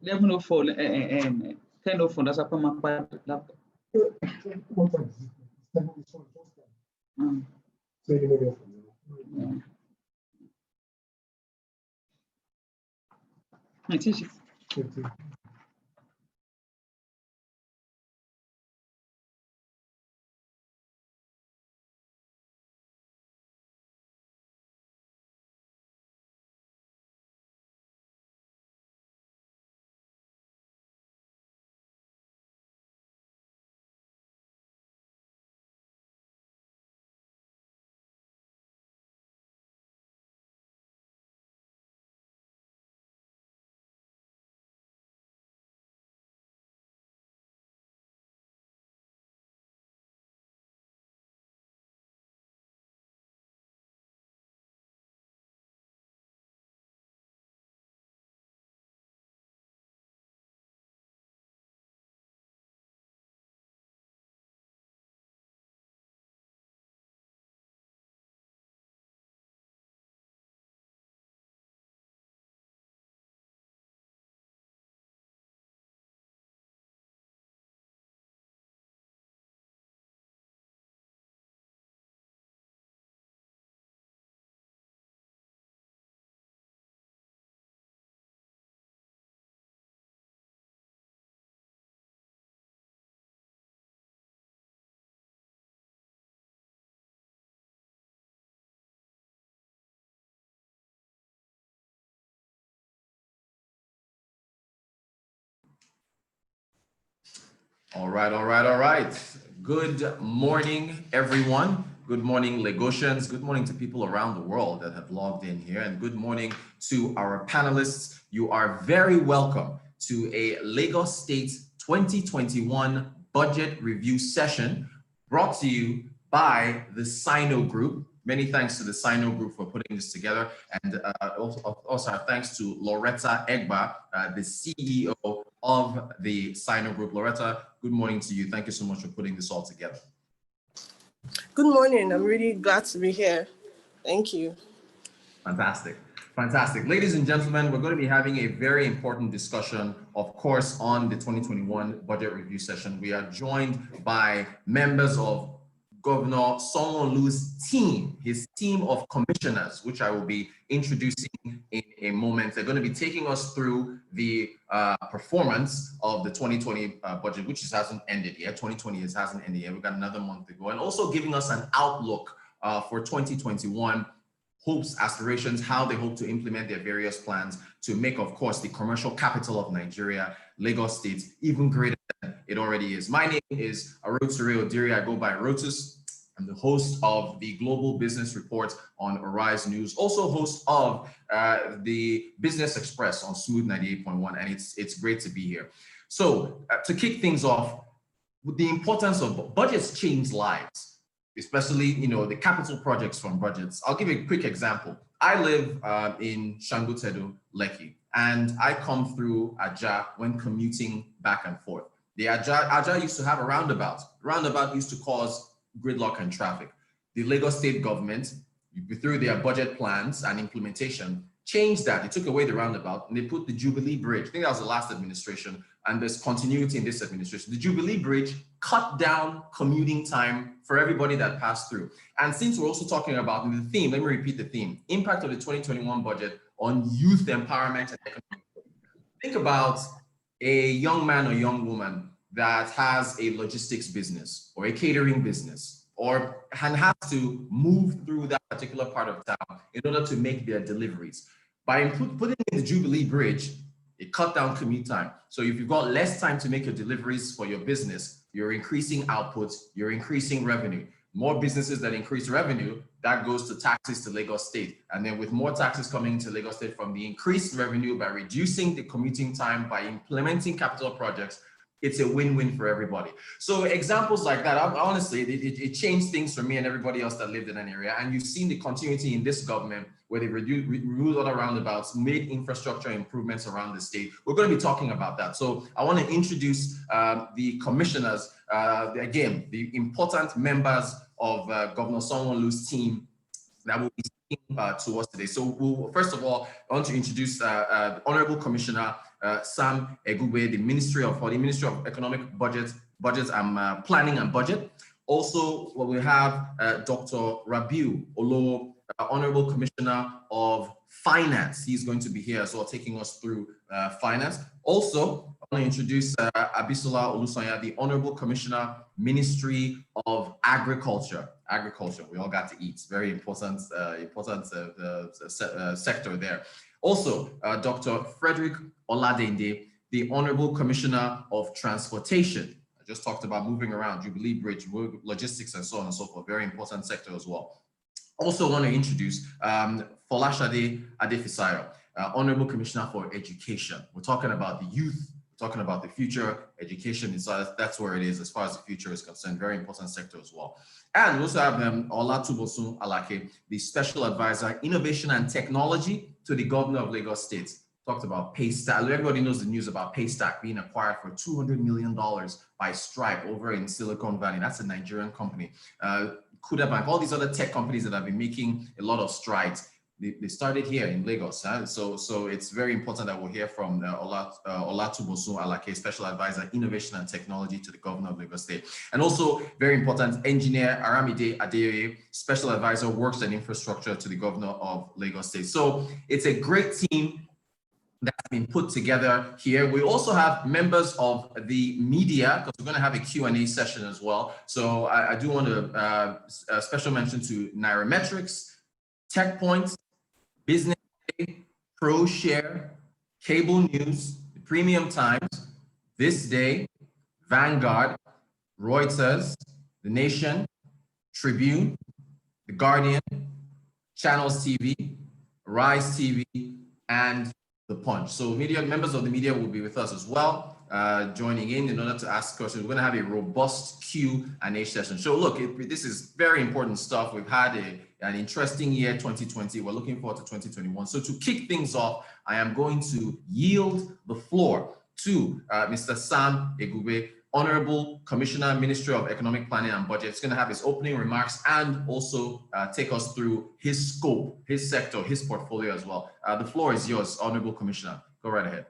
11:04 10:04 nasa pa mapat laptop. All right. Good morning, everyone. Good morning, Lagosians. Good morning to people around the world that have logged in here. And good morning to our panelists. You are very welcome to a Lagos State 2021 budget review session brought to you by the Sino Group. Many thanks to the Sino Group for putting this together. And also thanks to Loretta Egba, the CEO of the Sino Group. Loretta, good morning to you. Thank you so much for putting this all together. Good morning. I'm really glad to be here. Thank you. Fantastic. Ladies and gentlemen, we're going to be having a very important discussion, of course, on the 2021 budget review session. We are joined by members of Governor Sanwo-Olu's team, his team of commissioners, which I will be introducing in a moment. They're going to be taking us through the performance of the 2020 budget, which hasn't ended yet. 2020 hasn't ended yet. We've got another month to go, and also giving us an outlook for 2021, hopes, aspirations, how they hope to implement their various plans to make, of course, the commercial capital of Nigeria, Lagos State, even greater than it already is. My name is Aroture Odiri. I go by Rotus. I'm the host of the Global Business Report on Arise News, also host of the Business Express on Smooth 98.1, and it's great to be here. So to kick things off, with the importance of budgets change lives, especially, the capital projects from budgets. I'll give you a quick example. I live in Shangotedo, Lekki, and I come through Aja when commuting back and forth. The Aja used to have a roundabout. Roundabout used to cause gridlock and traffic. The Lagos State government, through their budget plans and implementation, changed that. They took away the roundabout and they put the Jubilee Bridge. I think that was the last administration, and there's continuity in this administration. The Jubilee Bridge cut down commuting time for everybody that passed through. And since we're also talking about the theme, let me repeat the theme: impact of the 2021 budget on youth empowerment and economic growth. Think about a young man or young woman that has a logistics business or a catering business, or has to move through that particular part of town in order to make their deliveries. By putting in the Jubilee Bridge, it cut down commute time. So if you've got less time to make your deliveries for your business, you're increasing output, you're increasing revenue. More businesses that increase revenue, that goes to taxes to Lagos State. And then with more taxes coming to Lagos State from the increased revenue by reducing the commuting time, by implementing capital projects, it's a win-win for everybody. So examples like that, honestly, it changed things for me and everybody else that lived in an area. And you've seen the continuity in this government where they removed other roundabouts, made infrastructure improvements around the state. We're going to be talking about that. So I want to introduce the commissioners, again, the important members of Governor Sanwo-Olu's team that will be speaking to us today. So first of all, I want to introduce Honorable Commissioner Sam Egube, the Ministry of Economic Budgets and Planning and Budget. Also, we have Dr. Rabiu Olowo, Honorable Commissioner of Finance. He's going to be here as well, taking us through finance. Also, I want to introduce Abisola Olusanya, the Honorable Commissioner, Ministry of Agriculture. Agriculture, we all got to eat. Very important, sector there. Also, Dr. Frederick Oladende, the Honorable Commissioner of Transportation. I just talked about moving around, Jubilee Bridge, logistics, and so on and so forth. Very important sector as well. Also want to introduce Folashade Adefisayo, Honorable Commissioner for Education. We're talking about the youth, we're talking about the future. Education is that's where it is as far as the future is concerned. Very important sector as well. And we also have Olatubosun Alake, the Special Advisor, Innovation and Technology to the Governor of Lagos State. Talked about Paystack. Everybody knows the news about Paystack being acquired for $200 million by Stripe over in Silicon Valley. That's a Nigerian company. Kuda Bank, all these other tech companies that have been making a lot of strides. They started here in Lagos. So it's very important that we'll hear from Olatubosun Alake, Special Advisor, Innovation and Technology to the Governor of Lagos State. And also very important, Engineer Aramide Adeyeye, Special Advisor, Works and Infrastructure to the Governor of Lagos State. So it's a great team that's been put together here. We also have members of the media, because we're going to have a Q&A session as well. So I do want to special mention to Nairametrics, TechPoint, Business Day, ProShare, Cable News, the Premium Times, This Day, Vanguard, Reuters, The Nation, Tribune, The Guardian, Channels TV, Rise TV, and The Punch. So members of the media will be with us as well, joining in order to ask questions. We're going to have a robust Q&A session. So look, this is very important stuff. We've had an interesting year, 2020. We're looking forward to 2021. So to kick things off, I am going to yield the floor to Mr. Sam Egube, Honorable Commissioner, Ministry of Economic Planning and Budget. He's going to have his opening remarks and also take us through his scope, his sector, his portfolio as well. The floor is yours, Honorable Commissioner. Go right ahead.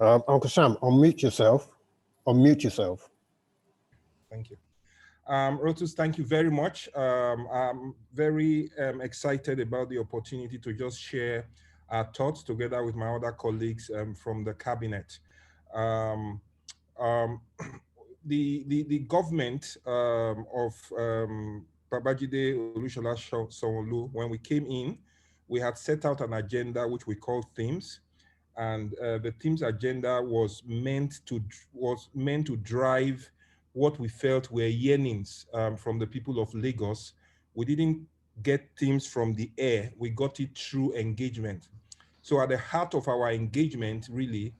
Uncle Sam, unmute yourself. Unmute yourself. Thank you. Rotus, thank you very much. I'm very excited about the opportunity to just share our thoughts together with my other colleagues from the cabinet. The government of Babajide Olusola Sanwo-Olu, when we came in, we had set out an agenda which we call themes. And the themes agenda was meant to drive what we felt were yearnings from the people of Lagos. We didn't get themes from the air, we got it through engagement. So at the heart of our engagement really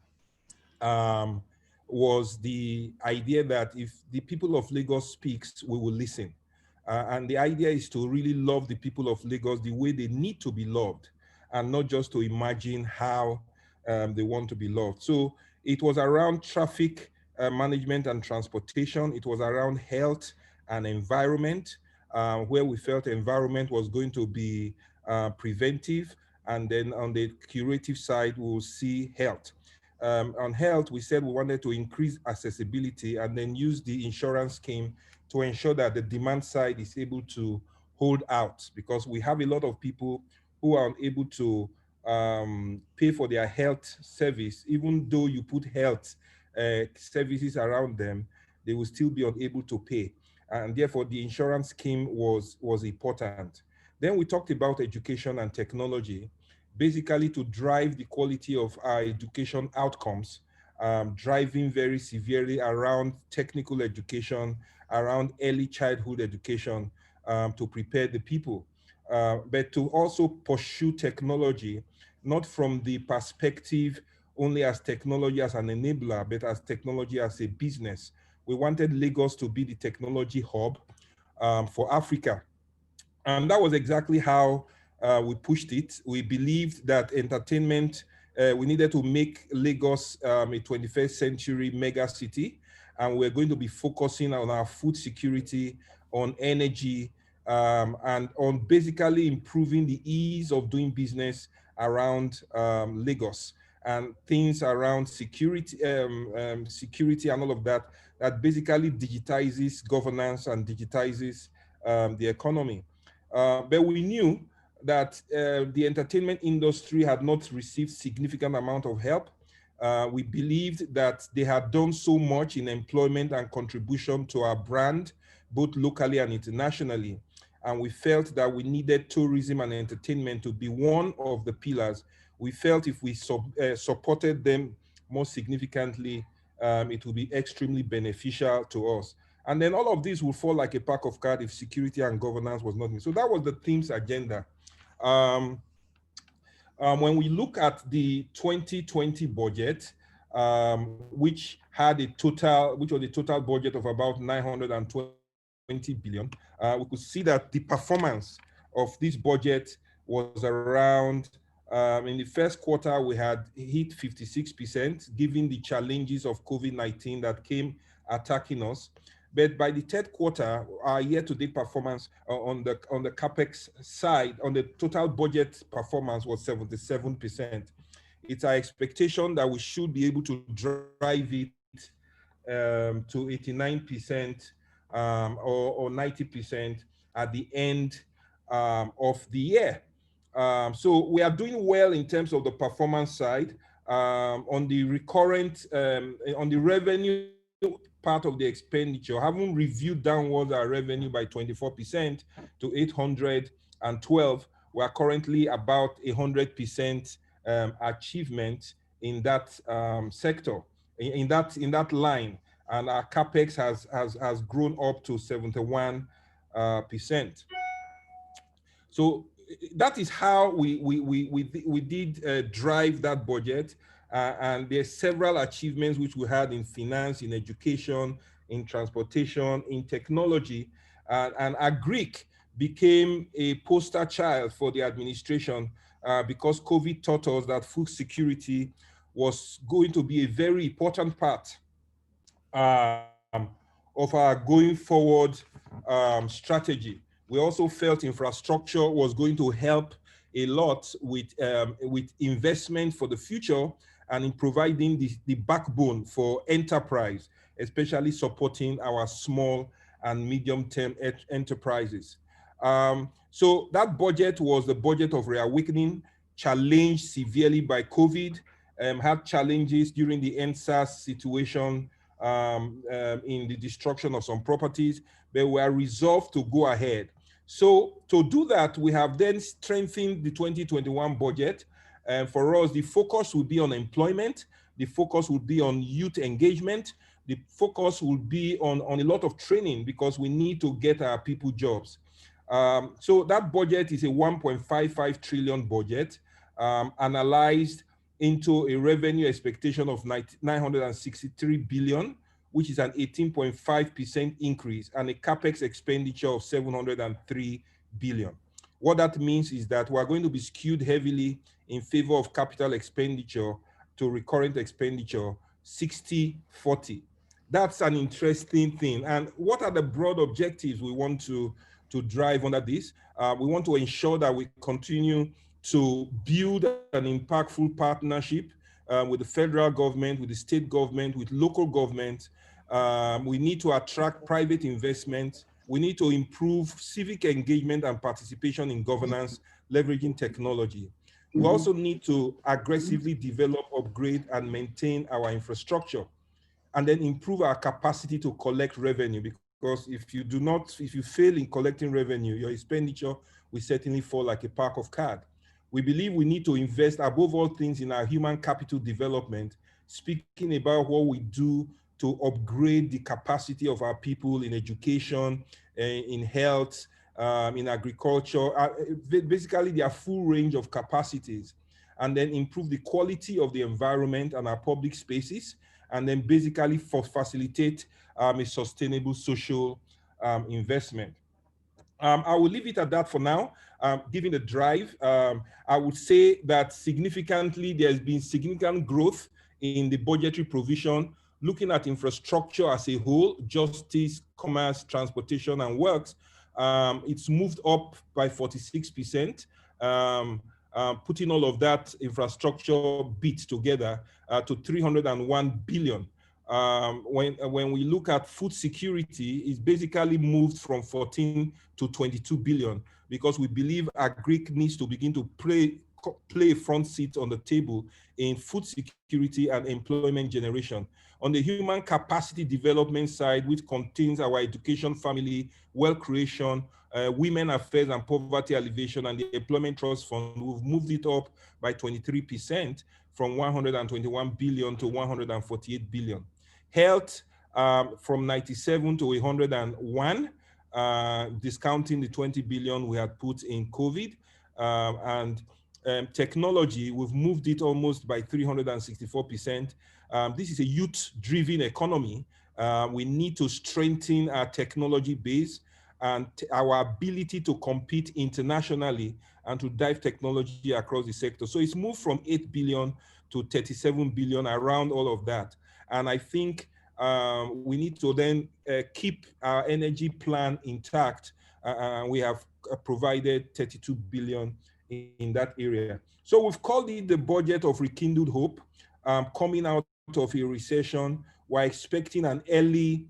was the idea that if the people of Lagos speaks, we will listen. And the idea is to really love the people of Lagos the way they need to be loved, and not just to imagine how they want to be loved. So it was around traffic management and transportation. It was around health and environment, where we felt environment was going to be preventive. And then on the curative side, we'll see health. On health, we said we wanted to increase accessibility and then use the insurance scheme to ensure that the demand side is able to hold out, because we have a lot of people who are unable to pay for their health service. Even though you put health services around them, they will still be unable to pay. And therefore the insurance scheme was important. Then we talked about education and technology, basically to drive the quality of our education outcomes, driving very severely around technical education, around early childhood education, to prepare the people, but to also pursue technology, not from the perspective only as technology as an enabler, but as technology as a business. We wanted Lagos to be the technology hub for Africa. And that was exactly how we pushed it. We believed that entertainment, we needed to make Lagos a 21st century mega city. and we're going to be focusing on our food security, on energy, and on basically improving the ease of doing business around Lagos, and things around security, security and all of that, that basically digitizes governance and digitizes the economy. But we knew that the entertainment industry had not received significant amount of help. We believed that they had done so much in employment and contribution to our brand, both locally and internationally. And we felt that we needed tourism and entertainment to be one of the pillars. We felt if we supported them more significantly, it would be extremely beneficial to us. And then all of this will fall like a pack of cards if security and governance was not. So that was the team's agenda. When we look at the 2020 budget, which was a total budget of about 920 billion, we could see that the performance of this budget was around, in the first quarter, we had hit 56%, given the challenges of COVID-19 that came attacking us. But by the third quarter, our year-to-date performance on the CapEx side, on the total budget performance was 77%. It's our expectation that we should be able to drive it to 89% or 90% at the end of the year. So we are doing well in terms of the performance side. On the recurrent, on the revenue part of the expenditure, having reviewed downwards our revenue by 24% to 812, we are currently about 100% achievement in that sector, in that line, and our capex has grown up to 71%. So that is how we did drive that budget. And there's several achievements which we had in finance, in education, in transportation, in technology, and Agric became a poster child for the administration because COVID taught us that food security was going to be a very important part of our going forward strategy. We also felt infrastructure was going to help a lot with investment for the future and in providing the backbone for enterprise, especially supporting our small and medium-term enterprises. So that budget was the budget of reawakening, challenged severely by COVID, had challenges during the EndSARS situation in the destruction of some properties, but we are resolved to go ahead. So to do that, we have then strengthened the 2021 budget. And for us, the focus will be on employment. The focus will be on youth engagement. The focus will be on a lot of training because we need to get our people jobs. So that budget is a 1.55 trillion budget, analyzed into a revenue expectation of 963 billion, which is an 18.5% increase, and a capex expenditure of 703 billion. What that means is that we're going to be skewed heavily in favor of capital expenditure to recurrent expenditure, 60-40. That's an interesting thing. And what are the broad objectives we want to drive under this? We want to ensure that we continue to build an impactful partnership with the federal government, with the state government, with local government. We need to attract private investment. We need to improve civic engagement and participation in governance, leveraging technology. We also need to aggressively develop, upgrade, and maintain our infrastructure, and then improve our capacity to collect revenue, because if you fail in collecting revenue, your expenditure will certainly fall like a pack of cards. We believe we need to invest above all things in our human capital development, speaking about what we do to upgrade the capacity of our people in education, in health, in agriculture, basically their full range of capacities, and then improve the quality of the environment and our public spaces, and then basically facilitate a sustainable social investment. I will leave it at that for now. Given the drive, I would say that significantly there's been significant growth in the budgetary provision, Looking at infrastructure as a whole, justice, commerce, transportation, and works, it's moved up by 46%, putting all of that infrastructure bit together to 301 billion. When we look at food security, it's basically moved from 14 to 22 billion, because we believe Agric needs to begin to play a front seat on the table in food security and employment generation. On the human capacity development side, which contains our education, family, wealth creation, women affairs and poverty alleviation, and the employment trust fund, we've moved it up by 23% from 121 billion to 148 billion. Health, from 97 to 101, discounting the 20 billion we had put in COVID. Technology, we've moved it almost by 364%. This is a youth-driven economy. We need to strengthen our technology base and our ability to compete internationally and to drive technology across the sector. So it's moved from 8 billion to 37 billion, around all of that. And I think we need to then keep our energy plan intact. We have provided 32 billion in that area. So we've called it the budget of rekindled hope, coming out of a recession. We're expecting an early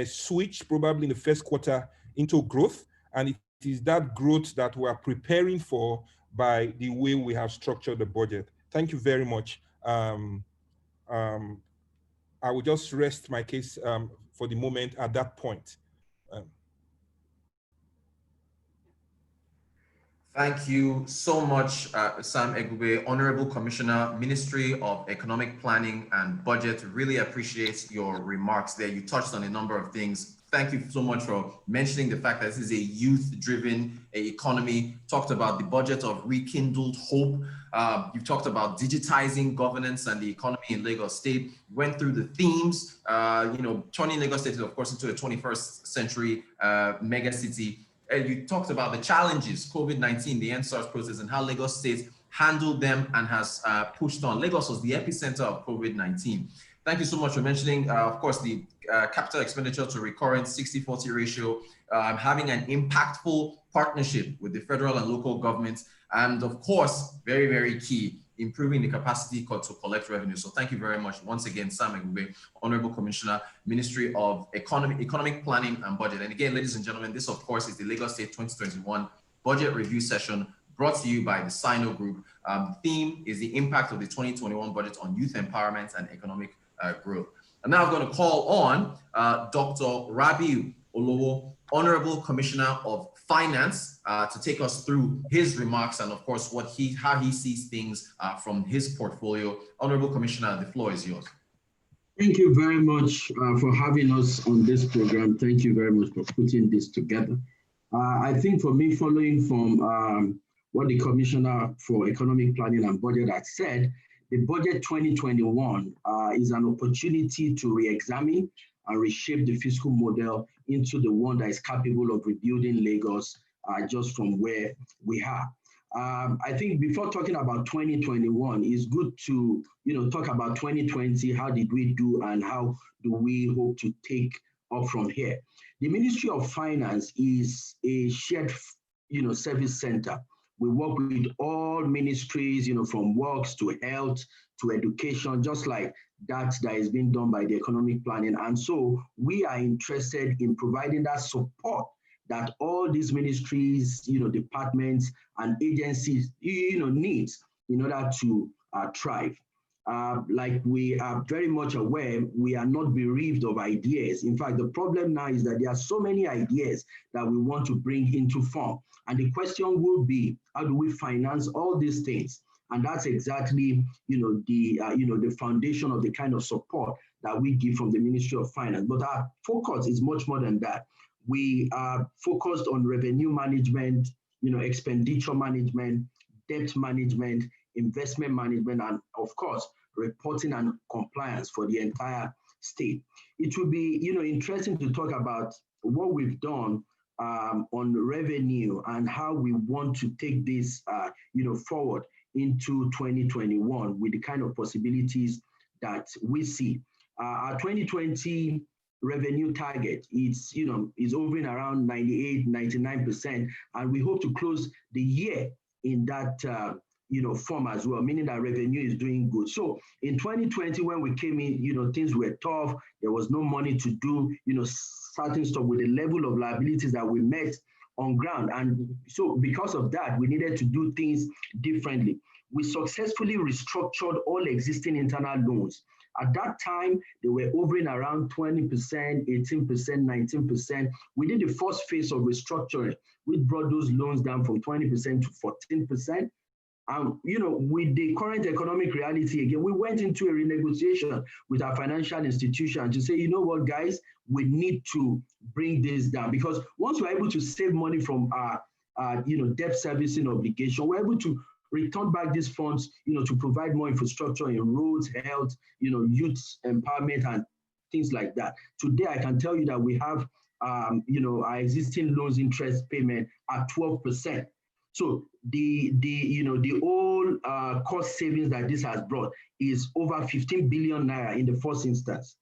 switch, probably in the first quarter, into growth. And it is that growth that we're preparing for by the way we have structured the budget. Thank you very much. I will just rest my case for the moment at that point. Thank you so much, Sam Egube, Honorable Commissioner, Ministry of Economic Planning and Budget. Really appreciate your remarks there. You touched on a number of things. Thank you so much for mentioning the fact that this is a youth-driven economy. Talked about the budget of rekindled hope. You've talked about digitizing governance and the economy in Lagos State. Went through the themes, turning Lagos State, of course, into a 21st century mega city. You talked about the challenges, COVID-19, the EndSARS process, and how Lagos State handled them and has pushed on. Lagos was the epicenter of COVID-19. Thank you so much for mentioning, of course, the capital expenditure to recurrent 60-40 ratio, having an impactful partnership with the federal and local governments, and of course, very, very key, improving the capacity to collect revenue. So thank you very much once again, Sam Egube, Honorable Commissioner, Ministry of Economic Planning and Budget. And again, ladies and gentlemen, this of course is the Lagos State 2021 Budget Review Session brought to you by the Sino Group. The theme is the impact of the 2021 budget on youth empowerment and economic growth. I'm now going to call on Dr. Rabiu Olowo, Honorable Commissioner of Finance, to take us through his remarks and, of course, how he sees things from his portfolio. Honorable Commissioner, the floor is yours. Thank you very much for having us on this program. Thank you very much for putting this together. I think for me, following from what the Commissioner for Economic Planning and Budget had said, the budget 2021 is an opportunity to re-examine and reshape the fiscal model into the one that is capable of rebuilding Lagos just from where we are. I think before talking about 2021, it's good to talk about 2020. How did we do, and how do we hope to take up from here? The Ministry of Finance is a shared service center. We work with all ministries, from works to health to education, just like that is being done by the economic planning. And so we are interested in providing that support that all these ministries, departments and agencies, needs in order to thrive. Like we are very much aware, we are not bereaved of ideas. In fact, the problem now is that there are so many ideas that we want to bring into form. And the question will be, how do we finance all these things? And that's exactly, the foundation of the kind of support that we give from the Ministry of Finance. But our focus is much more than that. We are focused on revenue management, expenditure management, debt management, investment management, and of course, reporting and compliance for the entire state. It will be, interesting to talk about what we've done on revenue and how we want to take this, forward into 2021 with the kind of possibilities that we see. our 2020 revenue target is hovering around 98, 99%, and we hope to close the year in that form as well, meaning that revenue is doing good. So in 2020, when we came in, things were tough. There was no money to do, certain stuff with the level of liabilities that we met on ground. And so because of that, we needed to do things differently. We successfully restructured all existing internal loans. At that time, they were hovering around 20%, 18%, 19%. We did the first phase of restructuring. We brought those loans down from 20% to 14%. With the current economic reality, again, we went into a renegotiation with our financial institution to say, you know what, guys, we need to bring this down, because once we're able to save money from our, debt servicing obligation, we're able to return back these funds, to provide more infrastructure in roads, health, youth empowerment and things like that. Today, I can tell you that we have, our existing loans interest payment at 12%. So the whole cost savings that this has brought is over 15 billion naira in the first instance.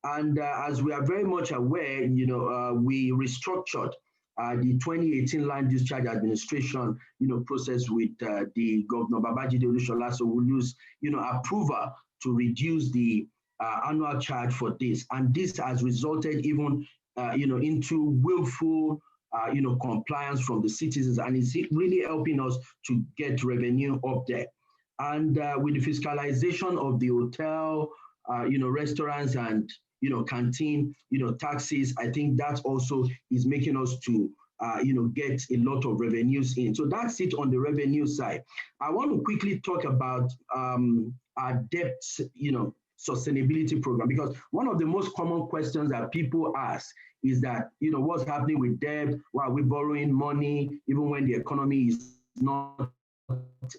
And as we are very much aware, we restructured the 2018 Land Discharge Administration, process with the Governor Babajide Olushola. So we'll use, approval to reduce the annual charge for this. And this has resulted even, into willful compliance from the citizens, and it's really helping us to get revenue up there. And with the fiscalization of the hotel, restaurants and, canteen, taxis, I think that also is making us to, get a lot of revenues in. So that's it on the revenue side. I want to quickly talk about our debt, sustainability program, because one of the most common questions that people ask is that, what's happening with debt? Why are we borrowing money even when the economy is not,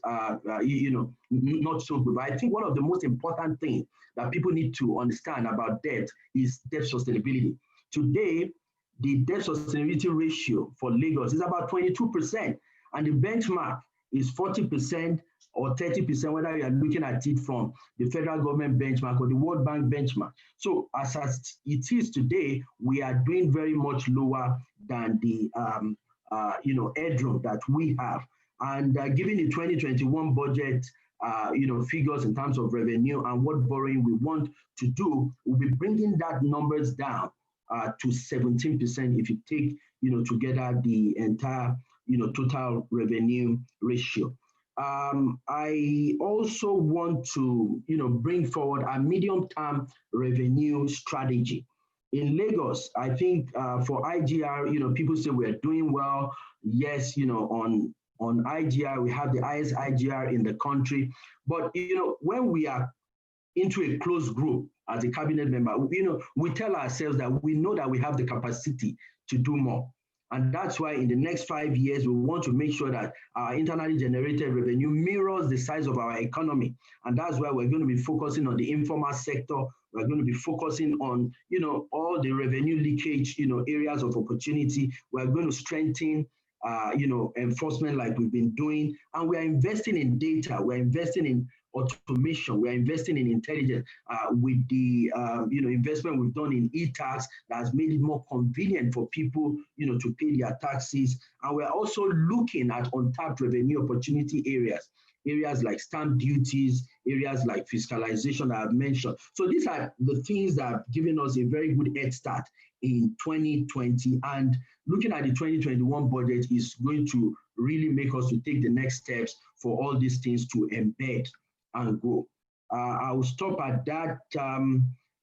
not so good? But I think one of the most important things that people need to understand about debt is debt sustainability. Today, the debt sustainability ratio for Lagos is about 22%, and the benchmark is 40% or 30%, whether you are looking at it from the federal government benchmark or the World Bank benchmark. So as it is today, we are doing very much lower than the headroom that we have. And given the 2021 budget, figures in terms of revenue and what borrowing we want to do, we'll be bringing that numbers down to 17% if you take, together the entire, total revenue ratio. I also want to, bring forward a medium-term revenue strategy. In Lagos, I think for IGR, people say we're doing well. Yes, on IGR, we have the highest IGR in the country. But, when we are into a closed group as a cabinet member, we tell ourselves that we know that we have the capacity to do more. And that's why in the next 5 years, we want to make sure that our internally generated revenue mirrors the size of our economy. And that's why we're going to be focusing on the informal sector. We're going to be focusing on, all the revenue leakage, areas of opportunity. We're going to strengthen, enforcement like we've been doing. And we're investing in data. We're investing in automation. We're investing in intelligence with the investment we've done in e-tax that has made it more convenient for people to pay their taxes. And we're also looking at untapped revenue opportunity areas like stamp duties, areas like fiscalization that I've mentioned. So these are the things that have given us a very good head start in 2020. And looking at the 2021 budget is going to really make us to take the next steps for all these things to embed and grow. I will stop at that,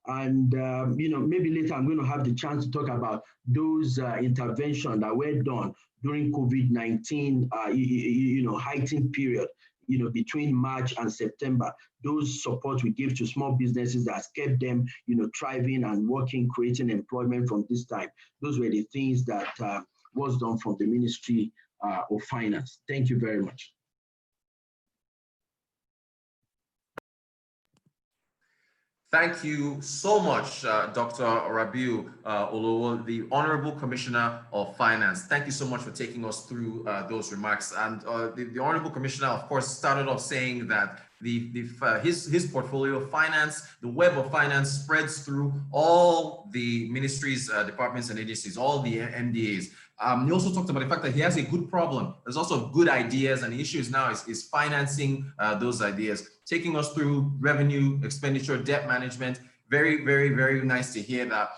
maybe later I'm going to have the chance to talk about those interventions that were done during COVID-19, heightened period, between March and September. Those support we give to small businesses that has kept them, thriving and working, creating employment from this time. Those were the things that was done from the Ministry of Finance. Thank you very much. Thank you so much, Dr. Rabiu Olowo, the Honorable Commissioner of Finance. Thank you so much for taking us through those remarks. And the Honorable Commissioner, of course, started off saying that his portfolio of finance, the web of finance spreads through all the ministries, departments and agencies, all the MDAs. He also talked about the fact that he has a good problem. There's also good ideas, and the issue is now is financing those ideas, taking us through revenue, expenditure, debt management. Very, very, very nice to hear that.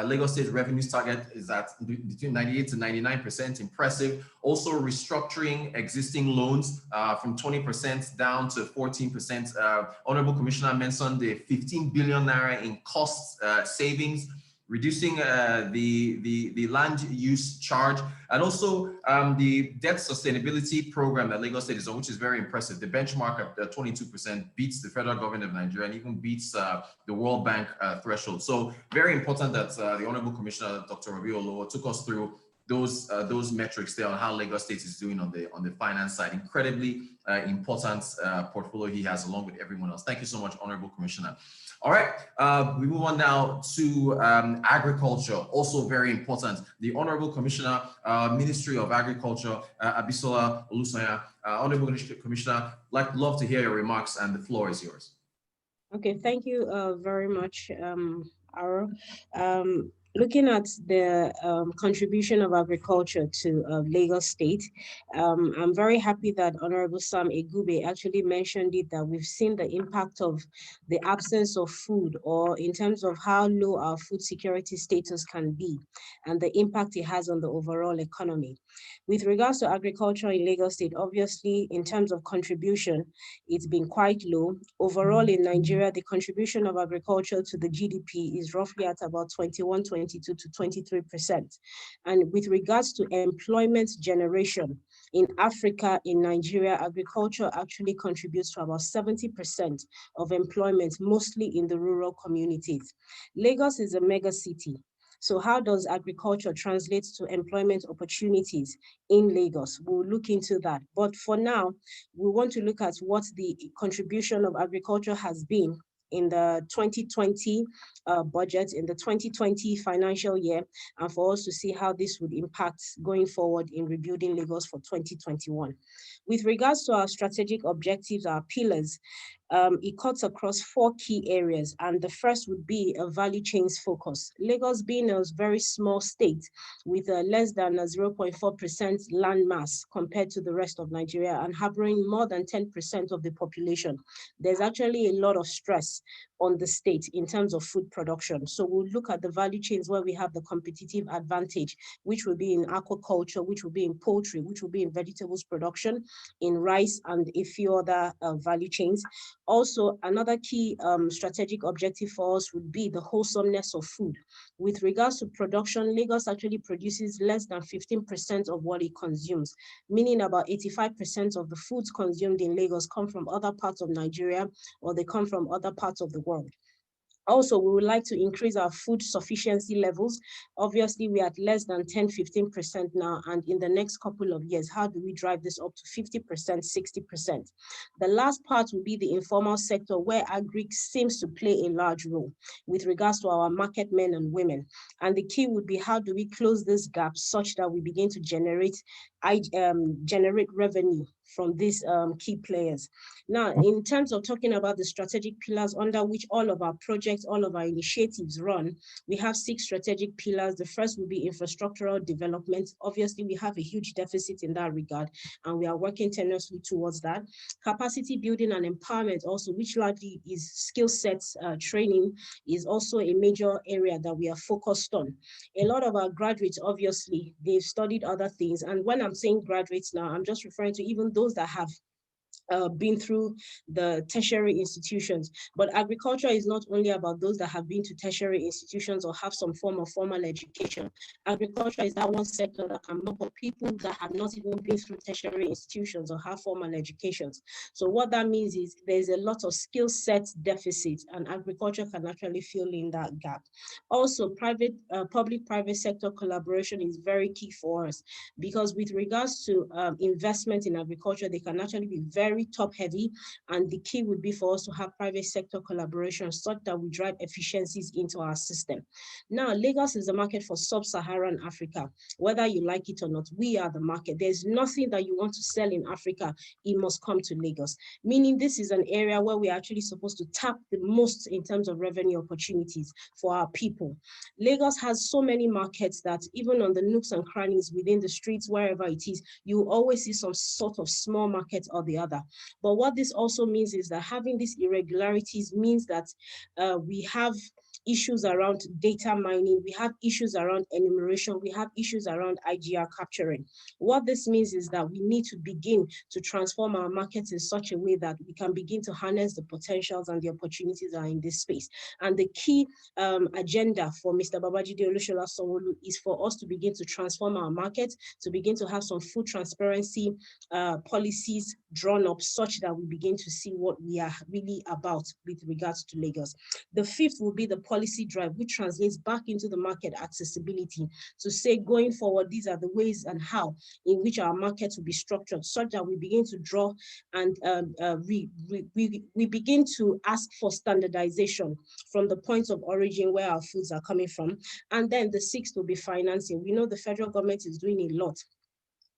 Lagos State revenues target is at between 98 to 99%, impressive. Also restructuring existing loans from 20% down to 14%. Honorable Commissioner mentioned the 15 billion naira in cost savings, reducing the land use charge, and also the debt sustainability program that Lagos State is on, which is very impressive. The benchmark at 22% beats the federal government of Nigeria and even beats the World Bank threshold. So very important that the Honorable Commissioner, Dr. Rabi Olowo, took us through those metrics there on how Lagos State is doing on the finance side. Incredibly important portfolio he has along with everyone else. Thank you so much, Honorable Commissioner. All right, we move on now to agriculture, also very important. The Honorable Commissioner, Ministry of Agriculture, Abisola Olusanya. Honorable Commissioner, love to hear your remarks, and the floor is yours. Okay, thank you very much, Aro. Looking at the contribution of agriculture to Lagos State, I'm very happy that Honorable Sam Egube actually mentioned it, that we've seen the impact of the absence of food, or in terms of how low our food security status can be, and the impact it has on the overall economy. With regards to agriculture in Lagos State, obviously, in terms of contribution, it's been quite low. Overall in Nigeria, the contribution of agriculture to the GDP is roughly at about 22 to 23%. And with regards to employment generation in Africa, in Nigeria, agriculture actually contributes to about 70% of employment, mostly in the rural communities. Lagos is a mega city. So how does agriculture translate to employment opportunities in Lagos? We'll look into that. But for now, we want to look at what the contribution of agriculture has been in the 2020 budget, in the 2020 financial year, and for us to see how this would impact going forward in rebuilding Lagos for 2021. With regards to our strategic objectives, our pillars, it cuts across 4 key areas, and the first would be a value chains focus. Lagos being a very small state with less than a 0.4% land mass compared to the rest of Nigeria, and harboring more than 10% of the population, there's actually a lot of stress on the state in terms of food production. So we'll look at the value chains where we have the competitive advantage, which will be in aquaculture, which will be in poultry, which will be in vegetables production, in rice, and a few other value chains. Also, another key strategic objective for us would be the wholesomeness of food. With regards to production, Lagos actually produces less than 15% of what it consumes, meaning about 85% of the foods consumed in Lagos come from other parts of Nigeria, or they come from other parts of the world. Also, we would like to increase our food sufficiency levels. Obviously, we are at less than 10–15% now, and in the next couple of years, how do we drive this up to 50%, 60%? The last part will be the informal sector, where agri seems to play a large role with regards to our market men and women. And the key would be, how do we close this gap such that we begin to generate revenue from these key players. Now, in terms of talking about the strategic pillars under which all of our projects, all of our initiatives run, we have 6 strategic pillars. The first will be infrastructural development. Obviously, we have a huge deficit in that regard, and we are working tenuously towards that. Capacity building and empowerment also, which largely is skill sets training, is also a major area that we are focused on. A lot of our graduates, obviously, they've studied other things. And when I'm saying graduates now, I'm just referring to even those that have been through the tertiary institutions. But agriculture is not only about those that have been to tertiary institutions or have some form of formal education. Agriculture is that one sector that can mop up people that have not even been through tertiary institutions or have formal educations. So what that means is there's a lot of skill set deficit, and agriculture can actually fill in that gap. Also, public-private sector collaboration is very key for us, because with regards to investment in agriculture, they can actually be very very top heavy, and the key would be for us to have private sector collaboration such that we drive efficiencies into our system. Now, Lagos is the market for sub-Saharan Africa. Whether you like it or not, we are the market. There's nothing that you want to sell in Africa, it must come to Lagos. Meaning this is an area where we're actually supposed to tap the most in terms of revenue opportunities for our people. Lagos has so many markets that even on the nooks and crannies within the streets, wherever it is, you always see some sort of small market or the other. But what this also means is that having these irregularities means that we have issues around data mining, we have issues around enumeration, we have issues around IGR capturing. What this means is that we need to begin to transform our markets in such a way that we can begin to harness the potentials and the opportunities that are in this space. And the key agenda for Mr. Babajide Olusola Sanwo-Olu is for us to begin to transform our markets, to begin to have some full transparency policies drawn up such that we begin to see what we are really about with regards to Lagos. The fifth will be the policy drive, which translates back into the market accessibility to say going forward, these are the ways and how in which our markets will be structured such that we begin to draw and we begin to ask for standardization from the points of origin where our foods are coming from. And then the sixth will be financing. We know the federal government is doing a lot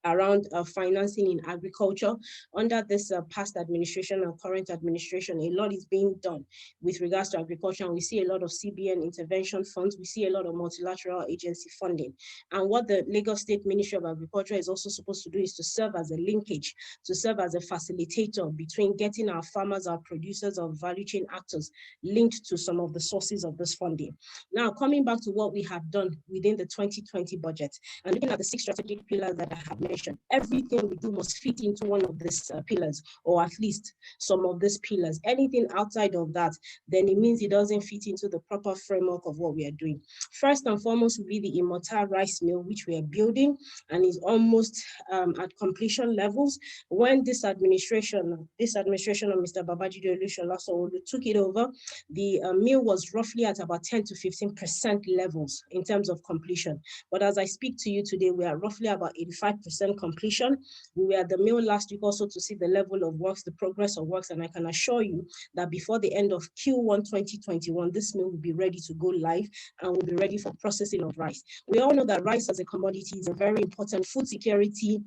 around financing in agriculture. Under this past administration and current administration, a lot is being done with regards to agriculture. And we see a lot of CBN intervention funds. We see a lot of multilateral agency funding. And what the Lagos State Ministry of Agriculture is also supposed to do is to serve as a linkage, to serve as a facilitator between getting our farmers, our producers, our value chain actors linked to some of the sources of this funding. Now, coming back to what we have done within the 2020 budget and looking at the 6 strategic pillars that I have mentioned, everything we do must fit into one of these pillars, or at least some of these pillars. Anything outside of that, then it means it doesn't fit into the proper framework of what we are doing. First and foremost will be the Imota rice mill, which we are building and is almost at completion levels. When this administration of Mr. Babajide Olusola Sanwo-Olu took it over, the mill was roughly at about 10 to 15% levels in terms of completion. But as I speak to you today, we are roughly about 85% completion. We were at the mill last week also to see the level of works, the progress of works, and I can assure you that before the end of Q1 2021, this mill will be ready to go live and will be ready for processing of rice. We all know that rice as a commodity is a very important food security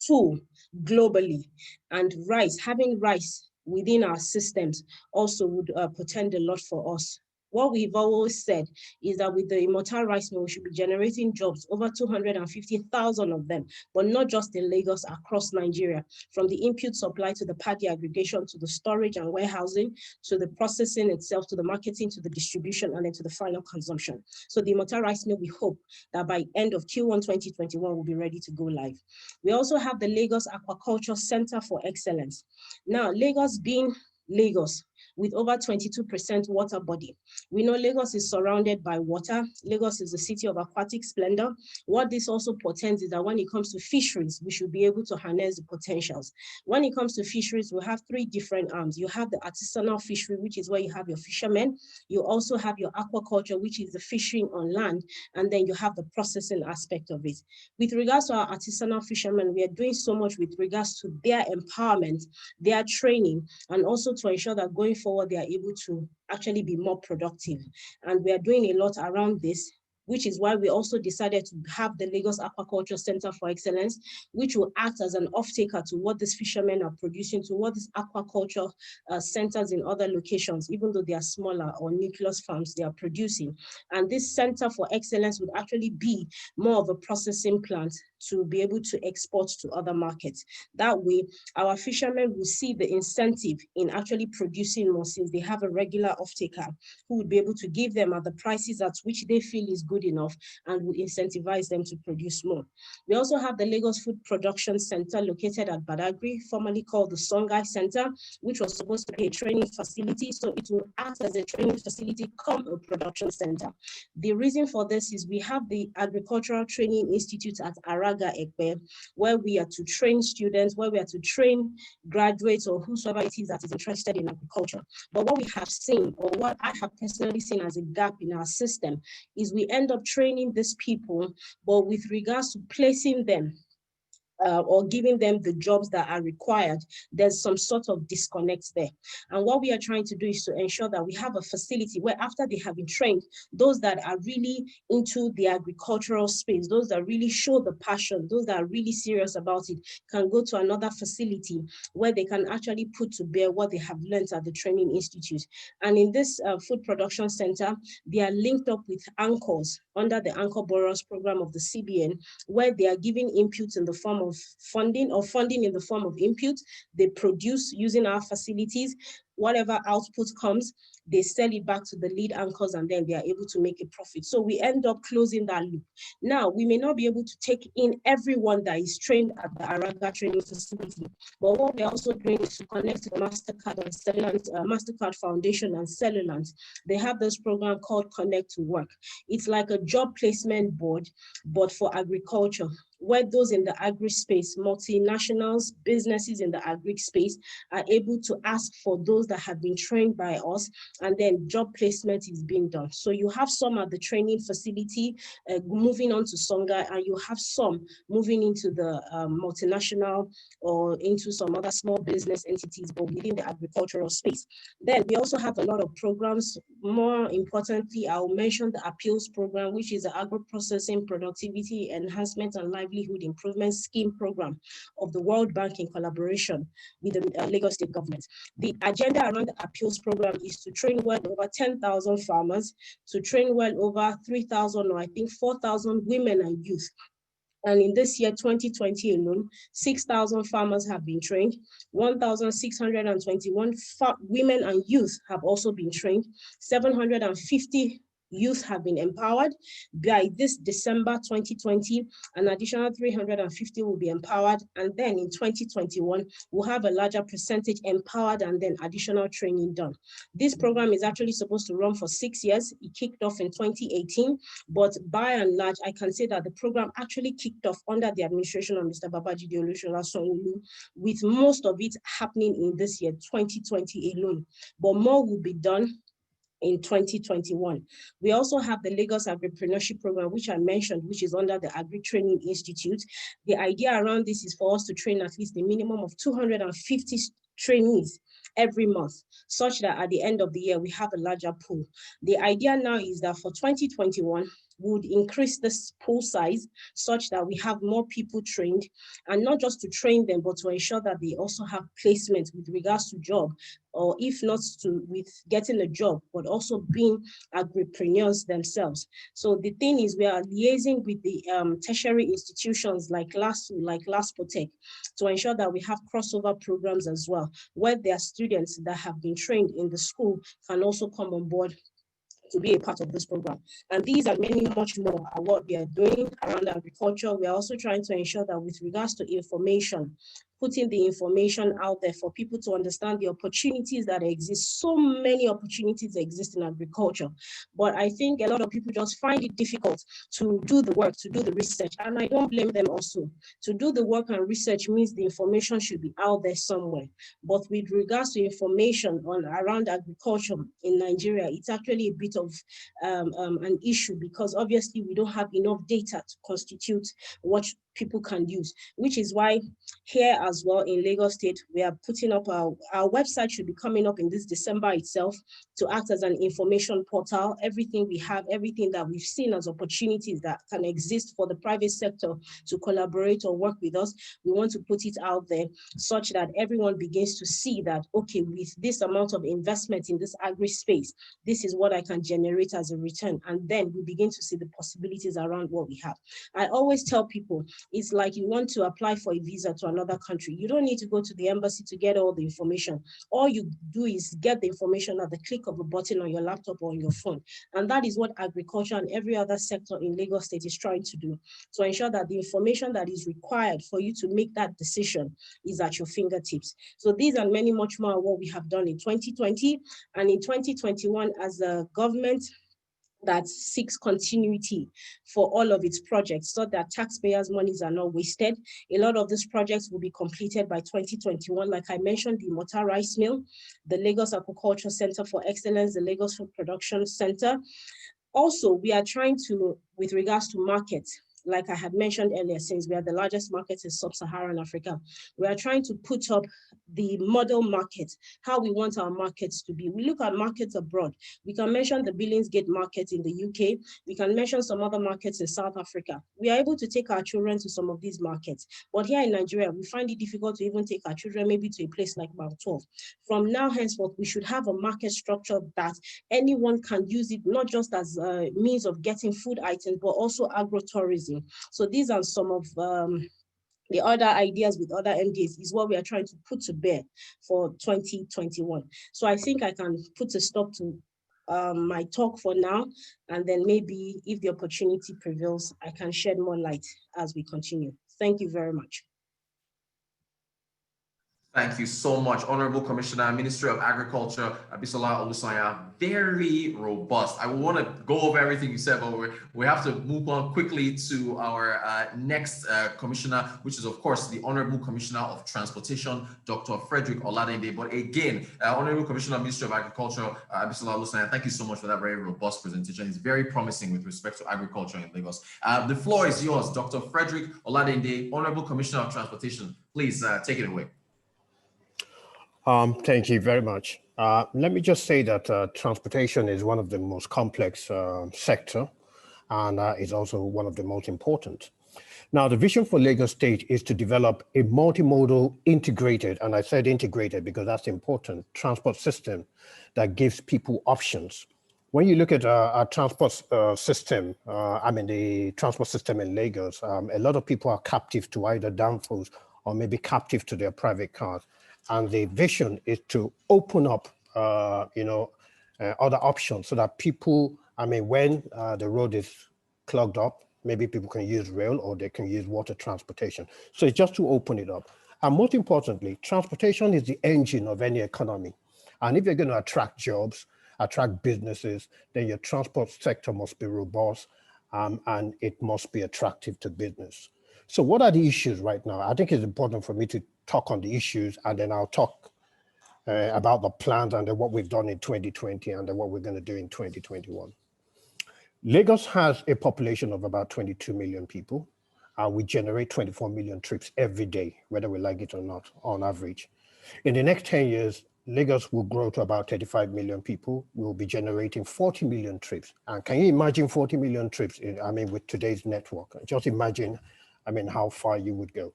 tool globally, and having rice within our systems also would portend a lot for us. What we've always said is that with the Imota rice mill, we should be generating jobs, over 250,000 of them, but not just in Lagos, across Nigeria, from the input supply to the paddy aggregation, to the storage and warehousing, to the processing itself, to the marketing, to the distribution, and then to the final consumption. So the Imota rice mill, we hope that by end of Q1 2021, will be ready to go live. We also have the Lagos Aquaculture Center for Excellence. Now, Lagos being Lagos, with over 22% water body. We know Lagos is surrounded by water. Lagos is a city of aquatic splendor. What this also portends is that when it comes to fisheries, we should be able to harness the potentials. When it comes to fisheries, we have 3 different arms. You have the artisanal fishery, which is where you have your fishermen. You also have your aquaculture, which is the fishing on land. And then you have the processing aspect of it. With regards to our artisanal fishermen, we are doing so much with regards to their empowerment, their training, and also to ensure that going forward, they are able to actually be more productive. And we are doing a lot around this, which is why we also decided to have the Lagos Aquaculture Center for Excellence, which will act as an off-taker to what these fishermen are producing, to what these aquaculture centers in other locations, even though they are smaller or nucleus farms, they are producing. And this Center for Excellence would actually be more of a processing plant to be able to export to other markets. That way, our fishermen will see the incentive in actually producing more, since they have a regular off-taker who would be able to give them at the prices at which they feel is good enough and would incentivize them to produce more. We also have the Lagos Food Production Center located at Badagry, formerly called the Songhai Center, which was supposed to be a training facility. So it will act as a training facility come a production center. The reason for this is we have the Agricultural Training Institute at Araga Ekpe, where we are to train students, where we are to train graduates or whosoever it is that is interested in agriculture. But what we have seen, or what I have personally seen as a gap in our system, is we end up training these people, but with regards to placing them or giving them the jobs that are required, there's some sort of disconnect there. And what we are trying to do is to ensure that we have a facility where after they have been trained, those that are really into the agricultural space, those that really show the passion, those that are really serious about it, can go to another facility where they can actually put to bear what they have learned at the training institute. And in this food production center, they are linked up with anchors under the Anchor Borrowers program of the CBN, where they are giving inputs in the form of funding or funding in the form of inputs. They produce using our facilities. Whatever output comes, they sell it back to the lead anchors, and then they are able to make a profit. So we end up closing that loop. Now, we may not be able to take in everyone that is trained at the Araga training facility, but what we're also doing is to connect to MasterCard and Cellulant, MasterCard Foundation and Cellulant. They have this program called Connect to Work. It's like a job placement board, but for agriculture, where those in the agri space, multinationals, businesses in the agri space are able to ask for those that have been trained by us, and then job placement is being done. So you have some at the training facility moving on to Songa, and you have some moving into the multinational or into some other small business entities, but within the agricultural space. Then we also have a lot of programs. More importantly, I'll mention the appeals program, which is the agro-processing productivity enhancement and livelihood improvement scheme program of the World Bank in collaboration with the Lagos State government. The agenda around the appeals program is to train well over 10,000 farmers, to train well over 3,000 or I think 4,000 women and youth. And in this year, 2020 alone, 6,000 farmers have been trained. 1,621 women and youth have also been trained. 750 youth have been empowered. By this December 2020, an additional 350 will be empowered. And then in 2021, we'll have a larger percentage empowered and then additional training done. This program is actually supposed to run for 6 years. It kicked off in 2018, but by and large, I can say that the program actually kicked off under the administration of Mr. Babajide Olusola Sanwo-Olu, with most of it happening in this year, 2020 alone. But more will be done in 2021. We also have the Lagos Agripreneurship Program, which I mentioned, which is under the Agri Training Institute. The idea around this is for us to train at least a minimum of 250 trainees every month, such that at the end of the year, we have a larger pool. The idea now is that for 2021, would increase this pool size such that we have more people trained, and not just to train them, but to ensure that they also have placement with regards to job, or if not with getting a job, but also being agripreneurs themselves. So the thing is, we are liaising with the tertiary institutions like LASU, like LASPOTEC, to ensure that we have crossover programs as well, where their students that have been trained in the school can also come on board to be a part of this program. And these and many much more are what we are doing around agriculture. We are also trying to ensure that with regards to information, putting the information out there for people to understand the opportunities that exist. So many opportunities exist in agriculture, but I think a lot of people just find it difficult to do the work, to do the research, and I don't blame them also. To do the work and research means the information should be out there somewhere. But with regards to information around agriculture in Nigeria, it's actually a bit of an issue, because obviously we don't have enough data to constitute what people can use, which is why here as well in Lagos State, we are putting up our website should be coming up in this December itself to act as an information portal. Everything we have, everything that we've seen as opportunities that can exist for the private sector to collaborate or work with us, we want to put it out there such that everyone begins to see that, okay, with this amount of investment in this agri space, this is what I can generate as a return. And then we begin to see the possibilities around what we have. I always tell people, it's like you want to apply for a visa to another country. You don't need to go to the embassy to get all the information. All you do is get the information at the click of a button on your laptop or on your phone. And that is what agriculture and every other sector in Lagos State is trying to do, to ensure that the information that is required for you to make that decision is at your fingertips. So these and many much more are what we have done in 2020. And in 2021, as a government that seeks continuity for all of its projects so that taxpayers' monies are not wasted. A lot of these projects will be completed by 2021. Like I mentioned, the Mota Rice Mill, the Lagos Aquaculture Center for Excellence, the Lagos Food Production Center. Also, we are trying to, with regards to markets, like I had mentioned earlier, since we are the largest market in sub-Saharan Africa, we are trying to put up the model market, how we want our markets to be. We look at markets abroad. We can mention the Billingsgate market in the UK. We can mention some other markets in South Africa. We are able to take our children to some of these markets. But here in Nigeria, we find it difficult to even take our children maybe to a place like Mount 12. From now henceforth, we should have a market structure that anyone can use it, not just as a means of getting food items, but also agro-tourism. So these are some of the other ideas with other MDs is what we are trying to put to bear for 2021. So I think I can put a stop to my talk for now, and then maybe if the opportunity prevails, I can shed more light as we continue. Thank you very much. Thank you so much, Honorable Commissioner, Ministry of Agriculture, Abisola Olusanya. Very robust. I want to go over everything you said, but we have to move on quickly to our next commissioner, which is, of course, the Honorable Commissioner of Transportation, Dr. Frederick Oladende. But again, Honorable Commissioner, Ministry of Agriculture, Abisola Olusanya, thank you so much for that very robust presentation. It's very promising with respect to agriculture in Lagos. The floor is yours, Dr. Frederick Oladende, Honorable Commissioner of Transportation. Please take it away. Thank you very much. Let me just say that transportation is one of the most complex sector, and is also one of the most important. Now, the vision for Lagos State is to develop a multimodal integrated, and I said integrated because that's important, transport system that gives people options. When you look at our transport system, the transport system in Lagos, a lot of people are captive to either danfos or maybe captive to their private cars. And the vision is to open up, other options so that people, when the road is clogged up, maybe people can use rail or they can use water transportation. So it's just to open it up. And most importantly, transportation is the engine of any economy. And if you're going to attract jobs, attract businesses, then your transport sector must be robust and it must be attractive to business. So what are the issues right now? I think it's important for me to talk on the issues, and then I'll talk about the plans and then what we've done in 2020 and then what we're going to do in 2021. Lagos has a population of about 22 million people. We generate 24 million trips every day, whether we like it or not, on average. In the next 10 years, Lagos will grow to about 35 million people. We'll be generating 40 million trips. And can you imagine 40 million trips, with today's network? Just imagine, how far you would go.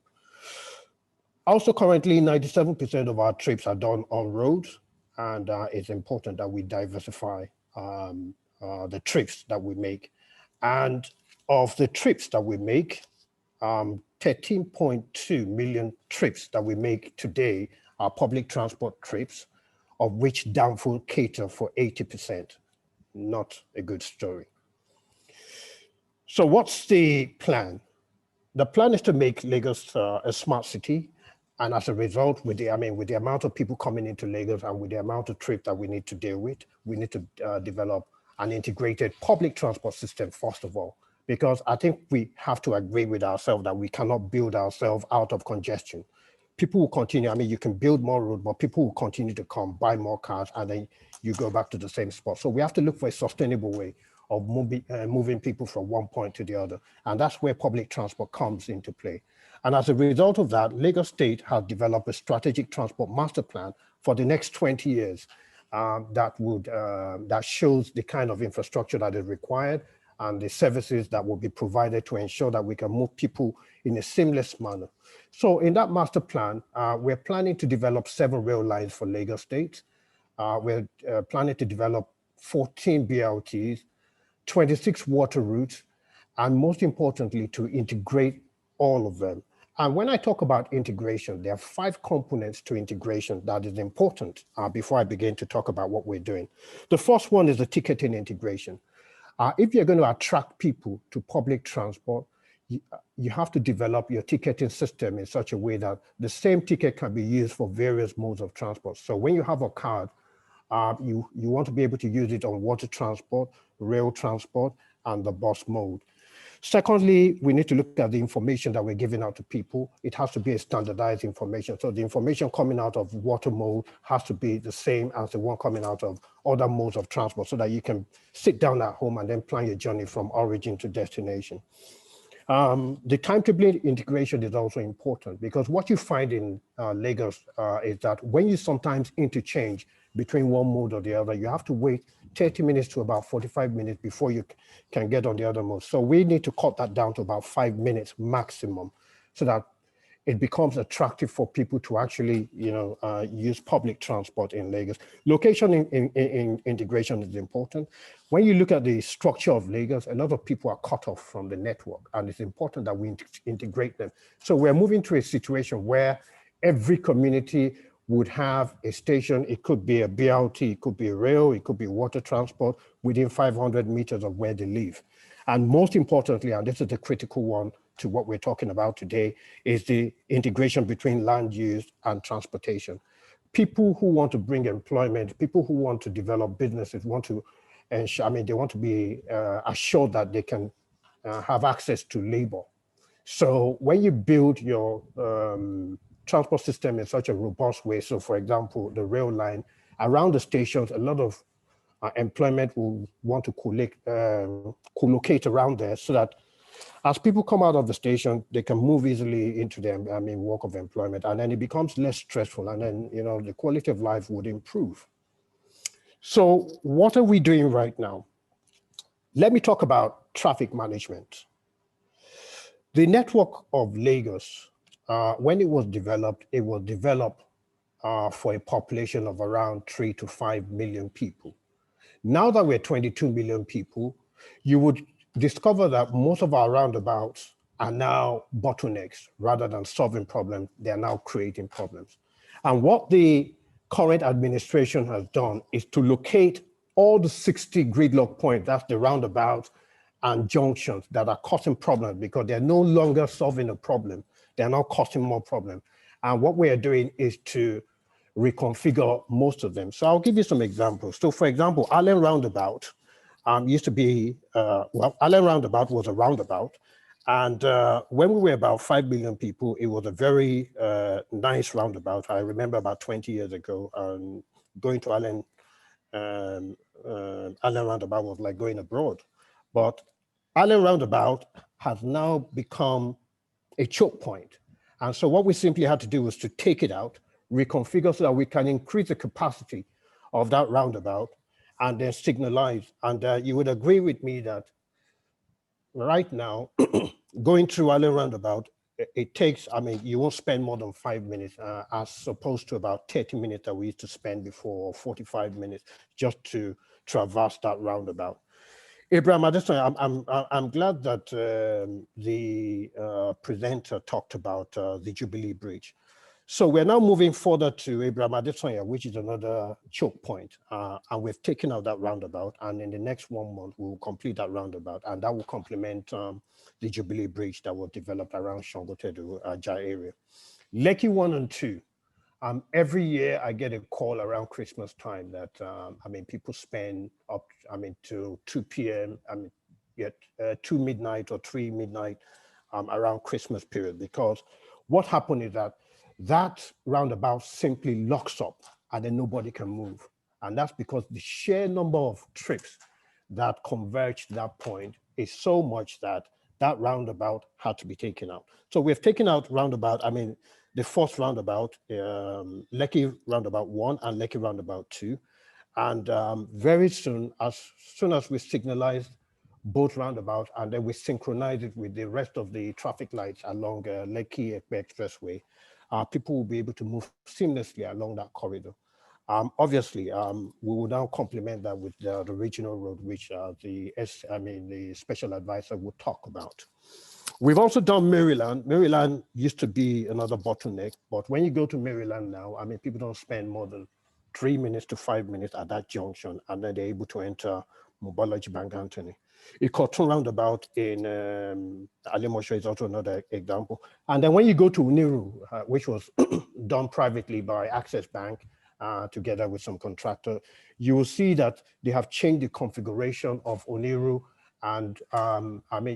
Also, currently, 97% of our trips are done on roads, and it's important that we diversify the trips that we make. And of the trips that we make, 13.2 million trips that we make today are public transport trips, of which danfo cater for 80%. Not a good story. So what's the plan? The plan is to make Lagos a smart city. And as a result, with the amount of people coming into Lagos and with the amount of trips that we need to deal with, we need to develop an integrated public transport system, first of all, because I think we have to agree with ourselves that we cannot build ourselves out of congestion. People will continue, you can build more road, but people will continue to come, buy more cars, and then you go back to the same spot. So we have to look for a sustainable way of moving people from one point to the other. And that's where public transport comes into play. And as a result of that, Lagos State has developed a strategic transport master plan for the next 20 years that shows the kind of infrastructure that is required and the services that will be provided to ensure that we can move people in a seamless manner. So in that master plan, we're planning to develop 7 rail lines for Lagos State. We're planning to develop 14 BRTs, 26 water routes, and most importantly, to integrate all of them. And when I talk about integration, there are 5 components to integration that is important before I begin to talk about what we're doing. The first one is the ticketing integration. If you're going to attract people to public transport, you have to develop your ticketing system in such a way that the same ticket can be used for various modes of transport. So when you have a card, you want to be able to use it on water transport, rail transport, and the bus mode. Secondly, we need to look at the information that we're giving out to people. It has to be a standardized information. So the information coming out of water mode has to be the same as the one coming out of other modes of transport so that you can sit down at home and then plan your journey from origin to destination. The timetable integration is also important because what you find in Lagos is that when you sometimes interchange between one mode or the other, you have to wait 30 minutes to about 45 minutes before you can get on the other mode. So we need to cut that down to about 5 minutes maximum so that it becomes attractive for people to actually, use public transport in Lagos. Location in integration is important. When you look at the structure of Lagos, a lot of people are cut off from the network, and it's important that we integrate them. So we're moving to a situation where every community would have a station. It could be a BRT, it could be rail, it could be water transport within 500 meters of where they live. And most importantly, and this is the critical one to what we're talking about today, is the integration between land use and transportation. People who want to bring employment, people who want to develop businesses want to ensure, they want to be assured that they can have access to labor. So when you build your transport system in such a robust way, so for example, the rail line around the stations, a lot of employment will want to collocate around there so that as people come out of the station, they can move easily into their work of employment, and then it becomes less stressful, and then the quality of life would improve. So what are we doing right now? Let me talk about traffic management. The network of Lagos, when it was developed for a population of around 3 to 5 million people. Now that we're 22 million people, you would discover that most of our roundabouts are now bottlenecks. Rather than solving problems, they are now creating problems. And what the current administration has done is to locate all the 60 gridlock points, that's the roundabouts and junctions that are causing problems because they're no longer solving a problem, they're now causing more problems. And what we are doing is to reconfigure most of them. So I'll give you some examples. So for example, Allen Roundabout used to be, Allen Roundabout was a roundabout. And when we were about 5 million people, it was a very nice roundabout. I remember about 20 years ago, going to Allen Roundabout was like going abroad. But Allen Roundabout has now become a choke point. And so what we simply had to do was to take it out, reconfigure so that we can increase the capacity of that roundabout and then signalize. And you would agree with me that right now, going through Allen Roundabout, it takes, you won't spend more than 5 minutes as opposed to about 30 minutes that we used to spend before, or 45 minutes just to traverse that roundabout. Abraham, at this time, I'm glad that the presenter talked about the Jubilee Bridge. So we're now moving further to Abraham Adesanya, which is another choke point. And we've taken out that roundabout. And in the next 1 month, we will complete that roundabout. And that will complement the Jubilee Bridge that was developed around Shangotedu, Ajah area. Lekki 1 and 2. Every year I get a call around Christmas time that, people spend up, to 2 p.m., 2 midnight or 3 midnight around Christmas period, because what happened is that roundabout simply locks up and then nobody can move. And that's because the sheer number of trips that converge to that point is so much that that roundabout had to be taken out. So we've taken out roundabout, the first roundabout, Lekki Roundabout 1 and Lekki Roundabout 2. And very soon as we signalize both roundabouts and then we synchronize it with the rest of the traffic lights along Lekki Expressway, people will be able to move seamlessly along that corridor. Obviously, we will now complement that with the regional road, which the special advisor will talk about. We've also done Maryland. Maryland used to be another bottleneck, but when you go to Maryland now, people don't spend more than 3 minutes to 5 minutes at that junction, and then they're able to enter Mobology Bank Anthony. Ikotun roundabout in Alimosho is also another example. And then when you go to Uniru, which was done privately by Access Bank, together with some contractor, you will see that they have changed the configuration of Uniru. And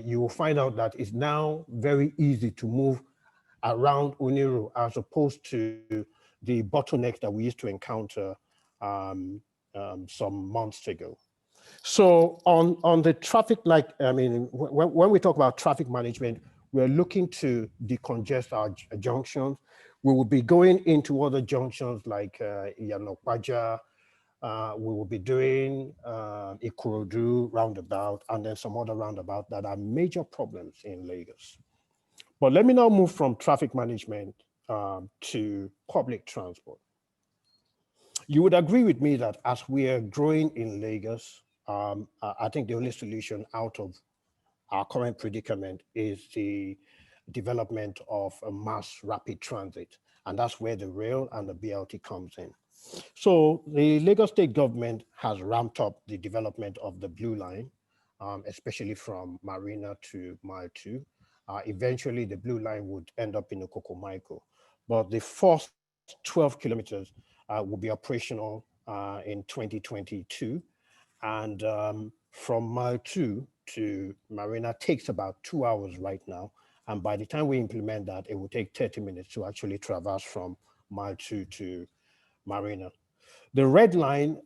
you will find out that it's now very easy to move around Uniru as opposed to the bottlenecks that we used to encounter some months ago. So on the traffic, like, I mean, when we talk about traffic management, we're looking to decongest our junctions. We will be going into other junctions like Yanokwaja. We will be doing Ikorodu roundabout and then some other roundabout that are major problems in Lagos. But let me now move from traffic management to public transport. You would agree with me that as we are growing in Lagos, I think the only solution out of our current predicament is the development of a mass rapid transit. And that's where the rail and the BRT comes in. So the Lagos State government has ramped up the development of the Blue Line, especially from Marina to Mile 2. Eventually, the Blue Line would end up in Okokomaiko. But the first 12 kilometers will be operational in 2022. And from Mile 2 to Marina takes about 2 hours right now. And by the time we implement that, it will take 30 minutes to actually traverse from Mile 2 to Marina. The Red Line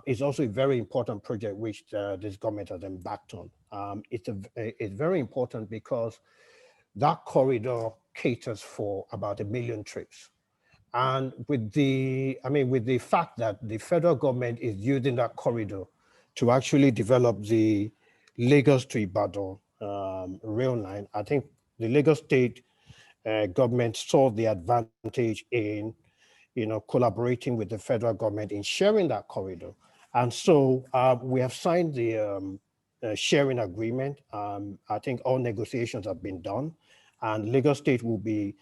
is also a very important project which this government has embarked on. It's very important because that corridor caters for about 1 million trips. And with the fact that the federal government is using that corridor to actually develop the Lagos to Ibadan rail line, I think the Lagos State government saw the advantage in collaborating with the federal government in sharing that corridor. And so we have signed the sharing agreement. I think all negotiations have been done, and Lagos State will be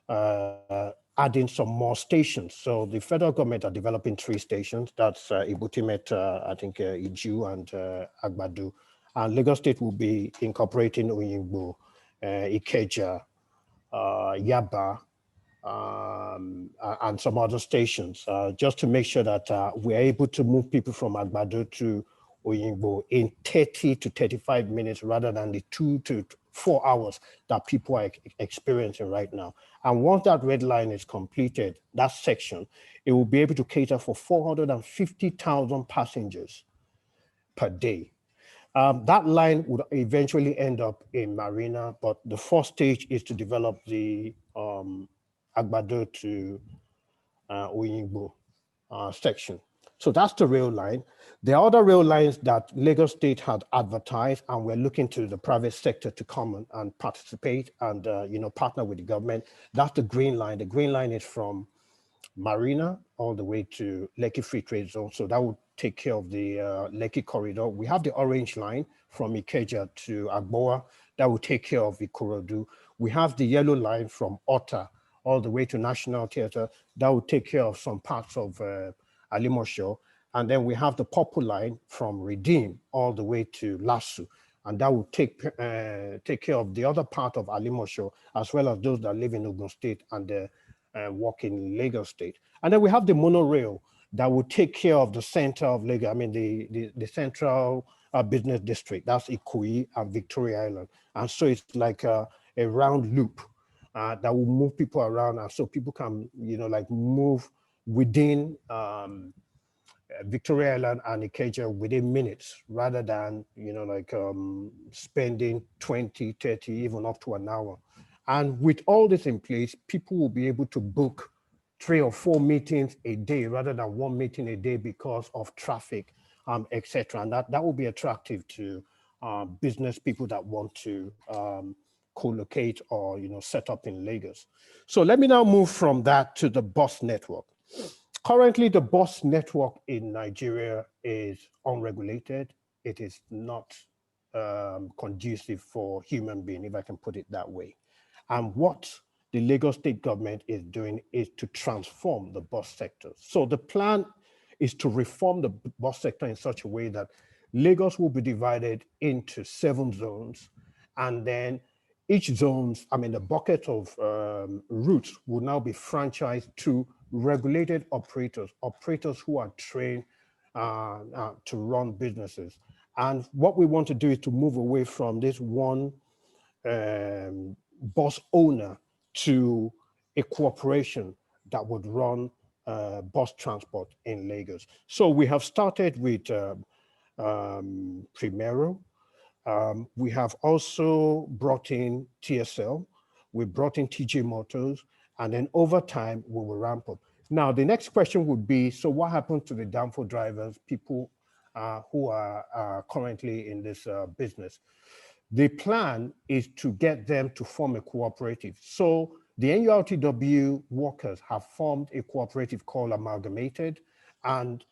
adding some more stations. So the federal government are developing 3 stations. That's Ibutimet, I think Iju and Agbadu. And Lagos State will be incorporating Oyingbo, Ikeja, Yaba, and some other stations, just to make sure that we're able to move people from Agbado to Oyingbo in 30 to 35 minutes rather than the 2 to 4 hours that people are experiencing right now. And once that red line is completed, that section, it will be able to cater for 450,000 passengers per day. That line would eventually end up in Marina, but the first stage is to develop the Agbado to Oyingbo section. So that's the rail line. There are other rail lines that Lagos State had advertised, and we're looking to the private sector to come and participate and partner with the government. That's the Green Line. The Green Line is from Marina all the way to Lekki Free Trade Zone. So that would take care of the Lekki corridor. We have the Orange Line from Ikeja to Agboa. That will take care of Ikorodu. We have the Yellow Line from Ota all the way to National Theatre. That will take care of some parts of Alimosho. And then we have the Purple Line from Redeem all the way to Lasu. And that will take care of the other part of Alimosho, as well as those that live in Ogun State and work in Lagos State. And then we have the monorail that will take care of the center of Lagos, I mean, the central business district. That's Ikoyi and Victoria Island. And so it's like a round loop that will move people around, and so people can, move within Victoria Island and Ikeja within minutes, rather than, spending 20, 30, even up to an hour. And with all this in place, people will be able to book 3 or 4 meetings a day rather than 1 meeting a day because of traffic, etc. And that will be attractive to business people that want to co-locate or set up in Lagos. So let me now move from that to the bus network. Currently, the bus network in Nigeria is unregulated. It is not conducive for human being, if I can put it that way. And what the Lagos State government is doing is to transform the bus sector. So the plan is to reform the bus sector in such a way that Lagos will be divided into 7 zones, and then each zones, the bucket of routes will now be franchised to regulated operators who are trained to run businesses. And what we want to do is to move away from this one bus owner to a corporation that would run bus transport in Lagos. So we have started with Primero. We have also brought in TSL, we brought in TJ Motors, and then over time we will ramp up. Now, the next question would be, so what happened to the downfall drivers, people who are currently in this business? The plan is to get them to form a cooperative. So the NURTW workers have formed a cooperative called Amalgamated, and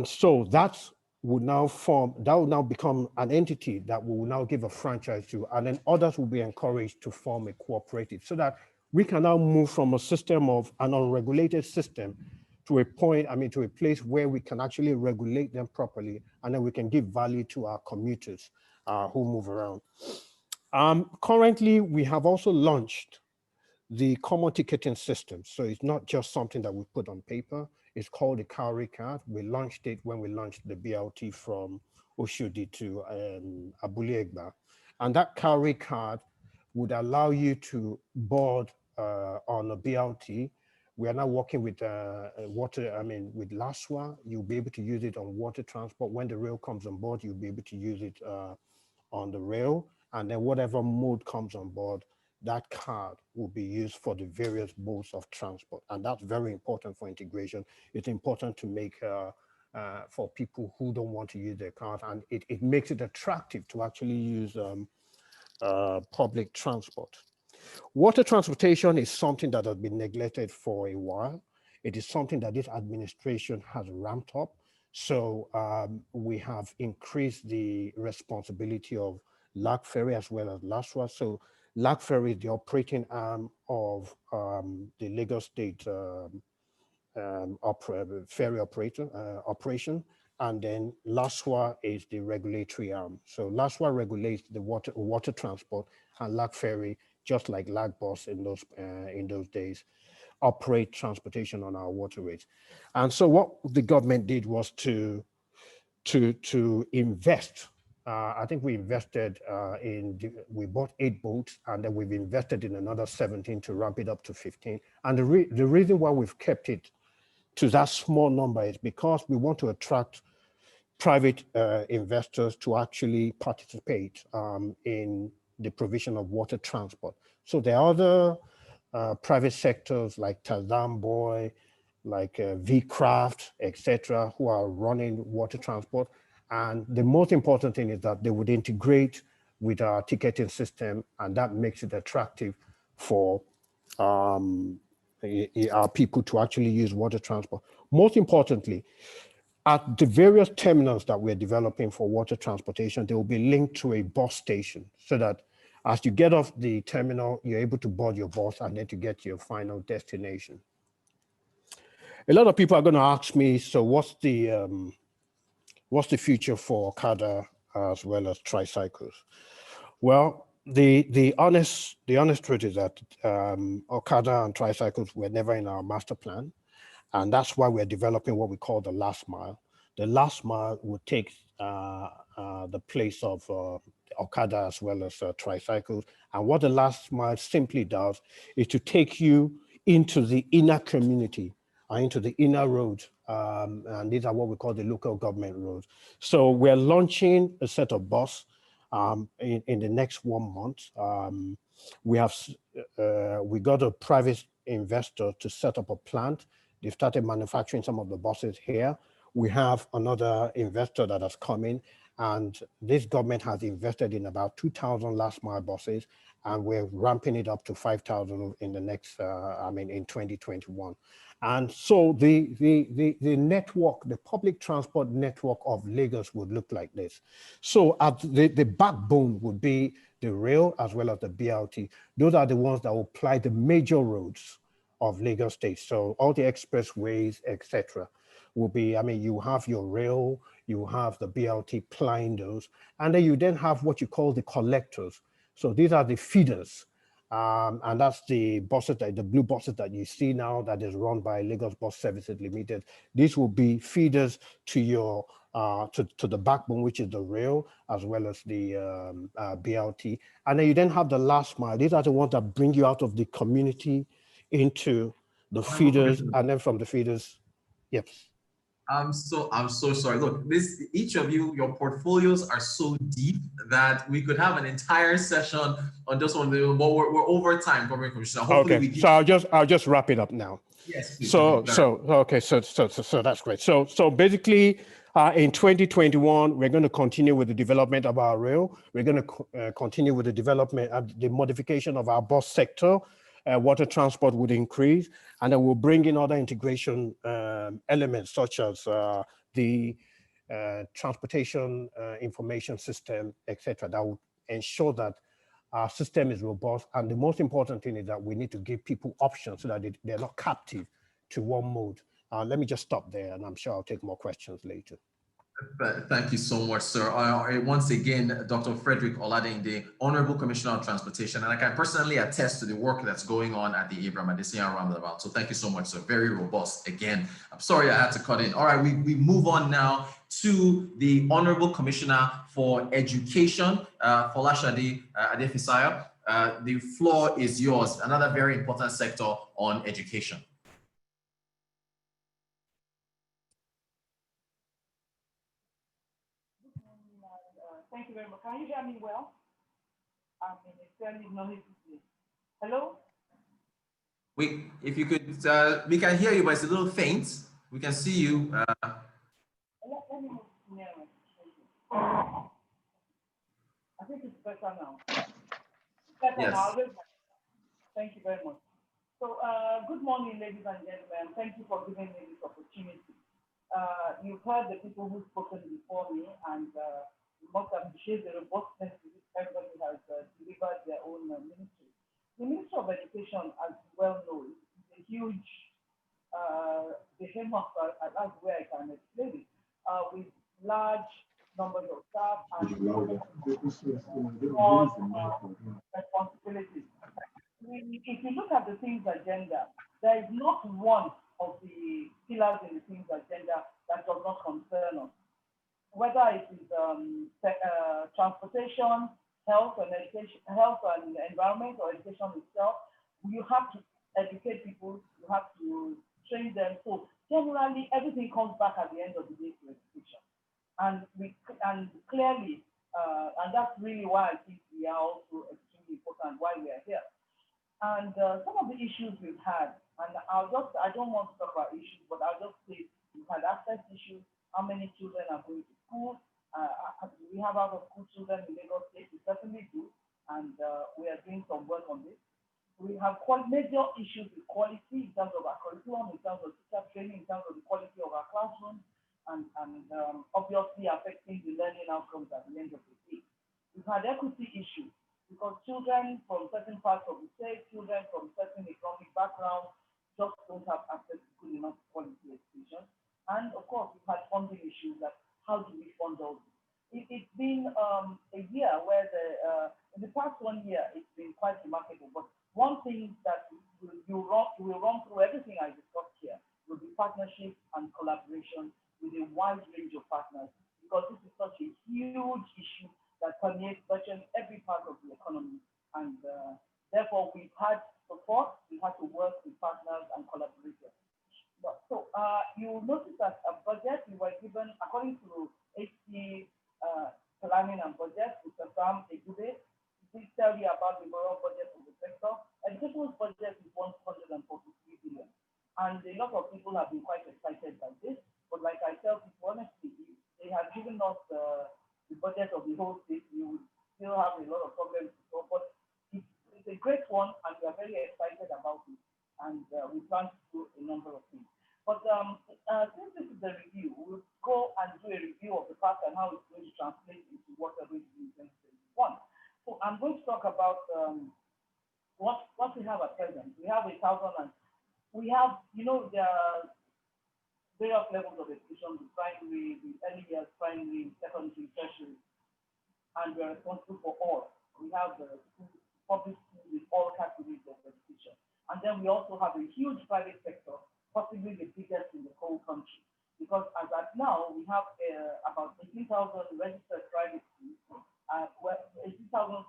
so that would now become an entity that we will now give a franchise to, and then others will be encouraged to form a cooperative so that we can now move from a system of an unregulated system to a point, to a place where we can actually regulate them properly, and then we can give value to our commuters who move around. Currently, we have also launched the common ticketing system. So it's not just something that we put on paper. It's called the Cowrie card. We launched it when we launched the BLT from Oshodi to Abule Egba. And that Cowrie card would allow you to board on a BLT. We are now working with with LASWA. You'll be able to use it on water transport. When the rail comes on board, you'll be able to use it on the rail. And then whatever mode comes on board, that card will be used for the various modes of transport. And that's very important for integration. It's important to make for people who don't want to use their card, and it makes it attractive to actually use public transport. Water transportation is something that has been neglected for a while. It is something that this administration has ramped up. So we have increased the responsibility of LAC Ferry as well as LASWA. So LAC Ferry is the operating arm of the Lagos State ferry operation, and then LASWA is the regulatory arm. So LASWA regulates the water transport, and LAC Ferry, just like LAC Bus in those days, operate transportation on our waterways. And so what the government did was to invest. I think we invested we bought 8 boats, and then we've invested in another 17 to ramp it up to 15. And the reason why we've kept it to that small number is because we want to attract private investors to actually participate in the provision of water transport. So there are other private sectors like Tazam Boy, like V-Craft, etc., who are running water transport. And the most important thing is that they would integrate with our ticketing system, and that makes it attractive for our people to actually use water transport. Most importantly, at the various terminals that we're developing for water transportation, they will be linked to a bus station so that as you get off the terminal, you're able to board your bus and then to get to your final destination. A lot of people are going to ask me, so what's the future for Okada as well as tricycles? Well, the honest truth is that Okada and tricycles were never in our master plan, and that's why we're developing what we call the last mile. The last mile would take the place of Okada as well as tricycles, and what the last mile simply does is to take you into the inner community, into the inner roads, and these are what we call the local government roads. So we're launching a set of bus in the next 1 month. We got a private investor to set up a plant. They started manufacturing some of the buses here. We have another investor that has come in, and this government has invested in about 2,000 last mile buses, and we're ramping it up to 5,000 in the next, in 2021. And so the network, the public transport network of Lagos would look like this. So at the backbone would be the rail as well as the BLT. Those are the ones that will ply the major roads of Lagos State. So all the expressways, etc., will be, you have your rail, you have the BLT plying those, and then you then have what you call the collectors. So these are the feeders. And that's the buses, the blue buses that you see now that is run by Lagos Bus Services Limited. These will be feeders to your to the backbone, which is the rail, as well as the BLT. And then you then have the last mile. These are the ones that bring you out of the community into the feeders, and then from the feeders, yes. I'm so sorry. Look, each of you, your portfolios are so deep that we could have an entire session on just one. But we're over time, Government Commissioner. Hopefully Okay, so I'll just wrap it up now. Yes, please. So that's great. So basically, in 2021, we're going to continue with the development of our rail. We're going to continue with the development and the modification of our bus sector. Water transport would increase, and then we'll bring in other integration elements such as the transportation information system, etc. That will ensure that our system is robust. And the most important thing is that we need to give people options so that they're not captive to one mode. Let me just stop there, and I'm sure I'll take more questions later. Thank you so much, sir. Once again, Dr. Frederick Oladende, Honorable Commissioner of Transportation, and I can personally attest to the work that's going on at the Abraham Adesina Roundabout. So thank you so much, sir. Very robust. Again, I'm sorry I had to cut in. All right, we move on now to the Honorable Commissioner for Education, Folashade Adefisaya. The floor is yours. Another very important sector on education. Thank you very much. Can you hear me well? I mean, it's fairly noisy. Hello? If you could, we can hear you, but it's a little faint. We can see you. Let me move nearer. I think it's better now. Better Yes. now. Thank you very much. So, good morning, ladies and gentlemen. Thank you for giving me this opportunity. You've heard the people who've spoken before me, and you must appreciate the robustness to which everybody has delivered their own ministry. The Ministry of Education, as you well know, is a huge behemoth, that's where I can explain it, with large numbers of staff and responsibilities. If you look at the Things Agenda, there is not one of the pillars in the Things Agenda that does not concern us. Whether it is transportation, health and education, health and environment, or education itself, you have to educate people, you have to train them. So generally, everything comes back at the end of the day to education. And clearly, and that's really why I think we are also extremely important, why we are here. And some of the issues we've had, and I don't want to talk about issues, but I'll just say we've had access issues, how many children are going to school, do we have out-of-school children in Lagos State? We certainly do, and we are doing some work on this. We have major issues with quality in terms of our curriculum, in terms of teacher training, in terms of the quality of our classrooms, and obviously affecting the learning outcomes at the end of the day. We've had equity issues because children from certain parts of the state, children from certain economic backgrounds just don't have access to good enough quality education. And of course, we've had funding issues that how do we fund all this? It's been a year where in the past 1 year, it's been quite remarkable. But one thing that will run through everything I discussed here will be partnership and collaboration with a wide range of partners, because this is such a huge issue that permeates virtually every part of the economy. And therefore, we've had support, we had to work with partners and collaborators. So you will notice that a budget, we were given, according to HC Planning and Budget, with the Sam Egube, we tell you about the overall budget of the sector. Education's budget is 143 billion. And a lot of people have been quite excited by this. But like I tell people, honestly, if they have given us the budget of the whole state, we will still have a lot of problems to solve. But it's a great one, and we are very excited about it. And we plan to do a number of things. But since this is a review, we'll go and do a review of the past and how it's going to translate into what we're going to do in 2021. So I'm going to talk about what we have at present. We have 1,000, and we have, there are various levels of education: the primary, the early years, primary, secondary, tertiary, and we are responsible for all. We have the public schools with all categories of education. And then we also have a huge private sector, possibly the biggest in the whole country. Because as at now, we have about 18,000 registered private schools, 18,000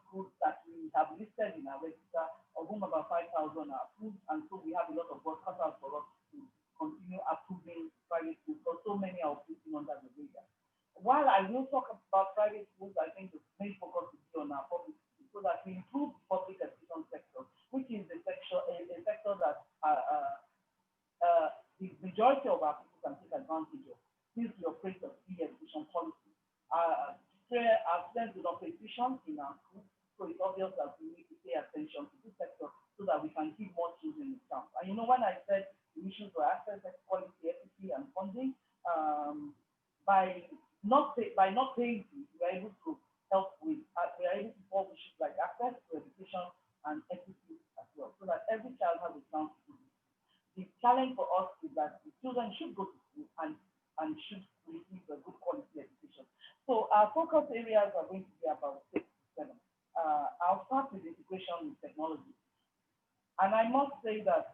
schools that we have listed in our register, of whom about 5,000 are approved. And so we have a lot of work cut out for us to continue continue approving private schools because so many are operating under the radar. While I will talk about private schools, I think the main focus will be on our public schools so that we improve the public education sector, which is a sector that the majority of our people can take advantage of since we operate a free education policy. Our students do not pay tuition in our schools, so it's obvious that we need to pay attention to this sector so that we can give more children a chance. And you know, when I said the issues were access, quality, equity, and funding, by not paying fees, we are able to help with, we are able to solve issues like access to education and equity as well, so that every child has a chance to do. The challenge for us is that the children should go to school and should receive a good quality education. So our focus areas are going to be about 6 to 7. I'll start with integration with technology. And I must say that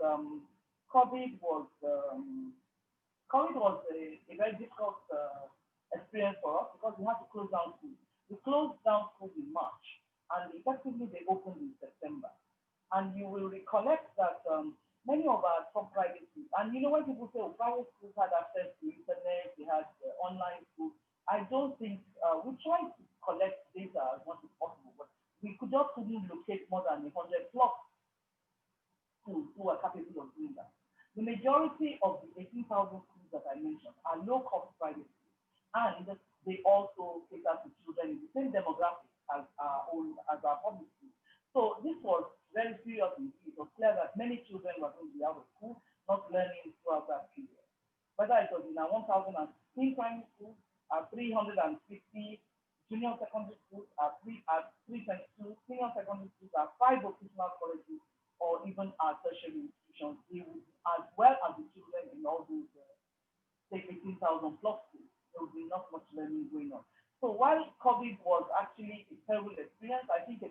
COVID was a very difficult experience for us because we had to close down schools. We closed down schools in March, and effectively they opened in September. And you will recollect that many of our top private schools, and you know when people say, oh, private schools had access to internet, they had online schools, I don't think, we tried to collect data as much as possible, but we couldn't locate more than 100 plus schools who are capable of doing that. The majority of the 18,000 schools that I mentioned are low-cost private schools, and they also cater to children in the same demographic as our public schools. So this was very serious indeed. It was clear that many children were going to be out of school, not learning throughout that period. Whether it was in our 1,016 primary schools, our 350 junior secondary schools, our 322 senior secondary schools, our 5 vocational colleges, or even our tertiary institutions, they would, as well as the children in all those, say 18,000 plus schools, there would be not much learning going on. So while COVID was actually a terrible experience, I think a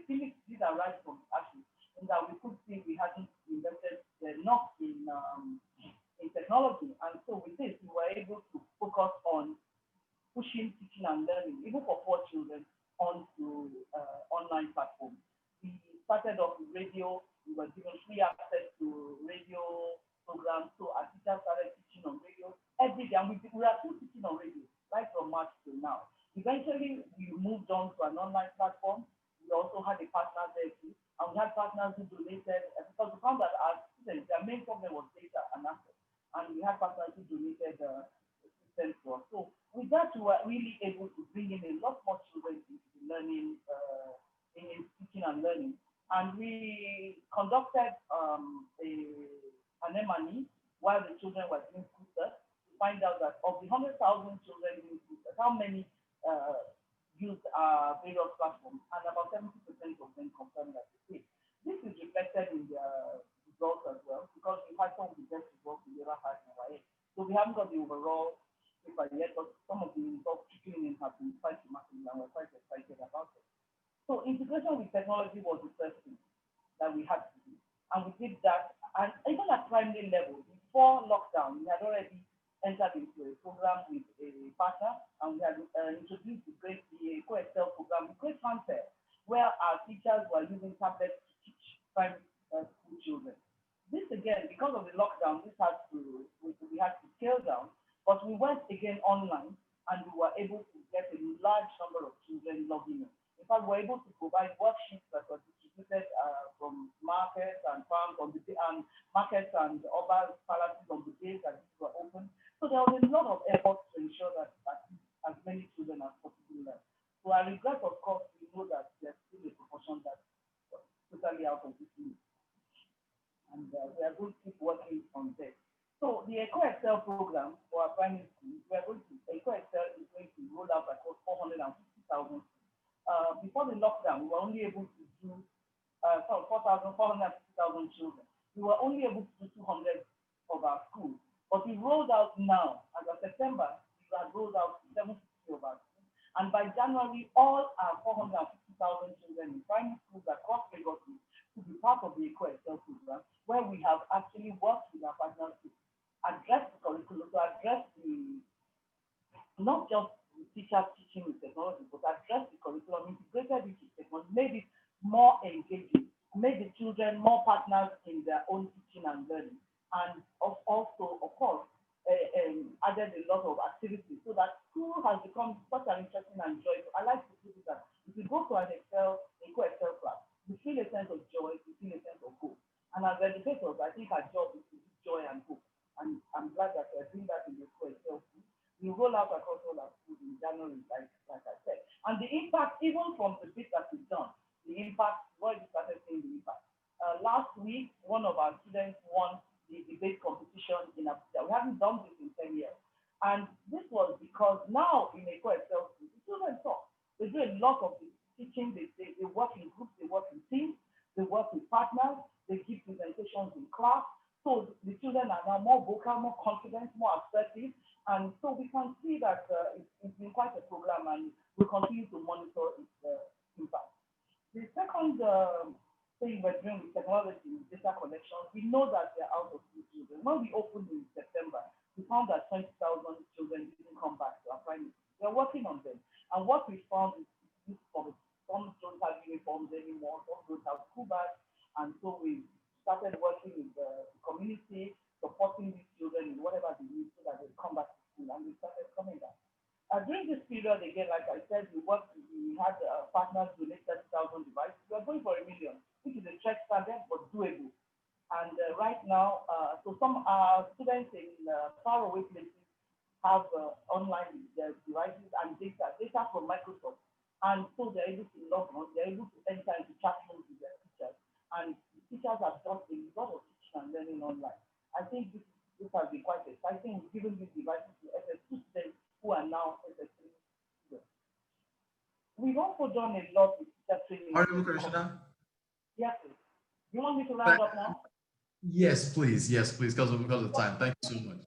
Phoenix did arise from ashes, in that we could see we hadn't invested enough in technology. And so with this, we were able to focus on pushing teaching and learning, even for poor children, onto online platforms. We started off with radio. We were given free access to radio programs, so our teachers started teaching on radio every day, and we are still teaching on radio right from March till now. Eventually, we moved on to an online platform. We also had a partner there too, and we had partners who donated, because we found that our students, their main problem was data and access, and we had partners who donated systems to us. So with that, we were really able to bring in a lot more children into the learning, in teaching and learning. And we conducted an M&E while the children were doing school tests to find out that of the 100,000 children doing school tests, how many used various platforms, and about 70% of them confirmed that they did. This is reflected in the results as well, because we had some of the best results we ever had in YA. So we haven't got the overall paper yet, but some of the results kicking in have been quite remarkable, and we're quite excited about it. So integration with technology was the first thing that we had to do. And we did that, and even at primary level, before lockdown, we had already entered into a program with a partner, and we had introduced the Co-Excel program with great fanfare, where our teachers were using tablets to teach primary school children. This again, because of the lockdown, we had to scale down, but we went again online, and we were able to get a large number of children logging in. In fact, we were able to provide worksheets that were distributed from markets and farms on the day, and markets and urban palaces on the days that these were open. So there was a lot of effort to ensure that as many children as possible learn. So I regret, of course, we know that there's still a proportion that's totally out of this league. And we are going to keep working on this. So the EcoExcel program for our primary schools, EcoExcel is going to roll out across 450,000. Before the lockdown, we were only able to do 450,000 children. We were only able to do 200 of our schools. But we rolled out now, as of September, we had rolled out 750 of our schools. And by January, all our 450,000 children in primary schools across Lagos to be part of the EcoExcel program, where we have actually worked with our partners to address the curriculum, to address not just the teachers teaching with technology, but address the curriculum, integrated with technology, made it more engaging, made the children more partners in their own teaching and learning. and also, of course, added a lot of activities so that school has become such an interesting and joyful. I like to put it that if you go to an Excel class, you feel a sense of joy, you feel a sense of hope. And as educators, I think our job is to give joy and hope. And I'm glad that we're doing that in the Excel. We roll out across all our schools in January, like I said. And the impact, even from the bit that we've done, the impact, where we started seeing the impact. Last week, one of our students won the debate competition in Abuja. We haven't done this in 10 years. And this was because now in Excel, the children talk. They do a lot of the teaching. They work in groups, they work in teams, they work with partners, they give presentations in class. So the children are now more vocal, more confident, more assertive. And so we can see that it's been quite a program, and we continue to monitor its impact. The second thing we're doing with technology, data collection, we know that they're out of school children. When we opened in September, we found that 20,000 children didn't come back to our primary school. We're working on them. And what we found is some don't have uniforms anymore, some don't have school bags. And so we started working with the community, supporting these children in whatever they need so that they come back to school. And we started coming back. During this period, again, like I said, we had partners donate 30,000 devices. We are going for 1 million, which is a stretch target, but doable. And right now, so some students in faraway places have online devices and data from Microsoft. And so they're able to log on, they're able to enter into chat rooms with their teachers. And the teachers have done a lot of teaching and learning online. I think this has been quite exciting. We've given these devices to SS2 students who are now SS3 students. We've also done a lot with teacher training. Honorable Commissioner? Yes, please. You want me to round up now? Yes, please, because of time. Thank you so much.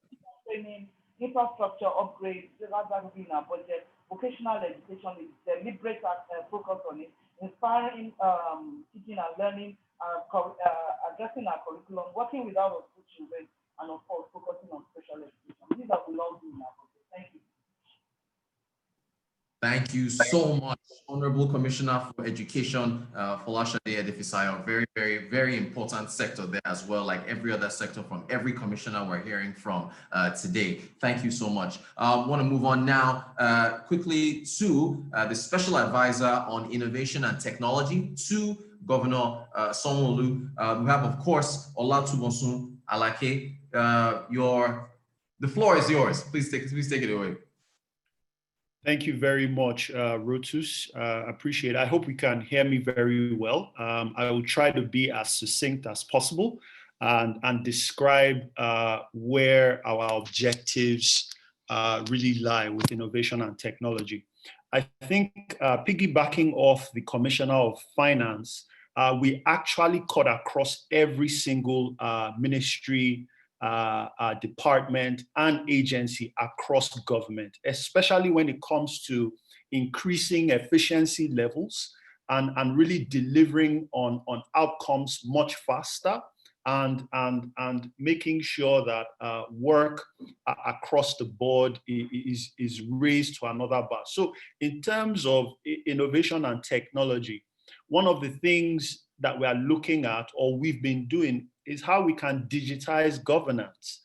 Training, infrastructure upgrades, that's going to be in our budget. Vocational education is deliberate focus on it, inspiring teaching and learning, addressing our curriculum, working with our school children, and of course, focusing on special education. These are the long in our budget. Thank you. Thank you so much, Honorable Commissioner for Education, Folashade Edefisayo. Very, very, very important sector there as well, like every other sector from every commissioner we're hearing from today. Thank you so much. I want to move on now quickly to the Special Advisor on Innovation and Technology to Governor Sanwo-Olu. We have, of course, Olatubosun Alake. The floor is yours. Please take it away. Thank you very much, Rotus. Appreciate it. I hope you can hear me very well. I will try to be as succinct as possible and describe where our objectives really lie with innovation and technology. I think piggybacking off the Commissioner of Finance, we actually cut across every single ministry, department and agency across government, especially when it comes to increasing efficiency levels and really delivering on outcomes much faster and making sure that work across the board is raised to another bar. So in terms of innovation and technology, one of the things that we are looking at or we've been doing is how we can digitize governance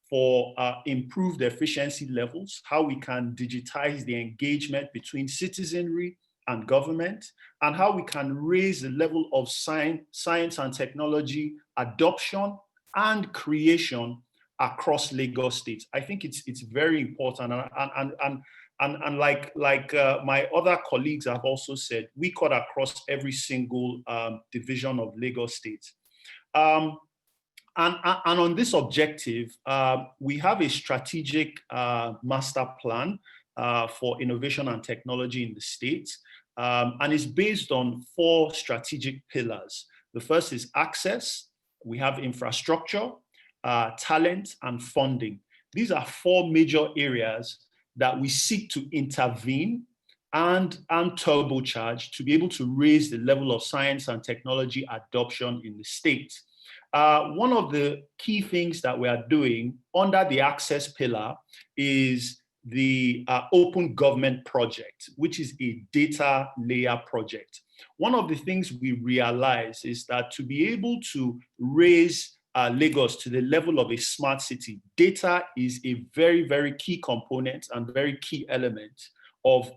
for improved efficiency levels, how we can digitize the engagement between citizenry and government, and how we can raise the level of science and technology adoption and creation across Lagos State. I think it's very important, and like my other colleagues have also said, we cut across every single division of Lagos State. And on this objective, we have a strategic master plan for innovation and technology in the state, and it's based on 4 strategic pillars. The first is access. We have infrastructure, talent, and funding. These are 4 major areas that we seek to intervene and turbocharge to be able to raise the level of science and technology adoption in the state. One of the key things that we are doing under the access pillar is the Open Government Project, which is a data layer project. One of the things we realize is that to be able to raise Lagos to the level of a smart city, data is a very, very key component and very key element of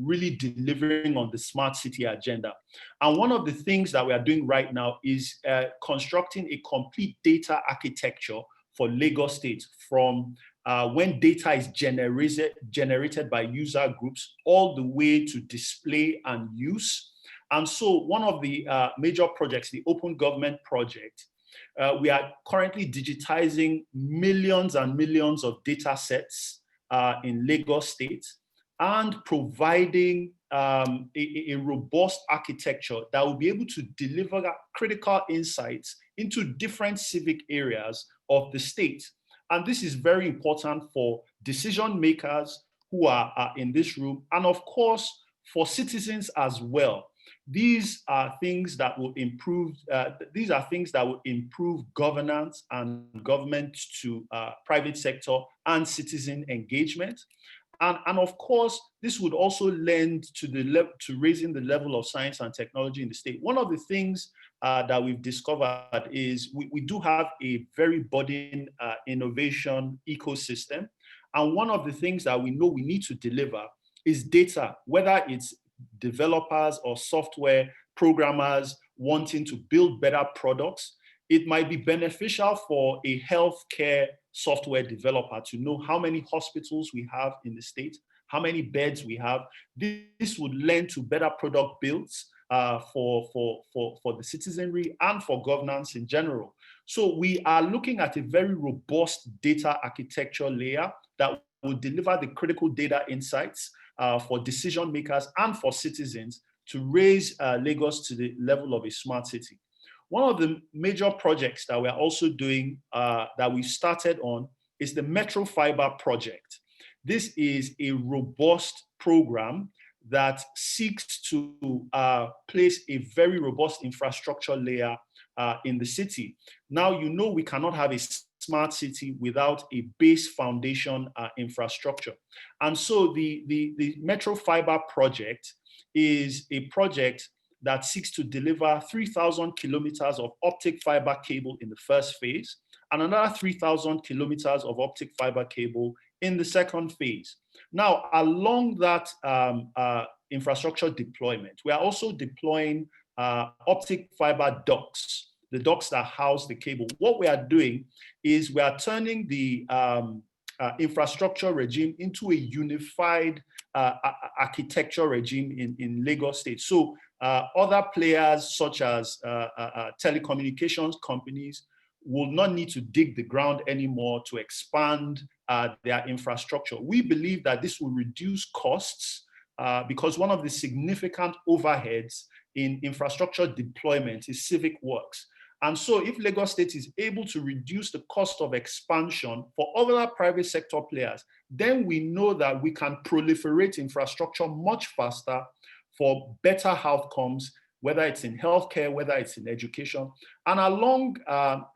really delivering on the smart city agenda. And one of the things that we are doing right now is constructing a complete data architecture for Lagos State, from when data is generated by user groups all the way to display and use. And so one of the major projects, the Open Government Project, we are currently digitizing millions and millions of data sets in Lagos State, and providing a robust architecture that will be able to deliver critical insights into different civic areas of the state. And this is very important for decision makers who are in this room, and of course, for citizens as well. These are things that will improve. These are things that will improve governance and government to private sector and citizen engagement. And of course, this would also lend to raising the level of science and technology in the state. One of the things that we've discovered is we do have a very budding innovation ecosystem. And one of the things that we know we need to deliver is data, whether it's developers or software programmers wanting to build better products. It might be beneficial for a healthcare software developer to know how many hospitals we have in the state, how many beds we have. This would lend to better product builds for the citizenry and for governance in general. So we are looking at a very robust data architecture layer that will deliver the critical data insights for decision makers and for citizens to raise Lagos to the level of a smart city. One of the major projects that we're also doing, that we started on, is the Metro Fiber project. This is a robust program that seeks to place a very robust infrastructure layer in the city. Now, you know, we cannot have a smart city without a base foundation infrastructure. And so the Metro Fiber project is a project that seeks to deliver 3,000 kilometers of optic fiber cable in the first phase, and another 3,000 kilometers of optic fiber cable in the second phase. Now, along that infrastructure deployment, we are also deploying optic fiber ducts, the ducts that house the cable. What we are doing is we are turning the infrastructure regime into a unified architecture regime in Lagos State. So other players such as telecommunications companies will not need to dig the ground anymore to expand their infrastructure. We believe that this will reduce costs because one of the significant overheads in infrastructure deployment is civic works. And so if Lagos State is able to reduce the cost of expansion for other private sector players, then we know that we can proliferate infrastructure much faster for better outcomes, whether it's in healthcare, whether it's in education. And along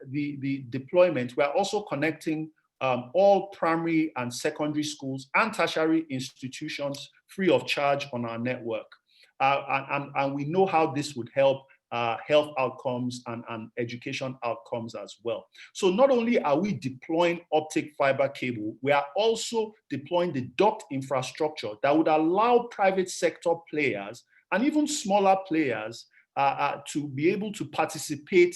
the deployment, we are also connecting all primary and secondary schools and tertiary institutions free of charge on our network. And we know how this would help health outcomes and education outcomes as well. So not only are we deploying optic fiber cable, we are also deploying the duct infrastructure that would allow private sector players and even smaller players to be able to participate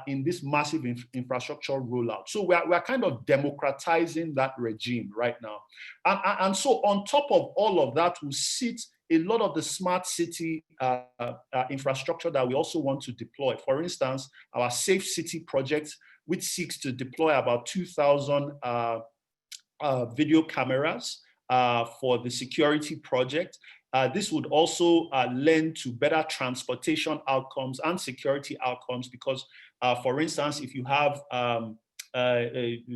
in this massive infrastructure rollout. So we're kind of democratizing that regime right now. And so on top of all of that will sit a lot of the smart city infrastructure that we also want to deploy. For instance, our Safe City project, which seeks to deploy about 2,000 video cameras for the security project. This would also lend to better transportation outcomes and security outcomes because, for instance, if you have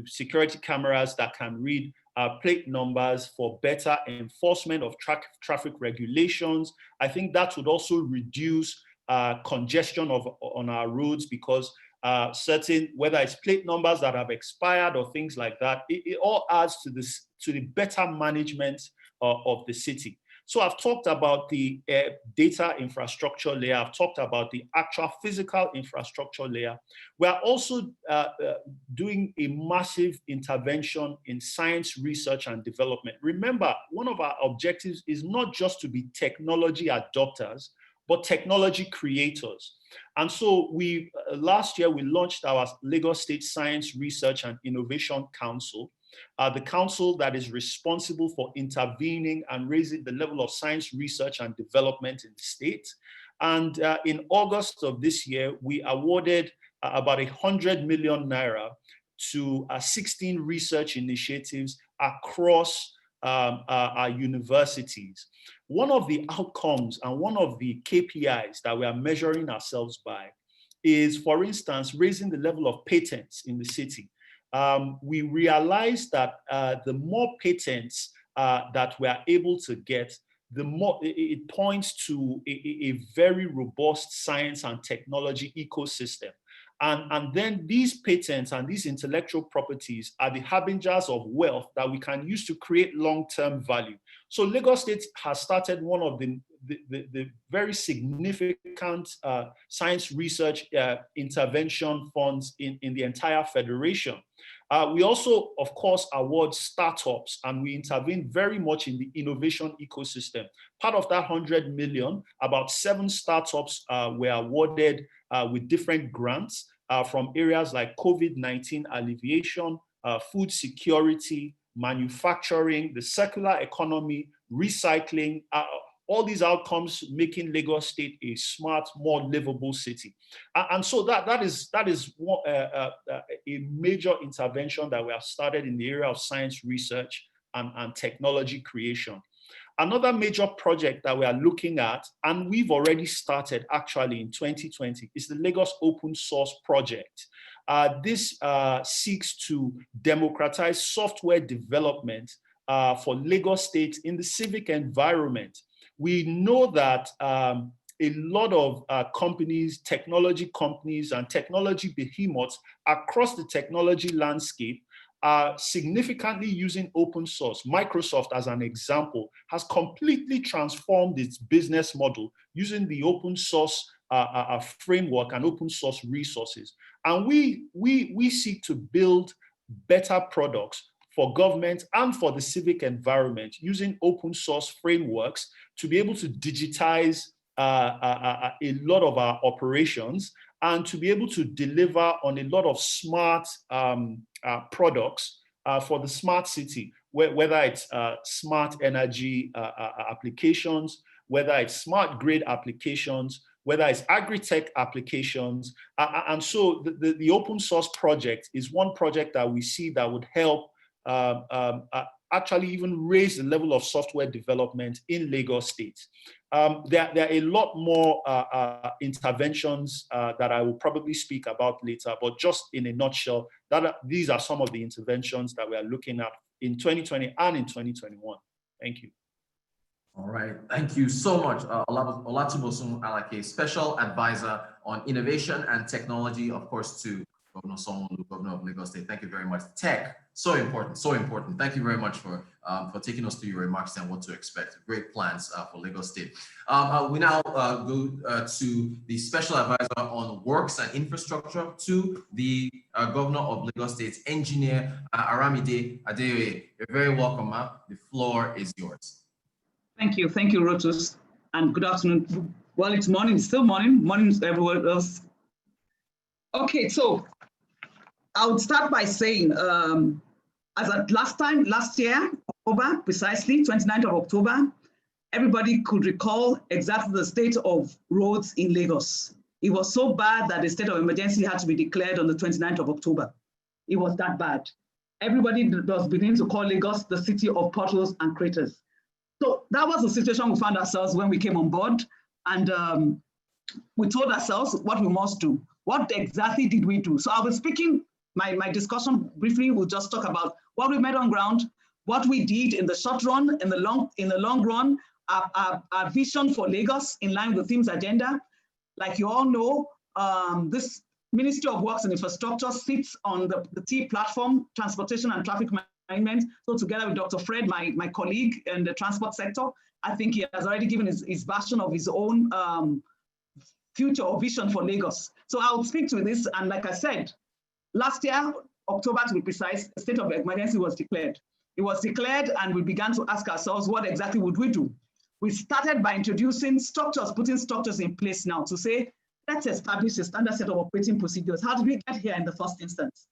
security cameras that can read plate numbers for better enforcement of traffic regulations, I think that would also reduce congestion on our roads because whether it's plate numbers that have expired or things like that, it all adds to the better management of the city. So I've talked about the data infrastructure layer. I've talked about the actual physical infrastructure layer. We are also doing a massive intervention in science research and development. Remember, one of our objectives is not just to be technology adopters, but technology creators. And so last year, we launched our Lagos State Science Research and Innovation Council, the council that is responsible for intervening and raising the level of science research and development in the state. And in August of this year, we awarded about 100 million naira to 16 research initiatives across our universities. One of the outcomes and one of the KPIs that we are measuring ourselves by is, for instance, raising the level of patents in the city. We realized that the more patents that we are able to get, the more it points to a very robust science and technology ecosystem. And then these patents and these intellectual properties are the harbingers of wealth that we can use to create long-term value. So Lagos State has started one of the very significant science research intervention funds in the entire federation. We also, of course, award startups, and we intervene very much in the innovation ecosystem. Part of that 100 million, about 7 startups were awarded with different grants from areas like COVID-19 alleviation, food security, manufacturing, the circular economy, recycling, all these outcomes making Lagos State a smart, more livable city. And so that is a major intervention that we have started in the area of science research and technology creation. Another major project that we are looking at, and we've already started actually in 2020, is the Lagos Open Source Project. This seeks to democratize software development for Lagos State in the civic environment. We know that a lot of companies, technology companies and technology behemoths across the technology landscape are significantly using open source. Microsoft, as an example, has completely transformed its business model using the open source framework and open source resources. And we seek to build better products for government and for the civic environment using open source frameworks to be able to digitize a lot of our operations and to be able to deliver on a lot of smart products for the smart city, whether it's smart energy applications, whether it's smart grid applications, whether it's agri-tech applications. And so the open source project is one project that we see that would help actually even raise the level of software development in Lagos State. There are a lot more interventions that I will probably speak about later, but just in a nutshell, these are some of the interventions that we are looking at in 2020 and in 2021. Thank you. All right, thank you so much, Olatubosun Alake, Special Advisor on Innovation and Technology, of course, to Governor Sanwo-Olu, Governor of Lagos State. Thank you very much. Tech, so important, so important. Thank you very much for taking us through your remarks and what to expect. Great plans for Lagos State. We now go to the Special Advisor on Works and Infrastructure to the Governor of Lagos State, Engineer Aramide Adeoye. You're very welcome, ma'am. The floor is yours. Thank you, Rotus, and good afternoon. Well, it's morning, it's still morning. Morning's everywhere else. Okay, so I would start by saying, as at last year, October, precisely 29th of October, everybody could recall exactly the state of roads in Lagos. It was so bad that the state of emergency had to be declared on the 29th of October. It was that bad. Everybody was beginning to call Lagos the city of potholes and craters. So that was the situation we found ourselves when we came on board, and we told ourselves what we must do. What exactly did we do? So I was speaking, my discussion briefly will just talk about what we made on ground, what we did in the short run, in the long run, our vision for Lagos in line with the theme's agenda. Like you all know, this Ministry of Works and Infrastructure sits on the T platform, Transportation and Traffic Management. So together with Dr. Fred, my colleague in the transport sector, I think he has already given his version of his own future or vision for Lagos. So I'll speak to this. And like I said, last year, October to be precise, a state of emergency was declared. It was declared and we began to ask ourselves, what exactly would we do? We started by introducing structures, putting structures in place now to say, let's establish a standard set of operating procedures. How did we get here in the first instance?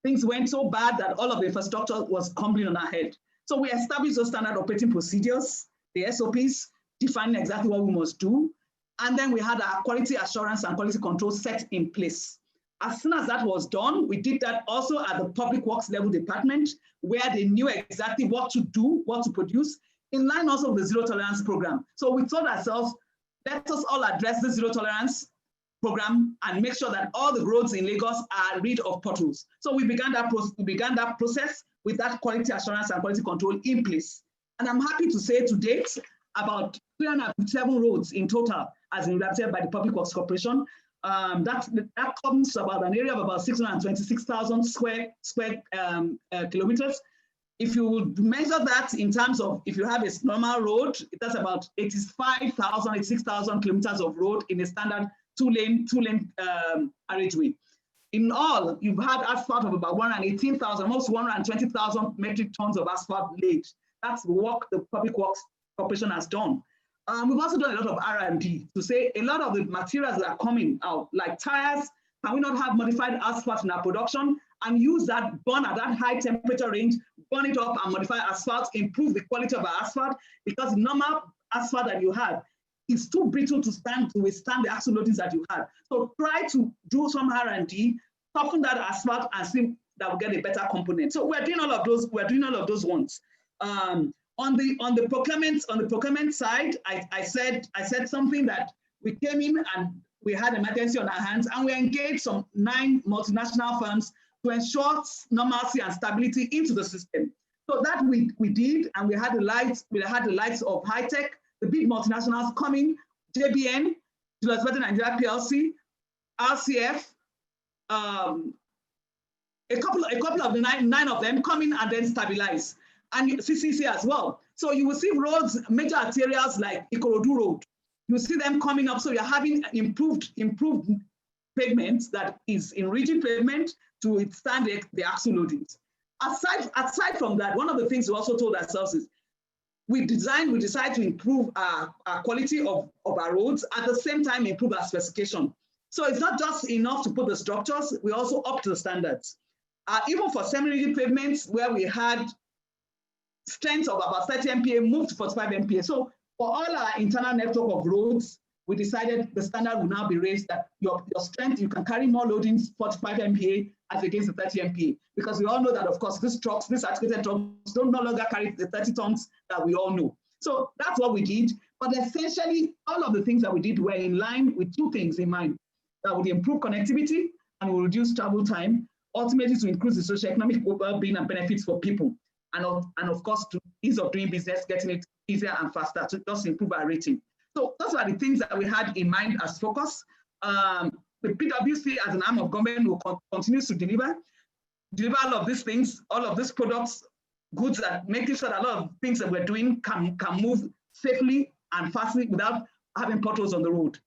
Things went so bad that all of the infrastructure was crumbling on our head. So we established those standard operating procedures, the SOPs, defining exactly what we must do. And then we had our quality assurance and quality control set in place. As soon as that was done, we did that also at the public works level department, where they knew exactly what to do, what to produce, in line also with the zero tolerance program. So we told ourselves, let us all address the zero tolerance program and make sure that all the roads in Lagos are rid of potholes. So we began that process with that quality assurance and quality control in place. And I'm happy to say to date, about 307 roads in total has been rehabilitated by the Public Works Corporation. That comes to about an area of about 626,000 square kilometers. If you measure that in terms of, if you have a normal road, that's about 86,000 kilometers of road in a standard two-lane carriageway. In all, you've had asphalt of about 118,000, almost 120,000 metric tons of asphalt laid. That's the work the Public Works Corporation has done. We've also done a lot of R&D to say a lot of the materials that are coming out, like tires, can we not have modified asphalt in our production and use that, burn at that high temperature range, burn it up and modify asphalt, improve the quality of our asphalt, because normal asphalt that you have is too brittle to withstand the axle loadings that you have. So try to do some R&D, toughen that asphalt and see that we'll get a better component. So we're doing all of those, ones. On the procurement side, I said something that we came in and we had emergency on our hands, and we engaged some 9 multinational firms to ensure normalcy and stability into the system. So that we did, and we had the likes of High-Tech, the big multinationals coming, JBN, Julius Baer Nigeria PLC, RCF, a couple of the nine of them coming and then stabilize. And CCC as well. So you will see roads, major arterials like Ikorodu Road. You will see them coming up. So you're having improved pavement that is in rigid pavement to withstand the axle loadings. Aside from that, one of the things we also told ourselves is we decide to improve our quality of our roads, at the same time improve our specification. So it's not just enough to put the structures, we also up to the standards. Even for semi-rigid pavements where we had strength of about 30 MPa moved to 45 MPa. So for all our internal network of roads, we decided the standard will now be raised that your strength, you can carry more loadings 45 MPa as against the 30 MPa. Because we all know that, of course, these articulated trucks don't no longer carry the 30 tons that we all know. So that's what we did. But essentially, all of the things that we did were in line with 2 things in mind. That would improve connectivity and will reduce travel time, ultimately to increase the socioeconomic well-being and benefits for people. And of course, to ease of doing business, getting it easier and faster to just improve our rating. So those are the things that we had in mind as focus. The PwC as an arm of government will continue to deliver all of these things, all of these products, goods, and making sure that a lot of things that we're doing can move safely and fastly without having potholes on the road.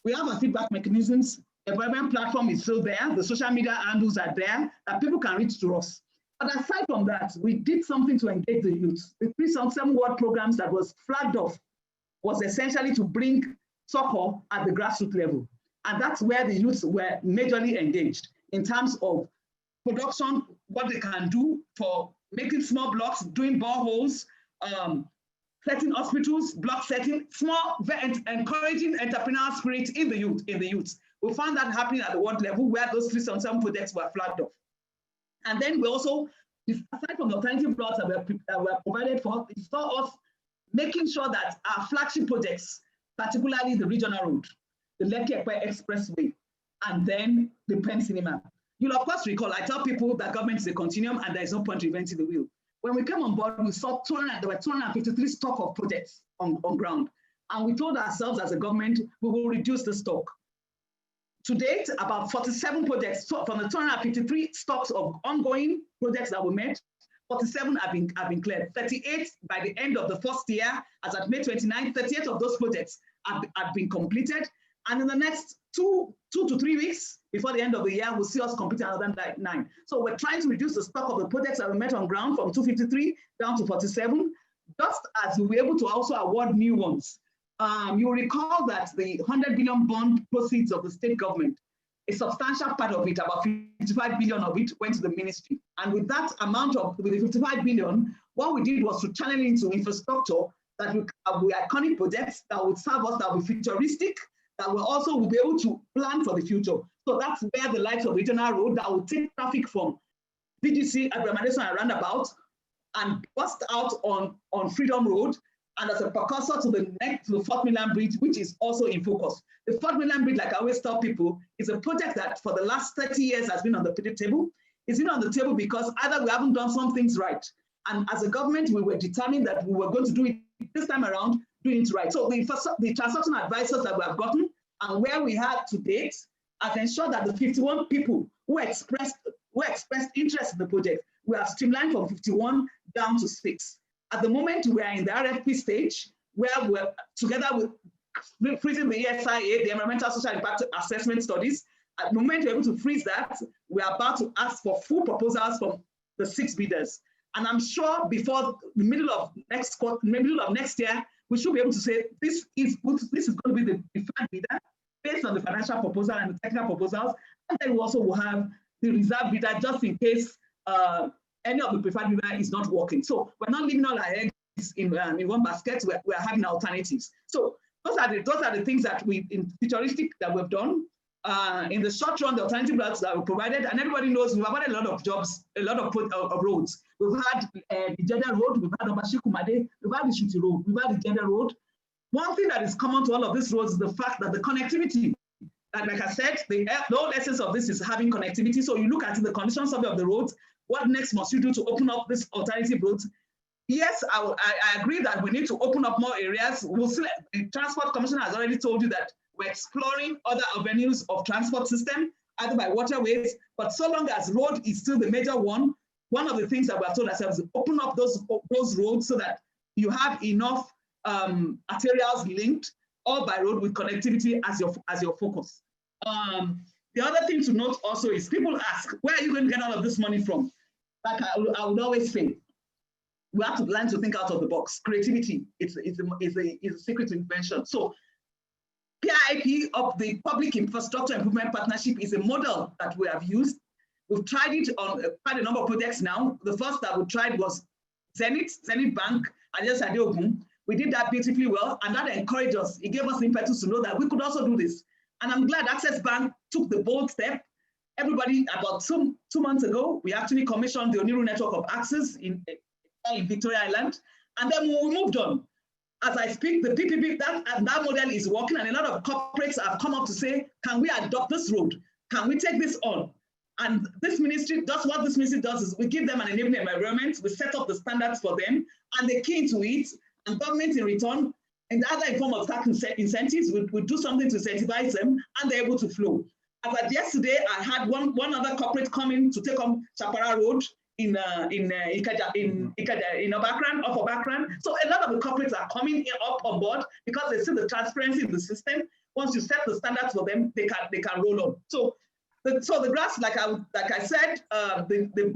We have our feedback mechanisms. The government platform is still there. The social media handles are there that people can reach to us. But aside from that, we did something to engage the youth. The 3-7 ward programs that was flagged off was essentially to bring soccer at the grassroots level. And that's where the youth were majorly engaged in terms of production, what they can do for making small blocks, doing boreholes, setting hospitals, block setting, encouraging entrepreneurial spirit in the youth. We found that happening at the ward level where those 3-7 projects were flagged off. And then we also, aside from the alternative routes that were provided for, we saw us making sure that our flagship projects, particularly the regional road, the Lekki-Ekpe Expressway, and then the Penn Cinema. You'll of course recall, I tell people that government is a continuum and there is no point reinventing the wheel. When we came on board, we saw there were 253 stock of projects on ground. And we told ourselves as a government, we will reduce the stock. To date, about 47 projects, so from the 253 stocks of ongoing projects that we met, 47 have been cleared. 38 by the end of the first year, as at May 29, 38 of those projects have been completed. And in the next two to 3 weeks, before the end of the year, we'll see us complete another 9. So we're trying to reduce the stock of the projects that we met on ground from 253 down to 47, just as we'll be able to also award new ones. You'll recall that the 100 billion bond proceeds of the state government, a substantial part of it, about 55 billion of it, went to the ministry. And with that amount with the 55 billion, what we did was to channel into infrastructure that will be iconic projects that would serve us, that will be futuristic, that will also be able to plan for the future. So that's where the likes of Regional Road that will take traffic from BGC, Agbamadeson and Roundabout and bust out on Freedom Road, and as a precursor to the Fort Mainland Bridge, which is also in focus. The Fort Mainland Bridge, like I always tell people, is a project that for the last 30 years has been on the table. It's been on the table because either we haven't done some things right, and as a government, we were determined that we were going to do it this time around, doing it right. So the transaction advisors that we have gotten and where we had to date has ensured that the 51 people who expressed interest in the project, we have streamlined from 51 down to 6. At the moment, we are in the RFP stage, where we're together with freezing the ESIA, the Environmental Social Impact Assessment Studies. At the moment we're able to freeze that, we are about to ask for full proposals from the 6 bidders. And I'm sure before the middle of next year, we should be able to say this is going to be the preferred bidder based on the financial proposal and the technical proposals. And then we also will have the reserve bidder just in case any of the preferred bidder is not working. So we're not leaving all our eggs in one basket. We're having alternatives. So those are the things that in futuristic that we've done. In the short run, the alternative routes that we provided, and everybody knows we've had a lot of jobs, a lot of roads. We've had the Jeddah Road, we've had Obashikumade, we've had the Shuti Road, we've had the Jeddah Road. One thing that is common to all of these roads is the fact that the connectivity, like I said, the whole essence of this is having connectivity. So you look at the condition survey of the roads, what next must you do to open up this alternative routes? Yes, I agree that we need to open up more areas. The Transport Commissioner has already told you that we're exploring other avenues of transport system, either by waterways, but so long as road is still the major one of the things that we have told ourselves is open up those roads so that you have enough arterials linked all by road with connectivity as your focus. The other thing to note also is people ask, where are you going to get all of this money from? Like I would always say, we have to learn to think out of the box. Creativity is a secret invention. So PIP of the Public Infrastructure Improvement Partnership is a model that we have used. We've tried it on quite a number of projects now. The first that we tried was Zenith Bank, Alias Adeogun. We did that beautifully well, and that encouraged us. It gave us impetus to know that we could also do this. And I'm glad Access Bank took the bold step. Everybody, about two months ago, we actually commissioned the Oniru Network of Access in Victoria Island, and then we moved on. As I speak, the PPP, that model is working, and a lot of corporates have come up to say, can we adopt this road? Can we take this on? And this ministry, that's what this ministry does, is we give them an enabling environment, we set up the standards for them, and they're keen to it, and government in return, and either in form of tax incentives, we do something to incentivize them, and they're able to flow. As of yesterday, I had one other corporate coming to take on Chapara Road in Ikeja, in Obakran, off Obakran. So a lot of the corporates are coming up on board because they see the transparency in the system. Once you set the standards for them, they can roll on. So the graphs, like I said, the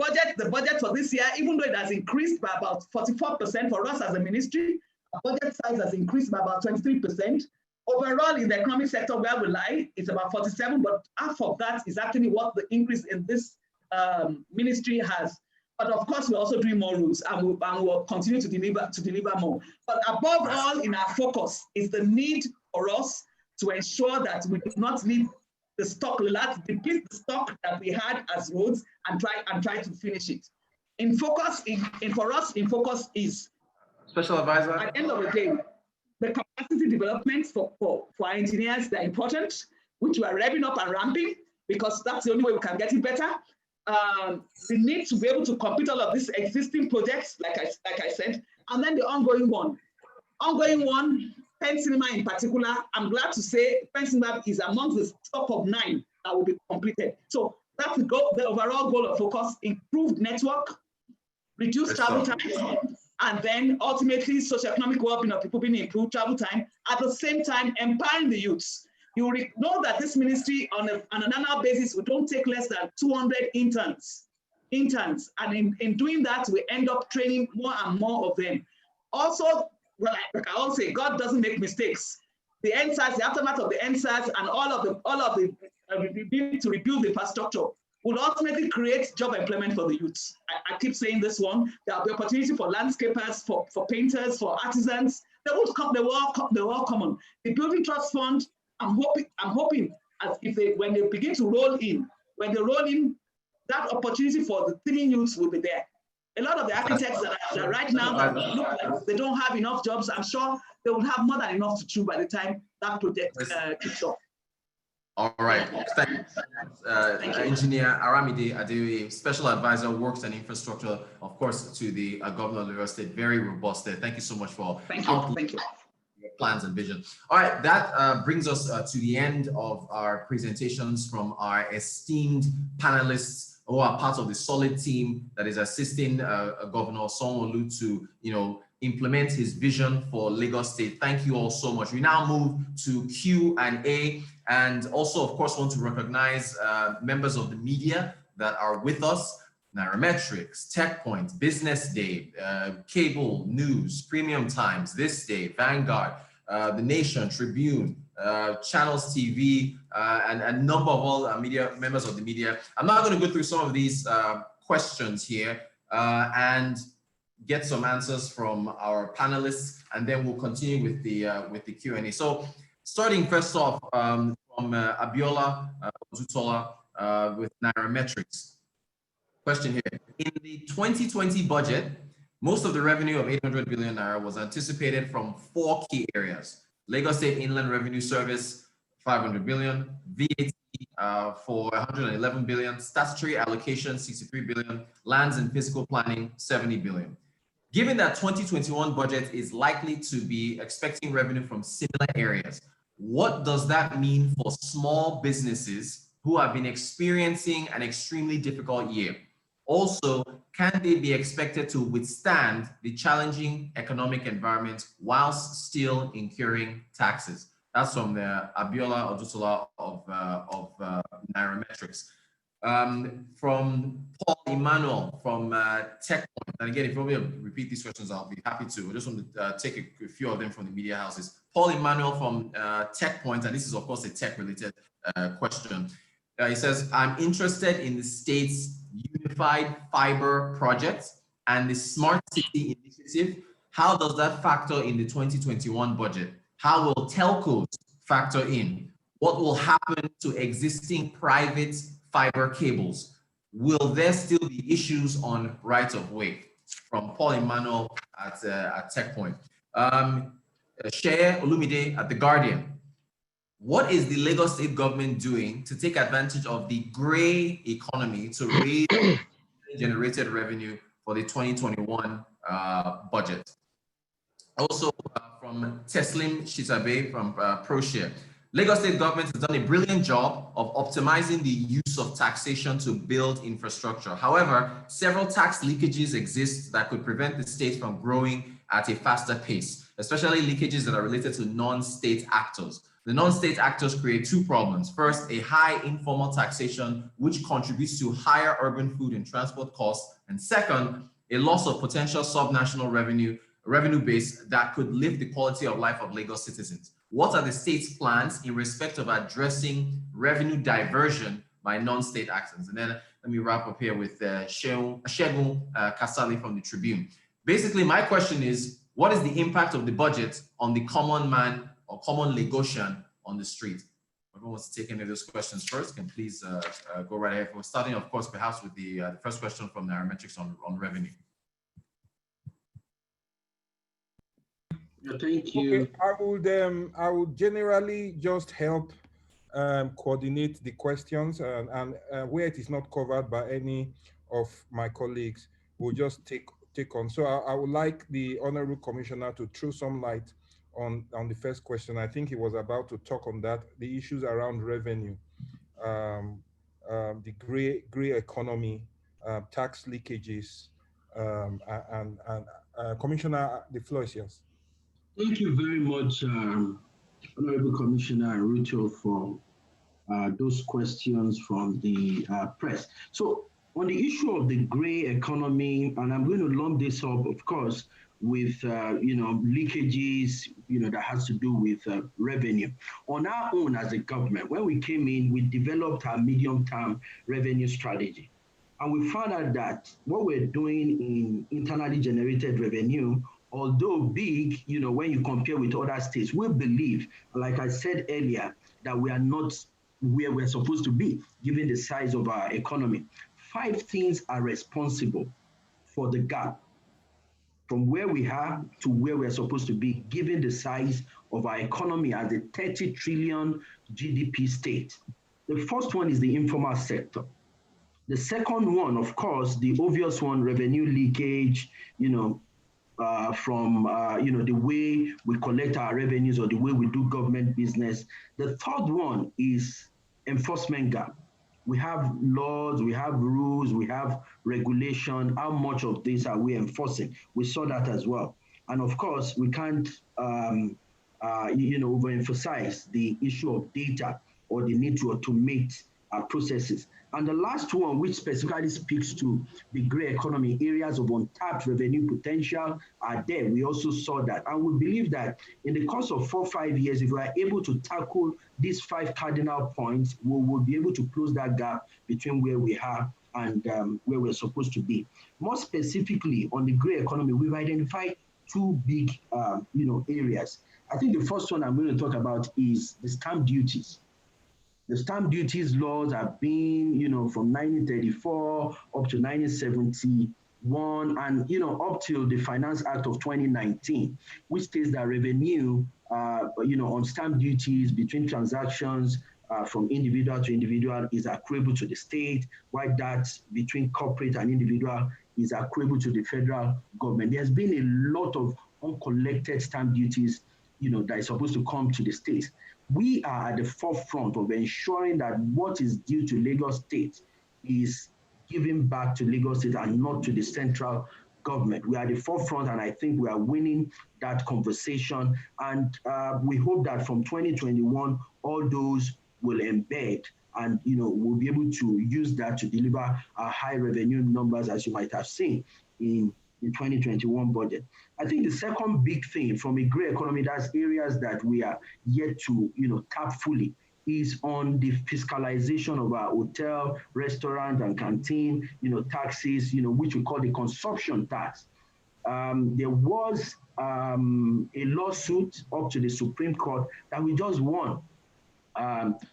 budget for this year, even though it has increased by about 44% for us as a ministry, our budget size has increased by about 23%. Overall, in the economic sector where we lie, it's about 47, but half of that is actually what the increase in this ministry has. But of course, we're also doing more routes, and we'll continue to deliver more. But above all, in our focus is the need for us to ensure that we do not leave the stock, deplete the stock that we had as roads and try to finish it. In focus, for us, in focus is Special Advisor. At the end of the day, the capacity developments for our engineers, they're important, which we are revving up and ramping, because that's the only way we can get it better. We need to be able to complete all of these existing projects, like I said, and then the ongoing one. Pen Cinema in particular, I'm glad to say Pen Cinema is amongst the stock of 9 that will be completed. So that's the overall goal of focus: improved network, reduce travel time, and then ultimately socioeconomic well-being of people being improved, travel time, at the same time empowering the youths. You know that this ministry on an annual basis, we don't take less than 200 interns. And in doing that, we end up training more and more of them. Also, well, like I always say, God doesn't make mistakes. The NSAS, the aftermath of the NSAS, and all of the need to rebuild the infrastructure will ultimately create job employment for the youths. I keep saying this one. There will be opportunity for landscapers, for painters, for artisans. They will come. They will all come on. The Building Trust Fund, I'm hoping as if when they begin to roll in, that opportunity for the three youths will be there. A lot of the architects that right now that look like they don't have enough jobs, I'm sure they will have more than enough to chew by the time that project kicks off. All right. Thanks, Engineer Aramide Adeoye, Special Advisor, Works and Infrastructure, of course, to the Governor of Lagos State. Very robust there. Thank you so much for Thank you. Your plans and vision. All right, that brings us to the end of our presentations from our esteemed panelists who are part of the solid team that is assisting Governor Sanwo-Olu to, implement his vision for Lagos State. Thank you all so much. We now move to Q&A, and also, of course, want to recognize members of the media that are with us: Nairametrics, TechPoint, Business Day, Cable News, Premium Times, This Day, Vanguard, The Nation, Tribune, Channels TV, and a number of all media members of the media. I'm not going to go through some of these questions here and get some answers from our panelists, and then we'll continue with the Q&A. So, starting first off from Abiola Odutola with Nairametrics. Question here: in the 2020 budget, most of the revenue of 800 billion naira was anticipated from 4 key areas: Lagos State Inland Revenue Service, 500 billion, VAT for 111 billion, statutory allocation, 63 billion, lands and physical planning, 70 billion. Given that 2021 budget is likely to be expecting revenue from similar areas, what does that mean for small businesses who have been experiencing an extremely difficult year? Also, can they be expected to withstand the challenging economic environment whilst still incurring taxes? That's from the Abiola Odutola of Nairametrics. From Paul Emmanuel from TechPoint, and again, if you want me to repeat these questions, I'll be happy to. I just want to take a few of them from the media houses. Paul Emmanuel from TechPoint, and this is of course a tech-related question. He says, I'm interested in the state's Unified Fiber Project and the Smart City Initiative. How does that factor in the 2021 budget? How will telcos factor in? What will happen to existing private fiber cables? Will there still be issues on right of way? From Paul Emmanuel at TechPoint. Sheye Olumide at The Guardian. What is the Lagos State government doing to take advantage of the gray economy to raise generated revenue for the 2021 budget? Also from Teslim Shitabe from ProShare. Lagos State government has done a brilliant job of optimizing the use of taxation to build infrastructure. However, several tax leakages exist that could prevent the state from growing at a faster pace, especially leakages that are related to non-state actors. The non-state actors create 2 problems. First, a high informal taxation, which contributes to higher urban food and transport costs. And second, a loss of potential subnational revenue base that could lift the quality of life of Lagos citizens. What are the state's plans in respect of addressing revenue diversion by non-state actors? And then let me wrap up here with Segun Kasali from the Tribune. Basically, my question is, what is the impact of the budget on the common man or common Lagosian on the street? Everyone wants to take any of those questions first, can please go right ahead. We're starting, of course, perhaps with the first question from Nairametrics on revenue. Thank you. Okay, I would generally just help coordinate the questions, and where it is not covered by any of my colleagues, we'll just take on. So I would like the Honorable Commissioner to throw some light on the first question. I think he was about to talk on that, the issues around revenue, the gray economy, tax leakages, Commissioner, the floor is yours. Thank you very much, Honorable Commissioner Ruto, for those questions from the press. So on the issue of the gray economy, and I'm going to lump this up, of course, with leakages, that has to do with revenue. On our own as a government, when we came in, we developed our medium-term revenue strategy. And we found out that what we're doing in internally generated revenue, although big, when you compare with other states, we believe, like I said earlier, that we are not where we're supposed to be, given the size of our economy. 5 things are responsible for the gap from where we are to where we're supposed to be, given the size of our economy as a 30 trillion GDP state. The first one is the informal sector. The second one, of course, the obvious one, revenue leakage, from the way we collect our revenues or the way we do government business. The third one is enforcement gap. We have laws, we have rules, we have regulation. How much of this are we enforcing? We saw that as well. And of course, we can't overemphasize the issue of data or the need to automate our processes. And the last one, which specifically speaks to the gray economy, areas of untapped revenue potential are there. We also saw that. And we believe that in the course of 4 or 5 years, if we are able to tackle these 5 cardinal points, we will be able to close that gap between where we are and where we're supposed to be. More specifically, on the gray economy, we've identified 2 big areas. I think the first one I'm going to talk about is the stamp duties. The stamp duties laws have been, from 1934 up to 1971 and, up till the Finance Act of 2019, which states that revenue, on stamp duties between transactions from individual to individual is accruable to the state, while that between corporate and individual is accruable to the federal government. There's been a lot of uncollected stamp duties, that is supposed to come to the state. We are at the forefront of ensuring that what is due to Lagos State is given back to Lagos State and not to the central government. We are at the forefront, and I think we are winning that conversation. And we hope that from 2021, all those will embed and, we'll be able to use that to deliver high revenue numbers, as you might have seen in the 2021 budget. I think the second big thing from a gray economy, that's areas that we are yet to, tap fully, is on the fiscalization of our hotel, restaurant, and canteen, taxes, which we call the consumption tax. There was a lawsuit up to the Supreme Court that we just won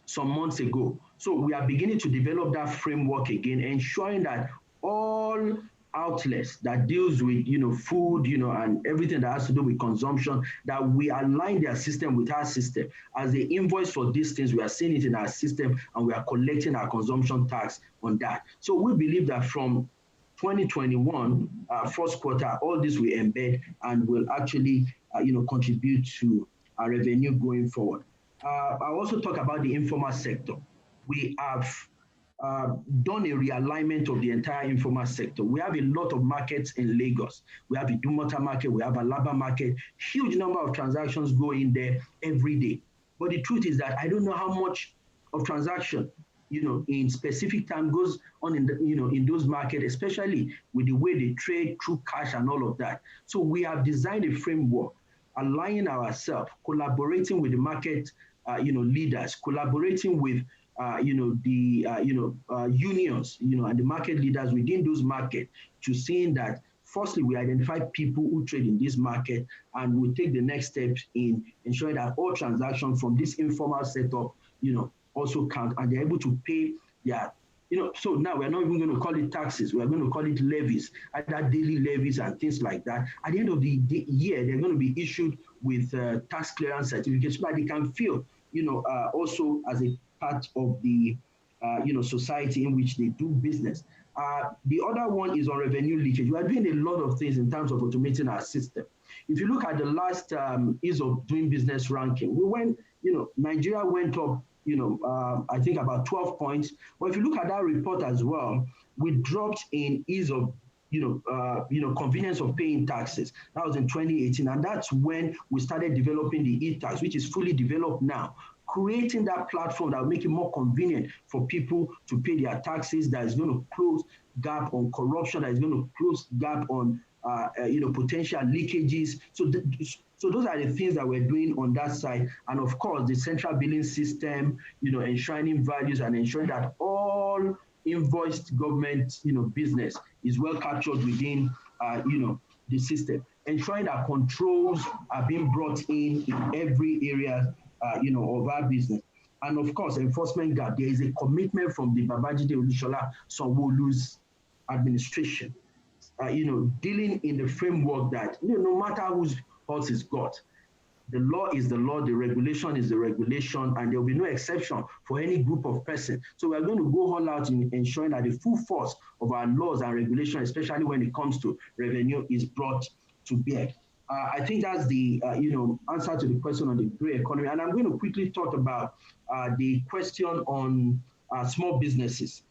some months ago. So we are beginning to develop that framework again, ensuring that all outlets that deals with food and everything that has to do with consumption, that we align their system with our system. As they invoice for these things, we are seeing it in our system and we are collecting our consumption tax on that. So we believe that from 2021 first quarter, all this will embed and will actually contribute to our revenue going forward. I'll also talk about the informal sector. We have done a realignment of the entire informal sector. We have a lot of markets in Lagos. We have a Idumota market, we have a Alaba market, huge number of transactions go in there every day. But the truth is that I don't know how much of transaction, in specific time goes on in in those markets, especially with the way they trade through cash and all of that. So we have designed a framework, aligning ourselves, collaborating with the market, leaders, collaborating with unions, and the market leaders within those markets, to seeing that firstly, we identify people who trade in this market, and we take the next steps in ensuring that all transactions from this informal setup, also count, and they're able to pay their, so now we're not even going to call it taxes, we're going to call it levies, either daily levies and things like that. At the end of the year, they're going to be issued with tax clearance certificates so that they can feel, also as a part of the society in which they do business. The other one is on revenue leakage. We are doing a lot of things in terms of automating our system. If you look at the last ease of doing business ranking, we went, Nigeria went up, I think about 12 points. But if you look at that report as well, we dropped in ease of convenience of paying taxes. That was in 2018, and that's when we started developing the e-tax, which is fully developed now, creating that platform that will make it more convenient for people to pay their taxes, that is going to close gap on corruption, that is going to close gap on potential leakages. So those are the things that we're doing on that side. And of course, the central billing system, enshrining values and ensuring that all invoiced government, business is well captured within, the system. Ensuring that controls are being brought in every area, of our business. And of course, enforcement gap. There is a commitment from the Babajide Olusola Sanwo-Olu's administration, dealing in the framework that, no matter whose horse is got, the law is the law, the regulation is the regulation, and there will be no exception for any group of persons. So we're going to go all out in ensuring that the full force of our laws and regulations, especially when it comes to revenue, is brought to bear. I think that's the answer to the question on the grey economy. And I'm going to quickly talk about the question on small businesses.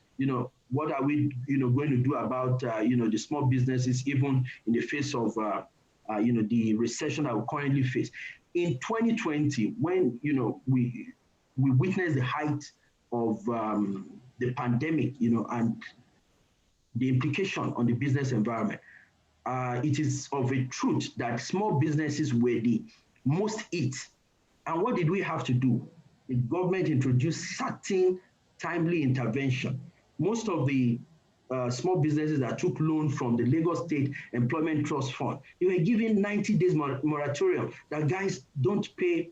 What are we going to do about the small businesses, even in the face of the recession that we currently face? In 2020, when we witnessed the height of the pandemic, and the implication on the business environment, it is of a truth that small businesses were the most hit. And what did we have to do? The government introduced certain timely intervention. Most of the small businesses that took loan from the Lagos State Employment Trust Fund, they were given 90 days moratorium that guys don't repay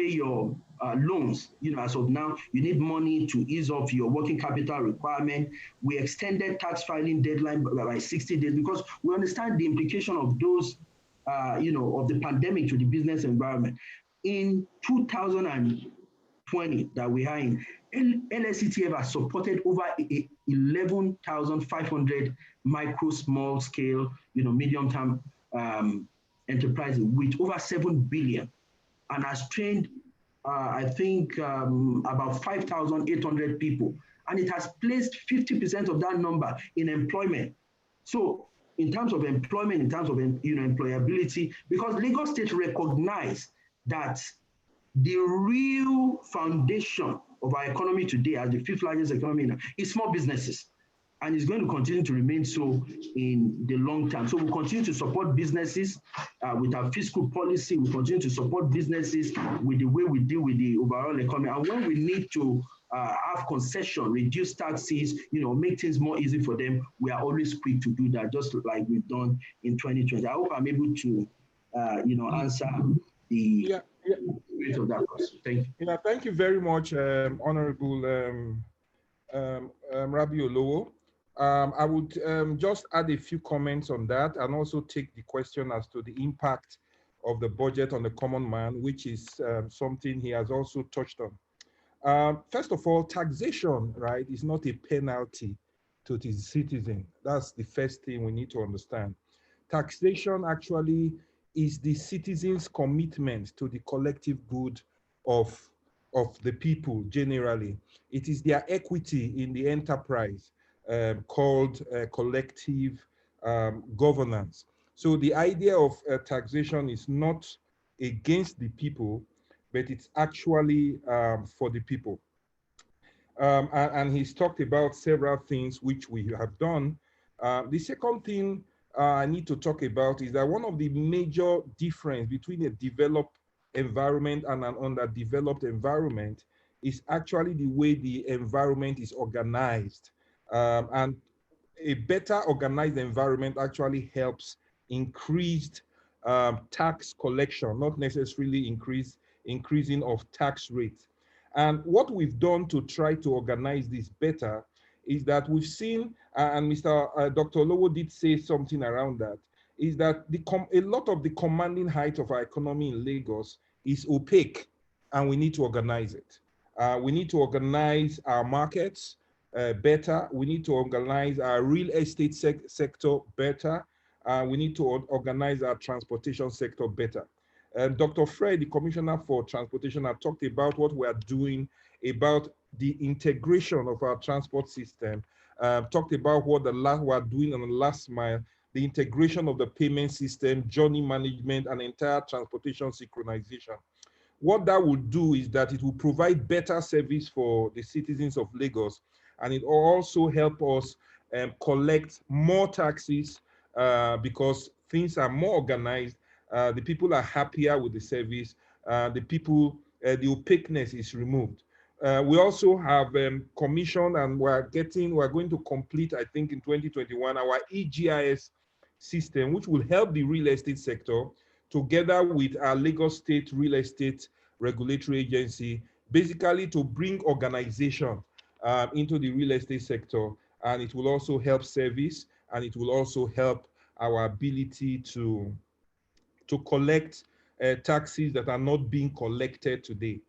your loans. As of now, you need money to ease off your working capital requirement. We extended tax filing deadline by 60 days because we understand the implication of those, of the pandemic to the business environment. In 2020 that we are in, LSETF has supported over 11,500 micro, small scale, medium-term enterprises with over 7 billion, and has trained, I think, about 5,800 people. And it has placed 50% of that number in employment. So in terms of employment, in terms of employability, because Lagos State recognized that the real foundation of our economy today, as the 5th largest economy now, is small businesses. And it's going to continue to remain so in the long term. So we'll continue to support businesses with our fiscal policy. We'll continue to support businesses with the way we deal with the overall economy. And when we need to have concession, reduce taxes, make things more easy for them, we are always quick to do that, just like we've done in 2020. I hope I'm able to, answer the rate of that question. Thank you. Yeah, thank you very much, Honorable Rabi Olowo. I would just add a few comments on that and also take the question as to the impact of the budget on the common man, which is something he has also touched on. First of all, taxation, right, is not a penalty to the citizen. That's the first thing we need to understand. Taxation actually is the citizens' commitment to the collective good of the people generally. It is their equity in the enterprise called collective governance. So the idea of taxation is not against the people, but it's actually for the people. And he's talked about several things which we have done. The second thing I need to talk about is that one of the major difference between a developed environment and an underdeveloped environment is actually the way the environment is organized. And a better organized environment actually helps increased tax collection, not necessarily increasing of tax rates. And what we've done to try to organize this better is that we've seen, and Dr. Olowo did say something around that, is that a lot of the commanding height of our economy in Lagos is opaque, and we need to organize it. We need to organize our markets better. We need to organize our real estate sector better. We need to organize our transportation sector better. Dr. Fred, the Commissioner for Transportation, had talked about what we are doing about the integration of our transport system, talked about what we are doing on the last mile, the integration of the payment system, journey management, and entire transportation synchronization. What that will do is that it will provide better service for the citizens of Lagos, and it will also help us collect more taxes because things are more organized. The people are happier with the service. The opaqueness is removed. We also have commissioned, and we're going to complete, I think in 2021, our EGIS system, which will help the real estate sector together with our Lagos State Real Estate Regulatory Agency, basically to bring organization into the real estate sector. And it will also help service, and it will also help our ability to collect taxes that are not being collected today.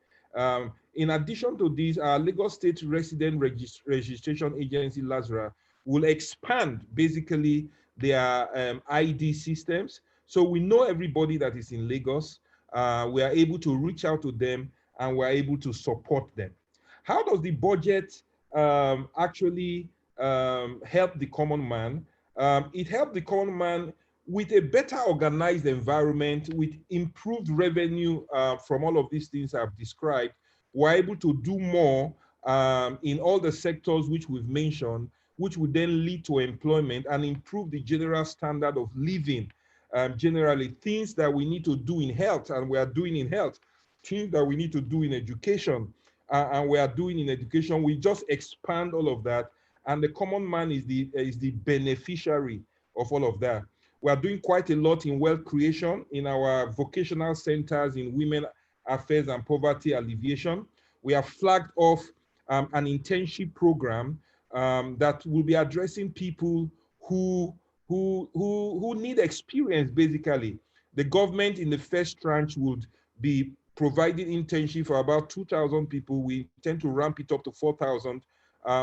In addition to this, our Lagos State Resident Registration Agency, LASRA, will expand basically their ID systems. So we know everybody that is in Lagos. We are able to reach out to them, and we're able to support them. How does the budget actually help the common man? It helped the common man with a better organized environment, with improved revenue from all of these things I've described. We're able to do more in all the sectors which we've mentioned, which would then lead to employment and improve the general standard of living. Generally, things that we need to do in health, and we are doing in health, things that we need to do in education, and we are doing in education. We just expand all of that, and the common man is the beneficiary of all of that. We are doing quite a lot in wealth creation in our vocational centers, in women affairs and poverty alleviation. We have flagged off an internship program that will be addressing people who need experience, basically. The government in the first tranche would be providing internship for about 2,000 people. We tend to ramp it up to 4,000,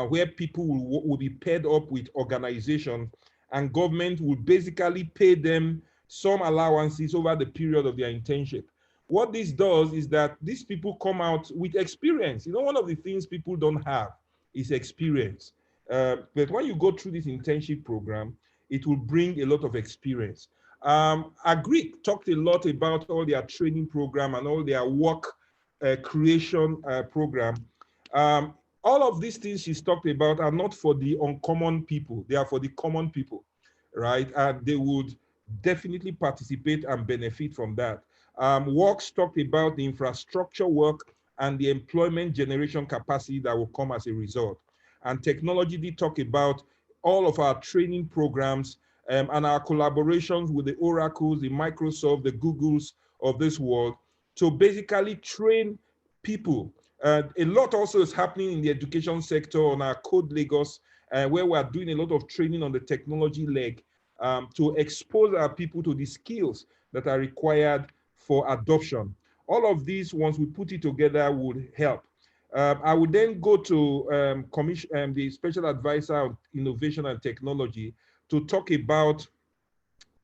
where people will be paired up with organizations, and government will basically pay them some allowances over the period of their internship. What this does is that these people come out with experience. You know, one of the things people don't have is experience. But when you go through this internship program, it will bring a lot of experience. Agric talked a lot about all their training program and all their work creation program. All of these things she's talked about are not for the uncommon people. They are for the common people, right? And they would definitely participate and benefit from that. Works talked about the infrastructure work and the employment generation capacity that will come as a result. And technology did talk about all of our training programs and our collaborations with the Oracles, the Microsoft, the Googles of this world to basically train people. A lot also is happening in the education sector on our Code Lagos, where we are doing a lot of training on the technology leg to expose our people to the skills that are required for adoption. All of these, once we put it together, would help. I would then go to the Special Advisor on Innovation and Technology to talk about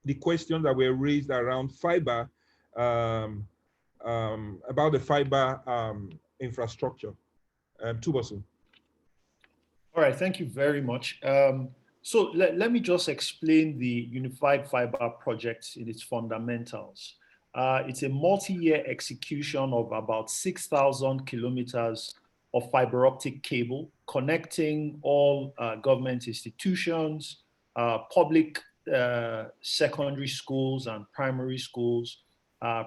the questions that were raised around fiber, about the fiber infrastructure. Tubosu. All right, thank you very much. So let me just explain the Unified Fiber project in its fundamentals. It's a multi-year execution of about 6,000 kilometers of fiber optic cable connecting all government institutions, public secondary schools and primary schools,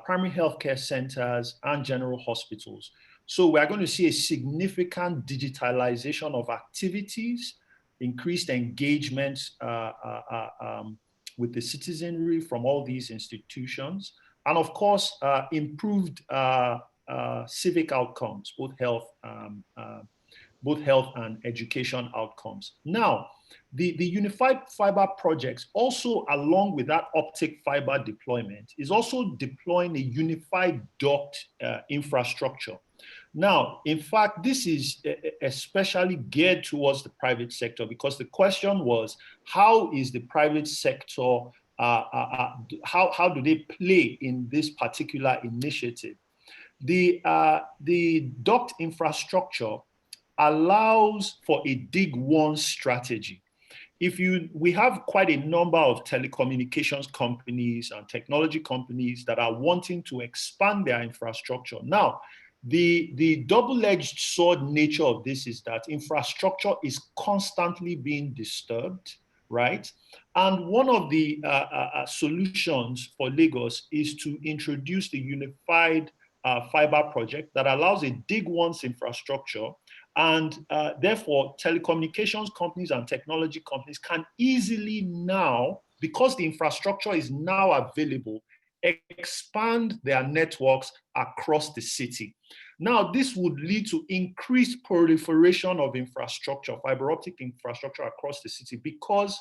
primary healthcare centers, and general hospitals. So we're going to see a significant digitalization of activities, increased engagement with the citizenry from all these institutions, and of course, improved civic outcomes, both health and education outcomes. Now, the Unified Fiber projects also, along with that optic fiber deployment, is also deploying a unified duct infrastructure. Now, in fact, this is especially geared towards the private sector, because the question was, how is the private sector how do they play in this particular initiative? The duct infrastructure allows for a dig once strategy. We have quite a number of telecommunications companies and technology companies that are wanting to expand their infrastructure. Now, the double-edged sword nature of this is that infrastructure is constantly being disturbed, right? And one of the solutions for Lagos is to introduce the unified fiber project that allows a dig once infrastructure. And therefore, telecommunications companies and technology companies can easily now, because the infrastructure is now available, expand their networks across the city. Now, this would lead to increased proliferation of infrastructure, fiber optic infrastructure across the city, because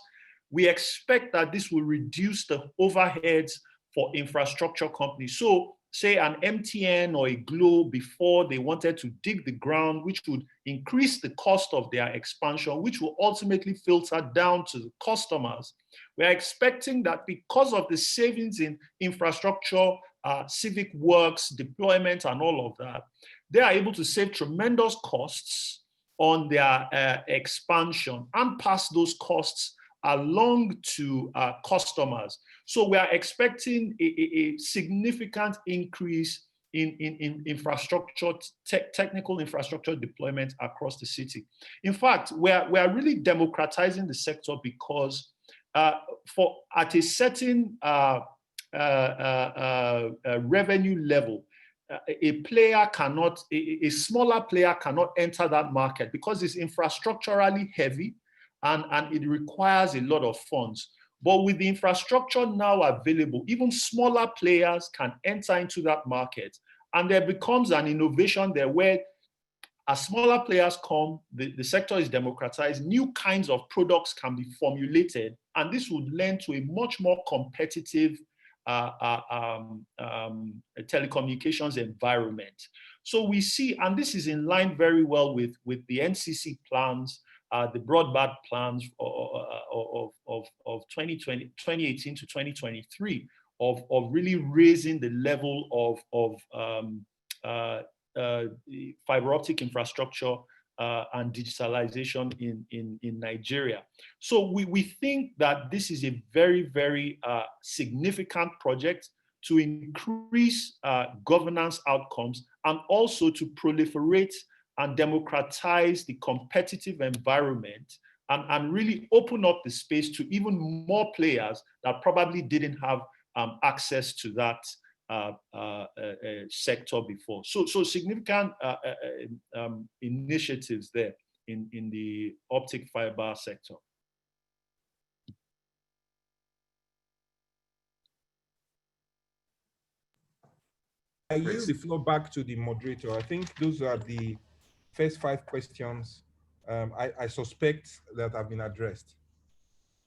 we expect that this will reduce the overheads for infrastructure companies. So, say an MTN or a Glo, before they wanted to dig the ground, which would increase the cost of their expansion, which will ultimately filter down to the customers. We're expecting that because of the savings in infrastructure, civic works, deployment, and all of that, they are able to save tremendous costs on their expansion and pass those costs along to customers. So we are expecting a significant increase in infrastructure, technical infrastructure deployment across the city. In fact, we are really democratizing the sector, because at a certain revenue level, a smaller player cannot enter that market because it's infrastructurally heavy and it requires a lot of funds. But with the infrastructure now available, even smaller players can enter into that market. And there becomes an innovation there where, as smaller players come, the sector is democratized, new kinds of products can be formulated, and this would lend to a much more competitive telecommunications environment. So we see, and this is in line very well with the NCC plans, the broadband plans of 2018 to 2023, of really raising the level of fiber optic infrastructure and digitalization in Nigeria. So we think that this is a very, very significant project to increase governance outcomes, and also to proliferate and democratize the competitive environment, and really open up the space to even more players that probably didn't have access to that sector before. So significant initiatives there in the optic fiber sector. I yield the floor back to the moderator. I think those are the first 5 questions I suspect that have been addressed.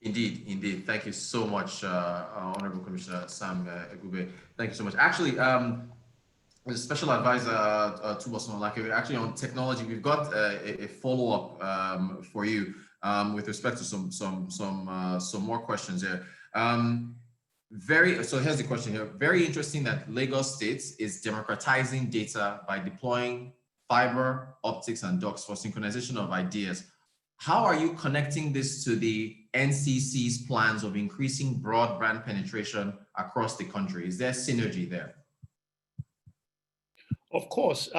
Indeed. Thank you so much, Honorable Commissioner Sam Egube. Thank you so much. Actually, the Special Advisor Tubosun Olake, actually on technology, we've got a follow-up for you with respect to some more questions here. So here's the question here. Very interesting that Lagos State is democratizing data by deploying fiber, optics, and ducts for synchronization of ideas. How are you connecting this to the NCC's plans of increasing broadband penetration across the country? Is there synergy there? Of course.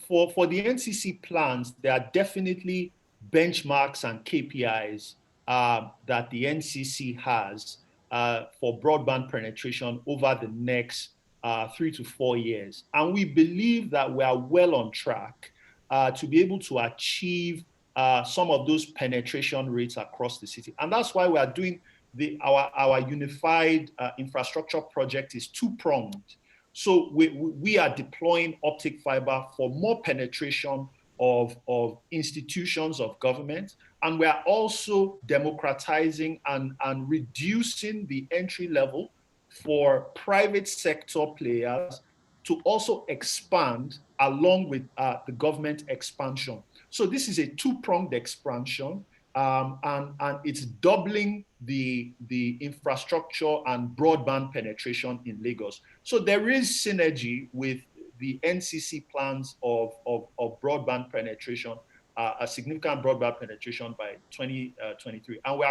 For the NCC plans, there are definitely benchmarks and KPIs that the NCC has for broadband penetration over the next 3 to 4 years. And we believe that we are well on track to be able to achieve some of those penetration rates across the city. And that's why we are doing our unified infrastructure project is 2-pronged. So we are deploying optic fiber for more penetration of institutions of government. And we are also democratizing and reducing the entry level for private sector players to also expand along with the government expansion. So this is a 2-pronged expansion. and it's doubling the infrastructure and broadband penetration in Lagos. So there is synergy with the NCC plans of broadband penetration, a significant broadband penetration by 2023, and we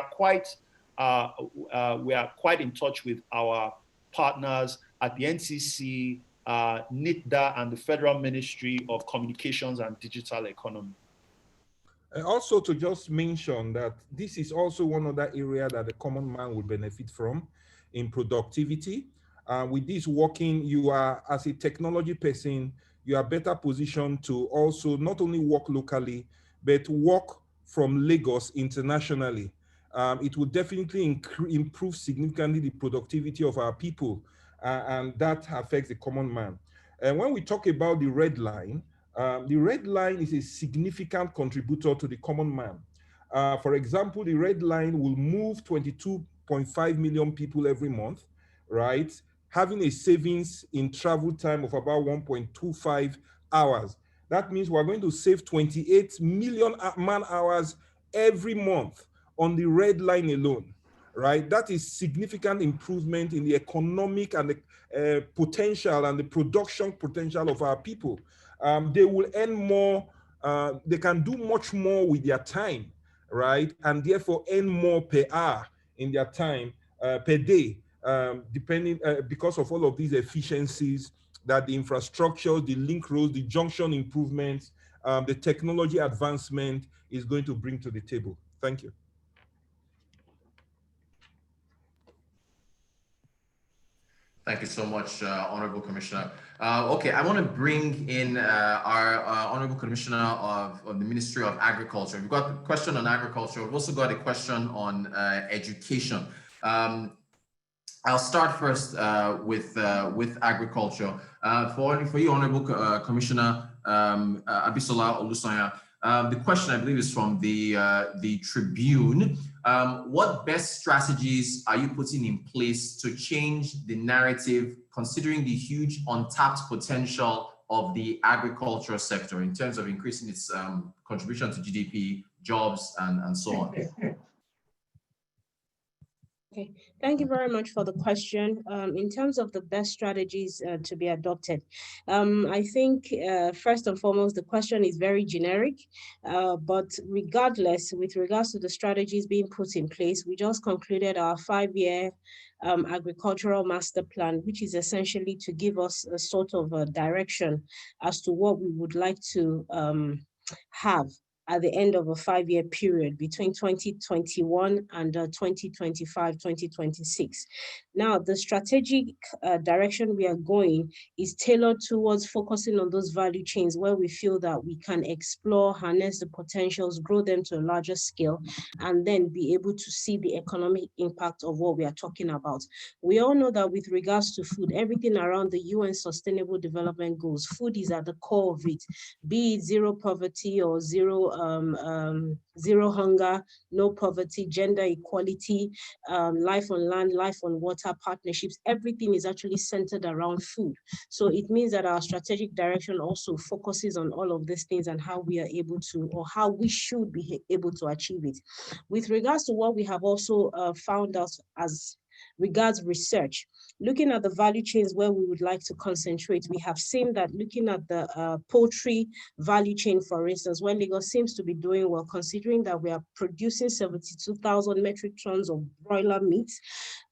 are quite in touch with our partners at the NCC, NITDA, and the Federal Ministry of Communications and Digital Economy. Also, to just mention that this is also one other area that the common man will benefit from in productivity. With this working, you are, as a technology person, you are better positioned to also not only work locally, but work from Lagos internationally. It will definitely improve significantly the productivity of our people, and that affects the common man. And when we talk about the red line is a significant contributor to the common man. For example, the red line will move 22.5 million people every month, right? Having a savings in travel time of about 1.25 hours. That means we're going to save 28 million man hours every month on the red line alone, right? That is significant improvement in the economic and the potential and the production potential of our people. They will earn more, they can do much more with their time, right? And therefore earn more per hour in their time, per day, because of all of these efficiencies that the infrastructure, the link roads, the junction improvements, the technology advancement is going to bring to the table. Thank you. Thank you so much, Honorable Commissioner. Okay, I want to bring in our Honorable Commissioner of the Ministry of Agriculture. We've got a question on agriculture. We've also got a question on education. I'll start first with agriculture. For you, Honorable Commissioner Abisola Olusanya, the question, I believe, is from the Tribune. What best strategies are you putting in place to change the narrative, considering the huge untapped potential of the agricultural sector in terms of increasing its contribution to GDP, jobs, and so on? Okay, thank you very much for the question. In terms of the best strategies to be adopted, I think first and foremost, the question is very generic, but regardless, with regards to the strategies being put in place, we just concluded our 5-year agricultural master plan, which is essentially to give us a sort of a direction as to what we would like to have at the end of a 5-year period between 2021 and 2025, 2026. Now, the strategic direction we are going is tailored towards focusing on those value chains where we feel that we can explore, harness the potentials, grow them to a larger scale, and then be able to see the economic impact of what we are talking about. We all know that with regards to food, everything around the UN Sustainable Development Goals, food is at the core of it, be it zero poverty or zero hunger, no poverty, gender equality, life on land, life on water, partnerships, everything is actually centered around food. So it means that our strategic direction also focuses on all of these things and how we are able to, or how we should be able to achieve it. With regards to what we have also found out as regards research, looking at the value chains where we would like to concentrate, we have seen that looking at the poultry value chain, for instance, where Lagos seems to be doing well, considering that we are producing 72,000 metric tons of broiler meat,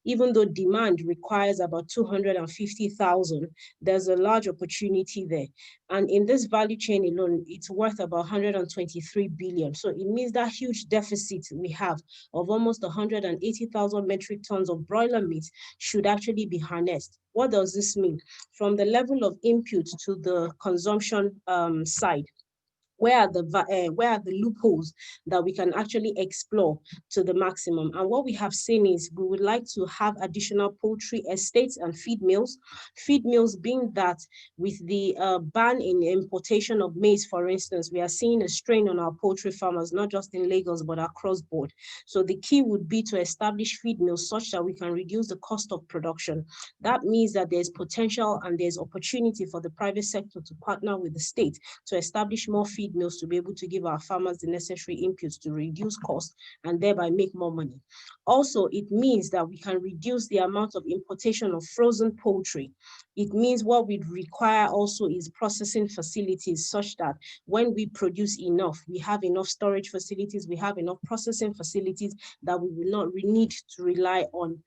even though demand requires about 250,000, there's a large opportunity there. And in this value chain alone, it's worth about 123 billion. So it means that huge deficit we have of almost 180,000 metric tons of broiler meat should actually be harnessed. What does this mean? From the level of input to the consumption side, where are the loopholes that we can actually explore to the maximum? And what we have seen is we would like to have additional poultry estates and feed mills. Feed mills being that with the ban in importation of maize, for instance, we are seeing a strain on our poultry farmers, not just in Lagos, but across board. So the key would be to establish feed mills such that we can reduce the cost of production. That means that there's potential and there's opportunity for the private sector to partner with the state to establish more feed feed mills to be able to give our farmers the necessary inputs to reduce costs and thereby make more money. Also, it means that we can reduce the amount of importation of frozen poultry. It means what we require also is processing facilities such that when we produce enough, we have enough storage facilities, we have enough processing facilities that we will not need to rely on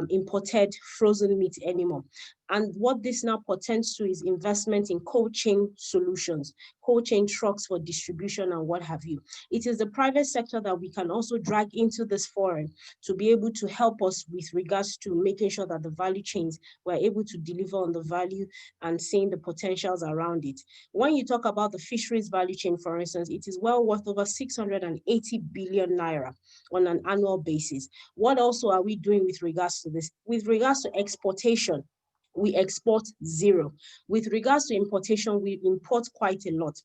imported frozen meat anymore. And what this now portends to is investment in cold chain solutions, cold chain trucks for distribution and what have you. It is the private sector that we can also drag into this forum to be able to help us with regards to making sure that the value chains were able to deliver on the value and seeing the potentials around it. When you talk about the fisheries value chain, for instance, it is well worth over 680 billion naira on an annual basis. What also are we doing with regards to this? With regards to exportation, we export zero. With regards to importation, we import quite a lot.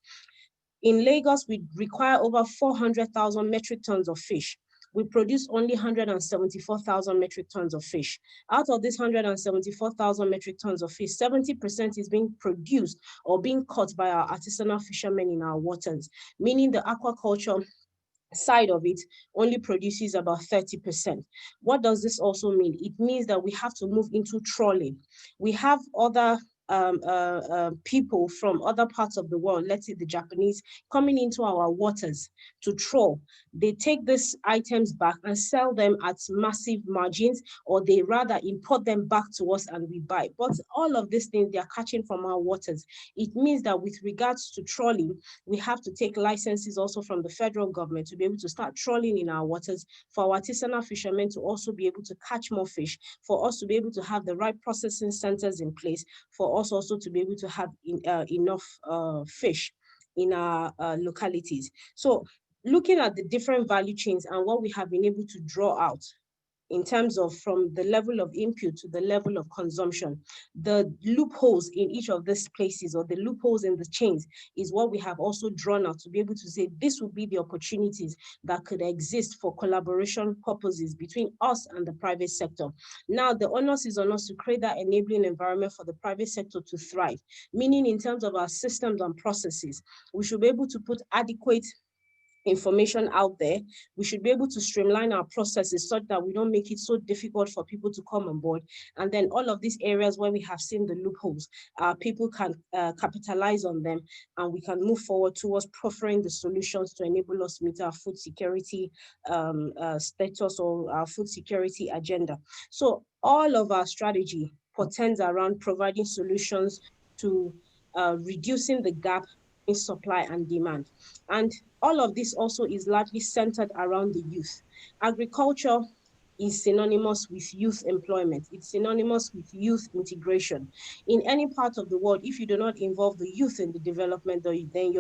In Lagos, we require over 400,000 metric tons of fish. We produce only 174,000 metric tons of fish. Out of this 174,000 metric tons of fish, 70% is being produced or being caught by our artisanal fishermen in our waters, meaning the aquaculture side of it only produces about 30%. What does this also mean? It means that we have to move into trawling. We have other people from other parts of the world, let's say the Japanese, coming into our waters to trawl. They take these items back and sell them at massive margins, or they rather import them back to us and we buy. But all of these things they are catching from our waters. It means that with regards to trawling, we have to take licenses also from the federal government to be able to start trawling in our waters, for our artisanal fishermen to also be able to catch more fish, for us to be able to have the right processing centers in place, for us also to be able to have enough fish in our localities. So looking at the different value chains and what we have been able to draw out in terms of from the level of input to the level of consumption, the loopholes in each of these places or the loopholes in the chains is what we have also drawn out to be able to say this would be the opportunities that could exist for collaboration purposes between us and the private sector. Now, the onus is on us to create that enabling environment for the private sector to thrive, meaning in terms of our systems and processes, we should be able to put adequate information out there. We should be able to streamline our processes such that we don't make it so difficult for people to come on board. And then all of these areas where we have seen the loopholes, people can capitalize on them, and we can move forward towards proffering the solutions to enable us meet our food security status or our food security agenda. So all of our strategy portends around providing solutions to reducing the gap in supply and demand. And all of this also is largely centered around the youth. Agriculture is synonymous with youth employment. It's synonymous with youth integration. In any part of the world, if you do not involve the youth in the development, then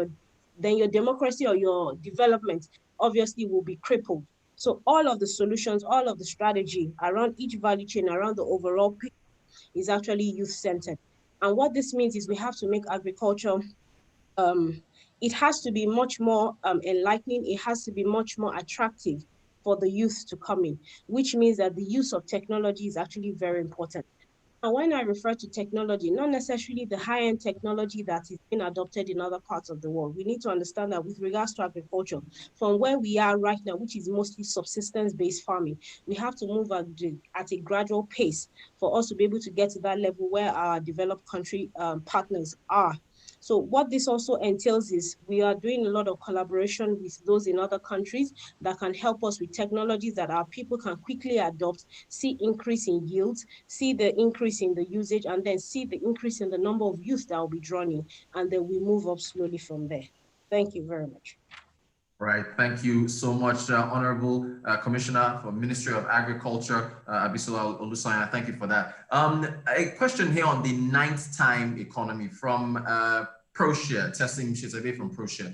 your democracy or your development obviously will be crippled. So all of the solutions, all of the strategy around each value chain, around the overall picture is actually youth-centered. And what this means is we have to make agriculture it has to be much more enlightening. It has to be much more attractive for the youth to come in, which means that the use of technology is actually very important. And when I refer to technology, not necessarily the high-end technology that is being adopted in other parts of the world. We need to understand that with regards to agriculture, from where we are right now, which is mostly subsistence-based farming, we have to move at a gradual pace for us to be able to get to that level where our developed country partners are. So what this also entails is we are doing a lot of collaboration with those in other countries that can help us with technologies that our people can quickly adopt, see increase in yields, see the increase in the usage, and then see the increase in the number of youth that will be drawn in, and then we move up slowly from there. Thank you very much. Right. Thank you so much, Honorable Commissioner for Ministry of Agriculture, Abisola Olusanya. Thank you for that. A question here on the ninth time economy from ProShare, Testing Mshitabe from ProShare.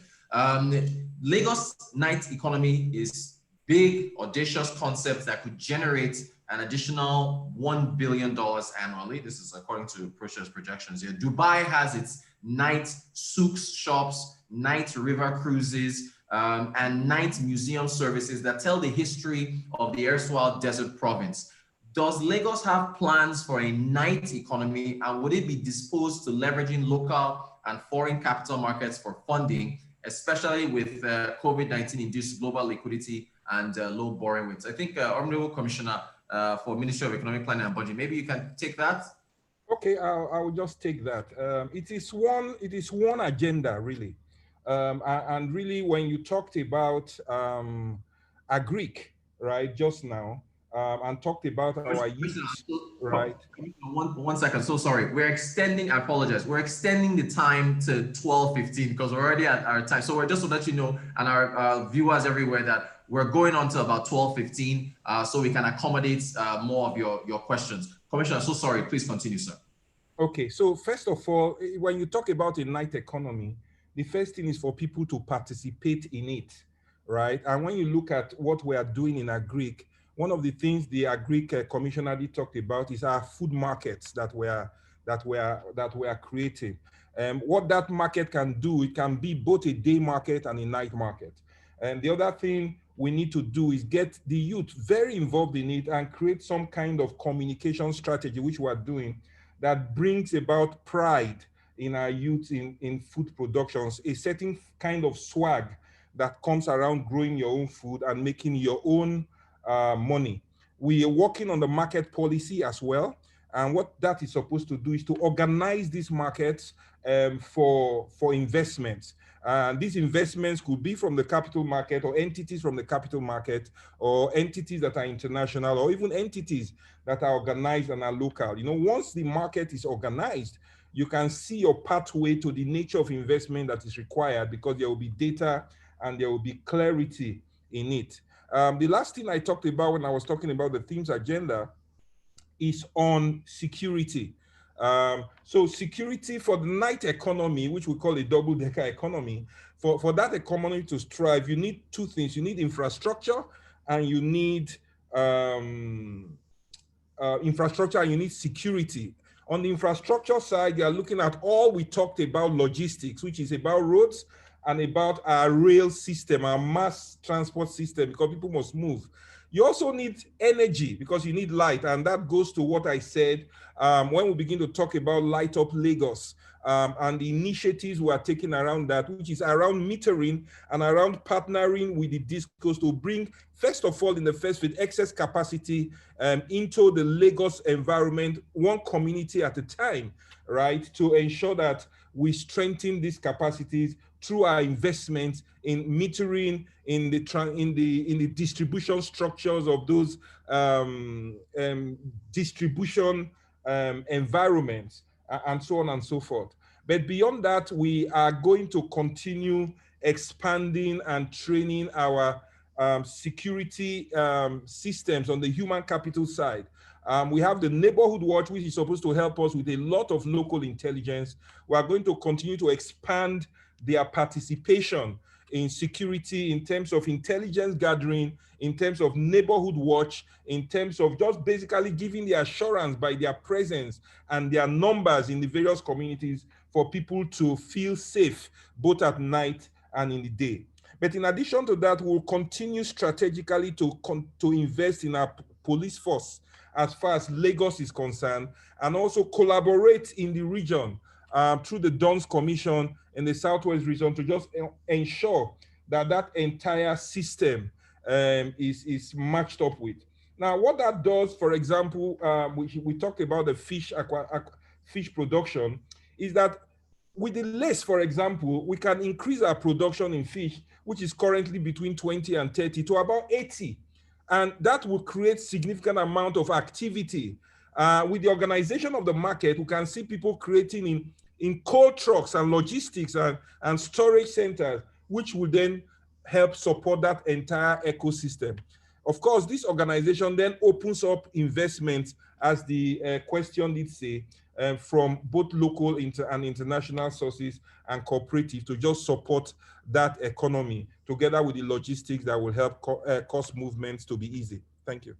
Lagos ninth economy is big, audacious concept that could generate an additional $1 billion annually. This is according to ProShare's projections here. Dubai has its night souks shops, night river cruises, and night museum services that tell the history of the erstwhile desert province. Does Lagos have plans for a night economy, and would it be disposed to leveraging local and foreign capital markets for funding? especially with COVID-19 induced global liquidity and low borrowing rates. I think Honorable Commissioner for Ministry of Economic Planning and Budget, maybe you can take that. Okay, I will just take that. It is one agenda really, and really when you talked about agric, right, just now, and talked about our youth, right? One second, so sorry. We're extending, I apologize. We're extending the time to 12:15 because we're already at our time. So we're just to let you know, and our viewers everywhere, that we're going on to about 12:15 so we can accommodate more of your questions. Commissioner, so sorry, please continue, sir. Okay, so first of all, when you talk about a night economy, the first thing is for people to participate in it, right? And when you look at what we are doing in agric, one of the things the agric commissioner talked about is our food markets that we are creating. What that market can do, it can be both a day market and a night market. And the other thing we need to do is get the youth very involved in it and create some kind of communication strategy, which we are doing, that brings about pride in our youth in food productions, a certain kind of swag that comes around growing your own food and making your own money. We are working on the market policy as well. And what that is supposed to do is to organize these markets for investments. These investments could be from the capital market or entities from the capital market or entities that are international or even entities that are organized and are local. You know, once the market is organized, you can see your pathway to the nature of investment that is required because there will be data and there will be clarity in it. The last thing I talked about when I was talking about the themes agenda is on security. So security for the night economy, which we call a double-decker economy, for that economy to strive, you need two things. You need infrastructure and you need infrastructure and you need security. On the infrastructure side, you are looking at all we talked about logistics, which is about roads and about our rail system, our mass transport system, because people must move. You also need energy because you need light. And that goes to what I said when we begin to talk about Light Up Lagos and the initiatives we are taking around that, which is around metering and around partnering with the DISCOs to bring, first of all, in the first with excess capacity into the Lagos environment, one community at a time, right? To ensure that we strengthen these capacities through our investments in metering, in the distribution structures of those distribution environments, and so on and so forth. But beyond that, we are going to continue expanding and training our security systems on the human capital side. We have the Neighborhood Watch, which is supposed to help us with a lot of local intelligence. We are going to continue to expand their participation in security in terms of intelligence gathering, in terms of Neighborhood Watch, in terms of just basically giving the assurance by their presence and their numbers in the various communities for people to feel safe, both at night and in the day. But in addition to that, we'll continue strategically to invest in our police force as far as Lagos is concerned, and also collaborate in the region through the Dons Commission in the Southwest region to just ensure that that entire system is matched up with. Now, what that does, for example, we talked about the fish production, is that with the less, for example, we can increase our production in fish, which is currently between 20 and 30 to about 80. And that will create significant amount of activity. With the organization of the market, we can see people creating in cold trucks and logistics and storage centers, which will then help support that entire ecosystem. Of course, this organization then opens up investments, as the question did say, from both local and international sources and cooperative to just support that economy together with the logistics that will help cost movements to be easy. Thank you.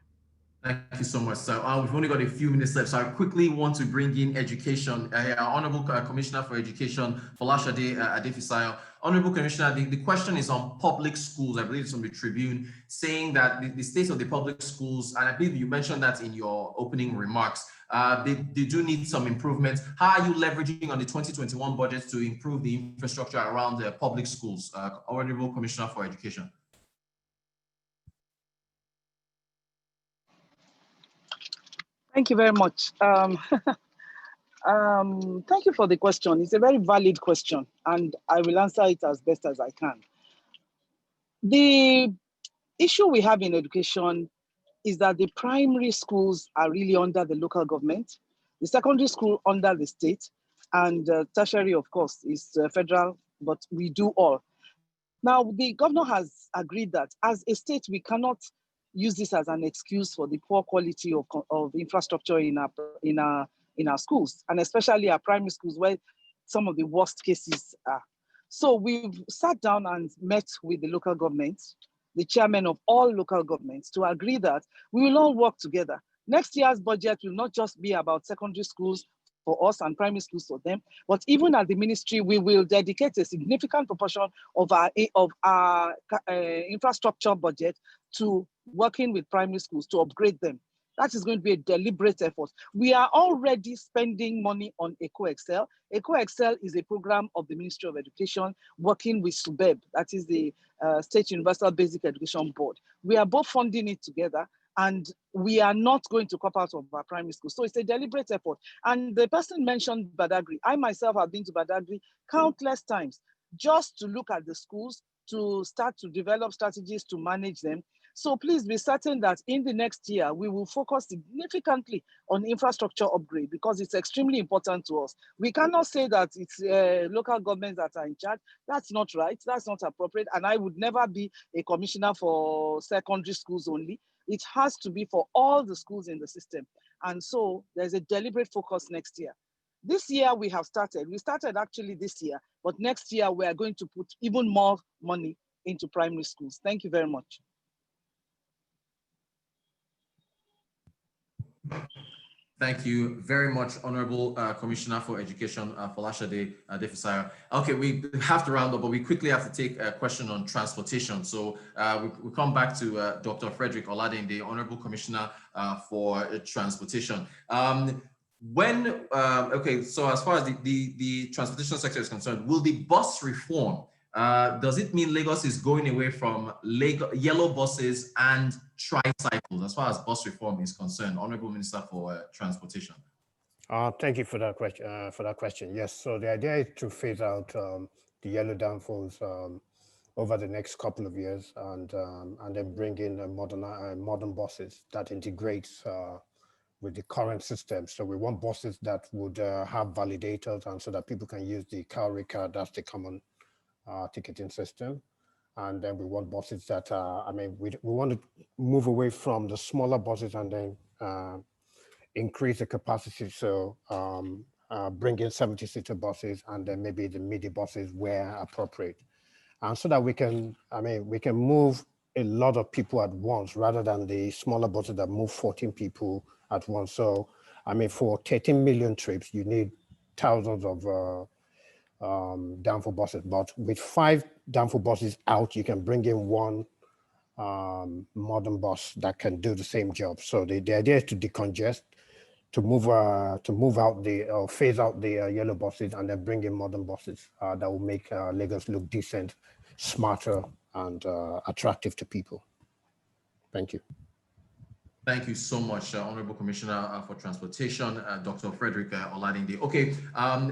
Thank you so much, sir. We've only got a few minutes left, so I quickly want to bring in education. Our Honorable Commissioner for Education, Folashade Adefisayo. Honorable Commissioner, the question is on public schools. I believe it's from the Tribune, saying that the state of the public schools, and I believe you mentioned that in your opening remarks, they do need some improvements. How are you leveraging on the 2021 budget to improve the infrastructure around the public schools? Honorable Commissioner for Education. Thank you very much. Thank you for the question. It's a very valid question, and I will answer it as best as I can. The issue we have in education is that the primary schools are really under the local government, the secondary school under the state, and tertiary, of course, is federal, but we do all. Now, the governor has agreed that as a state, we cannot use this as an excuse for the poor quality of infrastructure in our schools, and especially our primary schools where some of the worst cases are. So we've sat down and met with the local governments, the chairman of all local governments, to agree that we will all work together. Next year's budget will not just be about secondary schools for us and primary schools for them, but even at the ministry, we will dedicate a significant proportion of our infrastructure budget to working with primary schools to upgrade them. That is going to be a deliberate effort. We are already spending money on EcoExcel. EcoExcel is a program of the Ministry of Education working with SUBEB, that is the State Universal Basic Education Board. We are both funding it together, and we are not going to cop out of our primary school. So it's a deliberate effort. And the person mentioned Badagry. I myself have been to Badagry countless times just to look at the schools, to start to develop strategies to manage them. So please be certain that in the next year, we will focus significantly on infrastructure upgrade because it's extremely important to us. We cannot say that it's local governments that are in charge. That's not right. That's not appropriate. And I would never be a commissioner for secondary schools only. It has to be for all the schools in the system. And so there's a deliberate focus next year. This year we have started. We started actually this year, but next year we are going to put even more money into primary schools. Thank you very much. Thank you very much, Honorable Commissioner for Education, Folashade Adefisayo. Okay, we have to round up, but we quickly have to take a question on transportation. So we come back to Dr. Frederick Oladinde, Honorable Commissioner for Transportation. Okay, so as far as the transportation sector is concerned, will the bus reform, does it mean Lagos is going away from yellow buses and tricycles as far as bus reform is concerned? Honorable Minister for Transportation. Thank you for that question. Yes, so the idea is to phase out the yellow danfos over the next couple of years, and then bring in modern buses that integrates with the current system. So we want buses that would have validators, and so that people can use the Cowrie card, that's the common ticketing system. And then we want buses that we want to move away from the smaller buses and then increase the capacity. So bring in 70-seater buses, and then maybe the midi buses where appropriate. And so that we can move a lot of people at once rather than the smaller buses that move 14 people at once. So, for 13 million trips, you need thousands of Danfo buses, but with 5 Danfo buses out, you can bring in 1 modern bus that can do the same job. So the idea is to decongest, to move out phase out the yellow buses, and then bring in modern buses that will make Lagos look decent, smarter, and attractive to people. Thank you. Thank you so much, Honorable Commissioner for Transportation, Dr. Frederick Oladinde. Okay,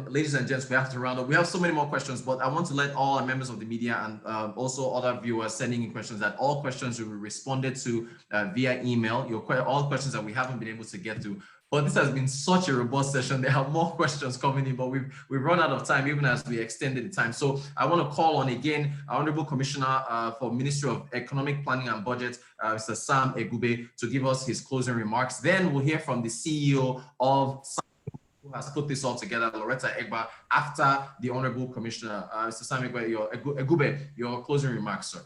ladies and gents, we have to round up. We have so many more questions, but I want to let all our members of the media and also other viewers sending in questions that all questions will be responded to via email. All questions that we haven't been able to get to. But this has been such a robust session. There are more questions coming in, but we've run out of time even as we extended the time. So I want to call on again Honorable Commissioner for Ministry of Economic Planning and Budget, Mr. Sam Egube, to give us his closing remarks. Then we'll hear from the CEO of who has put this all together, Loretta Egba, after the Honorable Commissioner. Mr. Sam Egube, your closing remarks, sir.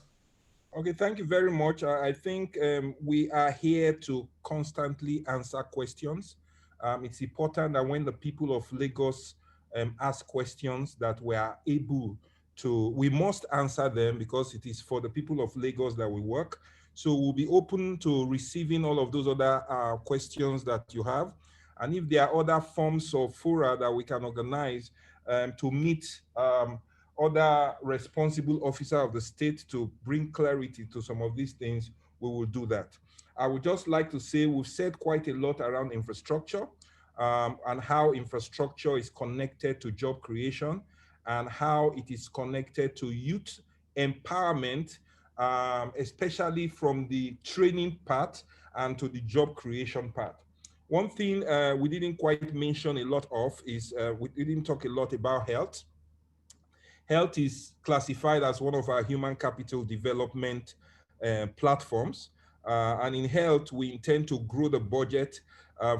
Okay, thank you very much. I think we are here to constantly answer questions. It's important that when the people of Lagos ask questions, that we are able we must answer them because it is for the people of Lagos that we work. So we'll be open to receiving all of those other questions that you have. And if there are other forms of fora that we can organize to meet other responsible officers of the state to bring clarity to some of these things, we will do that. I would just like to say we've said quite a lot around infrastructure and how infrastructure is connected to job creation and how it is connected to youth empowerment, especially from the training part and to the job creation part. One thing we didn't quite mention a lot of is we didn't talk a lot about health. Health is classified as one of our human capital development platforms. And in health, we intend to grow the budget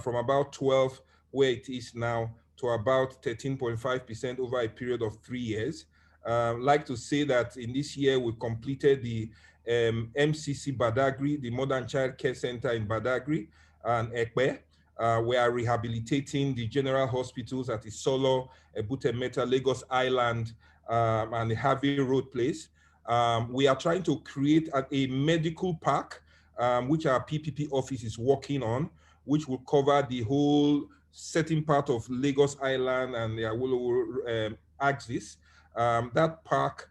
from about 12, where it is now, to about 13.5% over a period of 3 years. Like to say that in this year, we completed the MCC Badagry, the Modern Child Care Center in Badagry and Ekpe. We are rehabilitating the general hospitals at Isolo, Ebute Metta, Lagos Island, and the Harvey Road place. We are trying to create a medical park, which our PPP office is working on, which will cover the whole certain part of Lagos Island and the Awolowo axis. That park,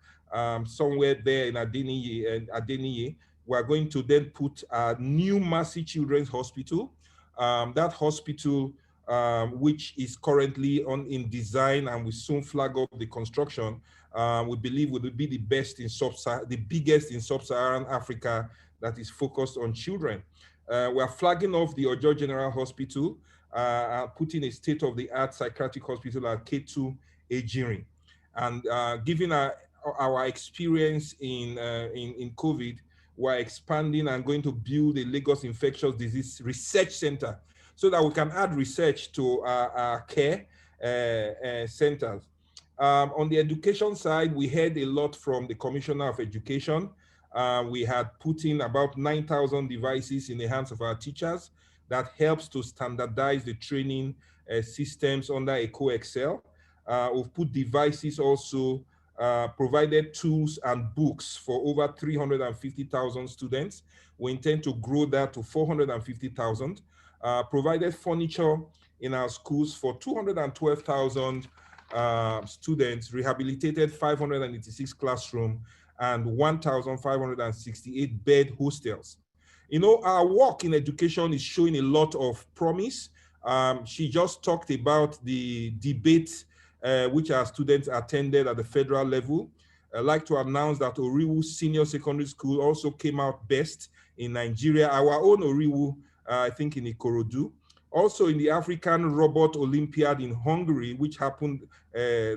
somewhere there in Adeniyi, we are going to then put a new Mercy Children's Hospital. That hospital, which is currently in design and will soon flag up the construction, we believe will be the best in the biggest in sub-Saharan Africa that is focused on children. We are flagging off the Ojo General Hospital, putting a state-of-the-art psychiatric hospital at K2 Ejiri. And given our experience in COVID, we're expanding and going to build a Lagos Infectious Disease Research Center so that we can add research to our care centers. On the education side, we heard a lot from the Commissioner of Education. We had put in about 9,000 devices in the hands of our teachers. That helps to standardize the training systems under EcoExcel. We've put devices also, provided tools and books for over 350,000 students. We intend to grow that to 450,000. Provided furniture in our schools for 212,000 students, rehabilitated 586 classrooms, and 1,568 bed hostels. You know, our work in education is showing a lot of promise. She just talked about the debate which our students attended at the federal level. I'd like to announce that Oriwu Senior Secondary School also came out best in Nigeria. Our own Oriwu, I think in Ikorodu. Also in the African Robot Olympiad in Hungary, which happened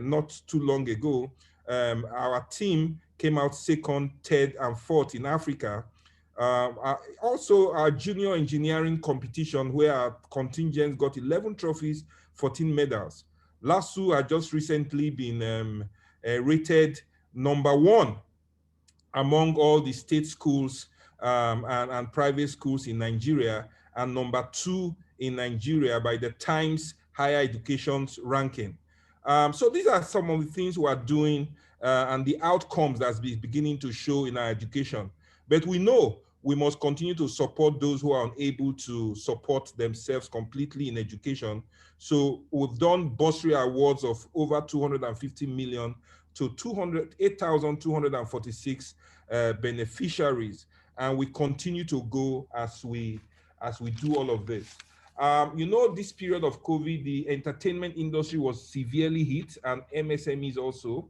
not too long ago, our team came out second, third, and fourth in Africa. Also our junior engineering competition, where our contingent got 11 trophies, 14 medals. LASU had just recently been rated #1 among all the state schools and private schools in Nigeria, and #2 in Nigeria by the Times Higher Education's ranking. So these are some of the things we are doing and the outcomes that's beginning to show in our education. But we know we must continue to support those who are unable to support themselves completely in education. So we've done bursary awards of over 250 million to 8,246 beneficiaries. And we continue to go as we do all of this. You know, this period of COVID, the entertainment industry was severely hit, and MSMEs also.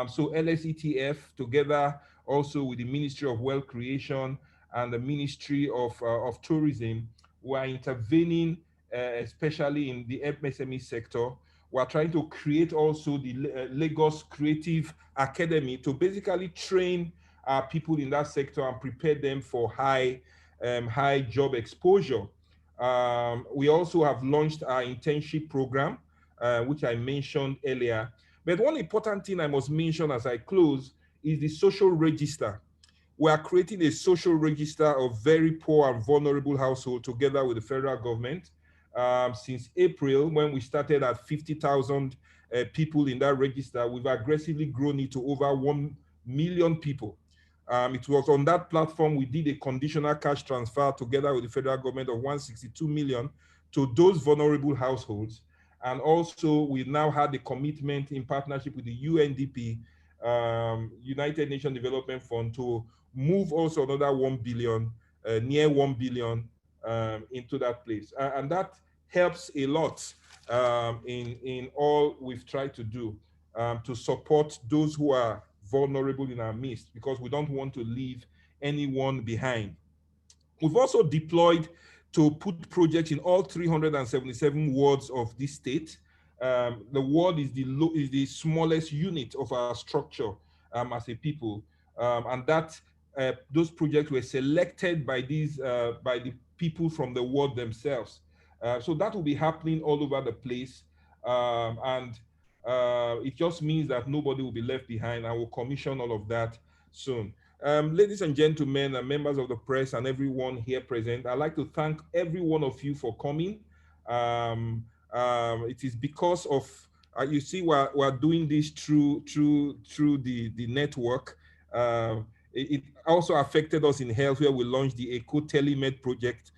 So LSETF, together also with the Ministry of Wealth Creation and the Ministry of Tourism, were intervening, especially in the MSME sector. We're trying to create also the Lagos Creative Academy to basically train people in that sector and prepare them for high job exposure. We also have launched our internship program, which I mentioned earlier. But one important thing I must mention as I close is the social register. We are creating a social register of very poor and vulnerable households together with the federal government. Since April, when we started at 50,000 people in that register, we've aggressively grown it to over 1 million people. It was on that platform we did a conditional cash transfer together with the federal government of 162 million to those vulnerable households. And also we now had a commitment in partnership with the UNDP, United Nations Development Fund, to move also another 1 billion, near 1 billion into that place. And that helps a lot in all we've tried to do to support those who are vulnerable in our midst, because we don't want to leave anyone behind. We've also deployed to put projects in all 377 wards of this state. The ward is the smallest unit of our structure as a people, and that those projects were selected by the people from the ward themselves. So that will be happening all over the place, and it just means that nobody will be left behind. I will commission all of that soon. Ladies and gentlemen, and members of the press and everyone here present, I'd like to thank every one of you for coming. It is because of, you see, we're doing this through the network. It also affected us in health, where we launched the Eco Telemed project,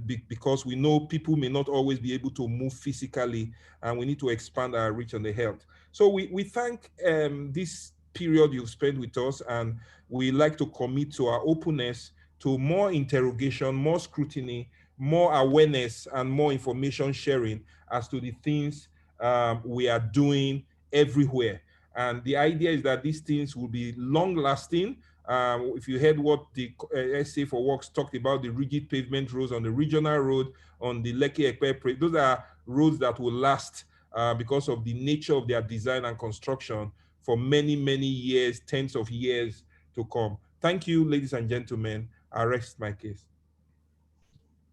because we know people may not always be able to move physically, and we need to expand our reach on the health. So we thank this period you've spent with us, and we like to commit to our openness to more interrogation, more scrutiny, more awareness, and more information sharing as to the things we are doing everywhere. And the idea is that these things will be long-lasting. If you heard what the SA for Works talked about, the rigid pavement roads on the regional road, on the Lekki-Epe, those are roads that will last because of the nature of their design and construction for many, many years, tens of years to come. Thank you, ladies and gentlemen. I rest my case.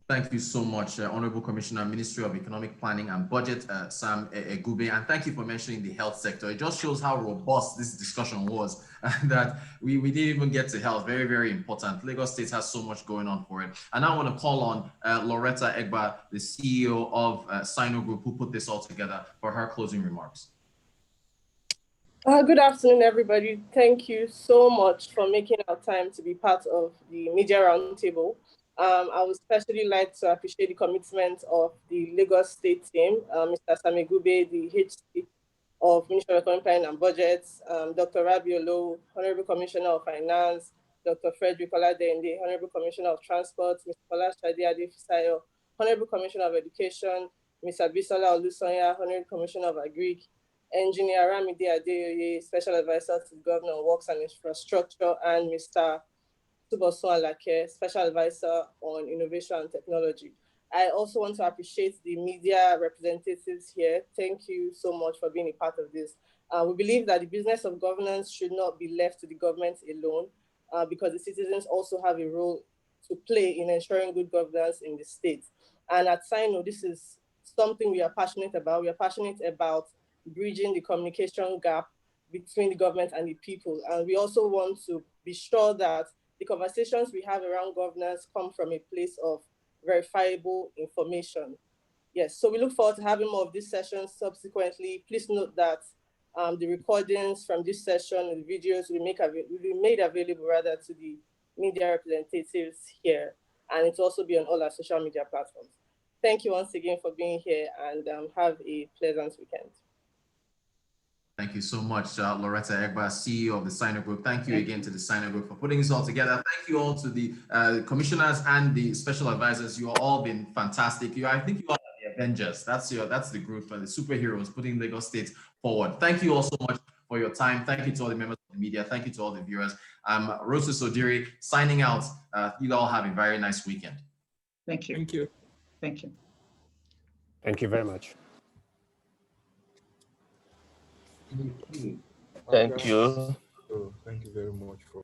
Thank you so much, Honorable Commissioner, Ministry of Economic Planning and Budget, Sam Egube, and thank you for mentioning the health sector. It just shows how robust this discussion was, and that we didn't even get to health. Very, very important. Lagos State has so much going on for it. And I want to call on Loretta Egba, the CEO of Sino Group, who put this all together, for her closing remarks. Good afternoon, everybody. Thank you so much for making our time to be part of the Media Roundtable. I would especially like to appreciate the commitment of the Lagos State team, Mr. Sam Egube, the HC of Ministry of Economic Planning and Budget, Dr. Rabi Olo, Honorable Commissioner of Finance, Dr. Frederick Oladende, Honorable Commissioner of Transport, Mr. Kola Shadi Adefisayo, Honorable Commissioner of Education, Mr. Bisola Olusonya, Honorable Commissioner of Agric, Engineer Ramide Adeoye, Special Advisor to the Governor on Works and Infrastructure, and Mr. Tubosun Alake, Special Advisor on Innovation and Technology. I also want to appreciate the media representatives here. Thank you so much for being a part of this. We believe that the business of governance should not be left to the government alone, because the citizens also have a role to play in ensuring good governance in the state. And at Sino, this is something we are passionate about. We are passionate about bridging the communication gap between the government and the people. And we also want to be sure that the conversations we have around governance come from a place of verifiable information. Yes, so we look forward to having more of these sessions subsequently. Please note that the recordings from this session, the videos will be made available rather to the media representatives here, and it will also be on all our social media platforms. Thank you once again for being here, and have a pleasant weekend. Thank you so much, Loretta Egba, CEO of the Sino Group. Thank you again to the Sino Group for putting this all together. Thank you all to the commissioners and the special advisors. You have all been fantastic. I think you all are the Avengers. That's the group, the superheroes putting Lagos State forward. Thank you all so much for your time. Thank you to all the members of the media. Thank you to all the viewers. Rotus Odiri signing out. You all have a very nice weekend. Thank you. Thank you. Thank you. Thank you very much. Thank you. Thank you very much for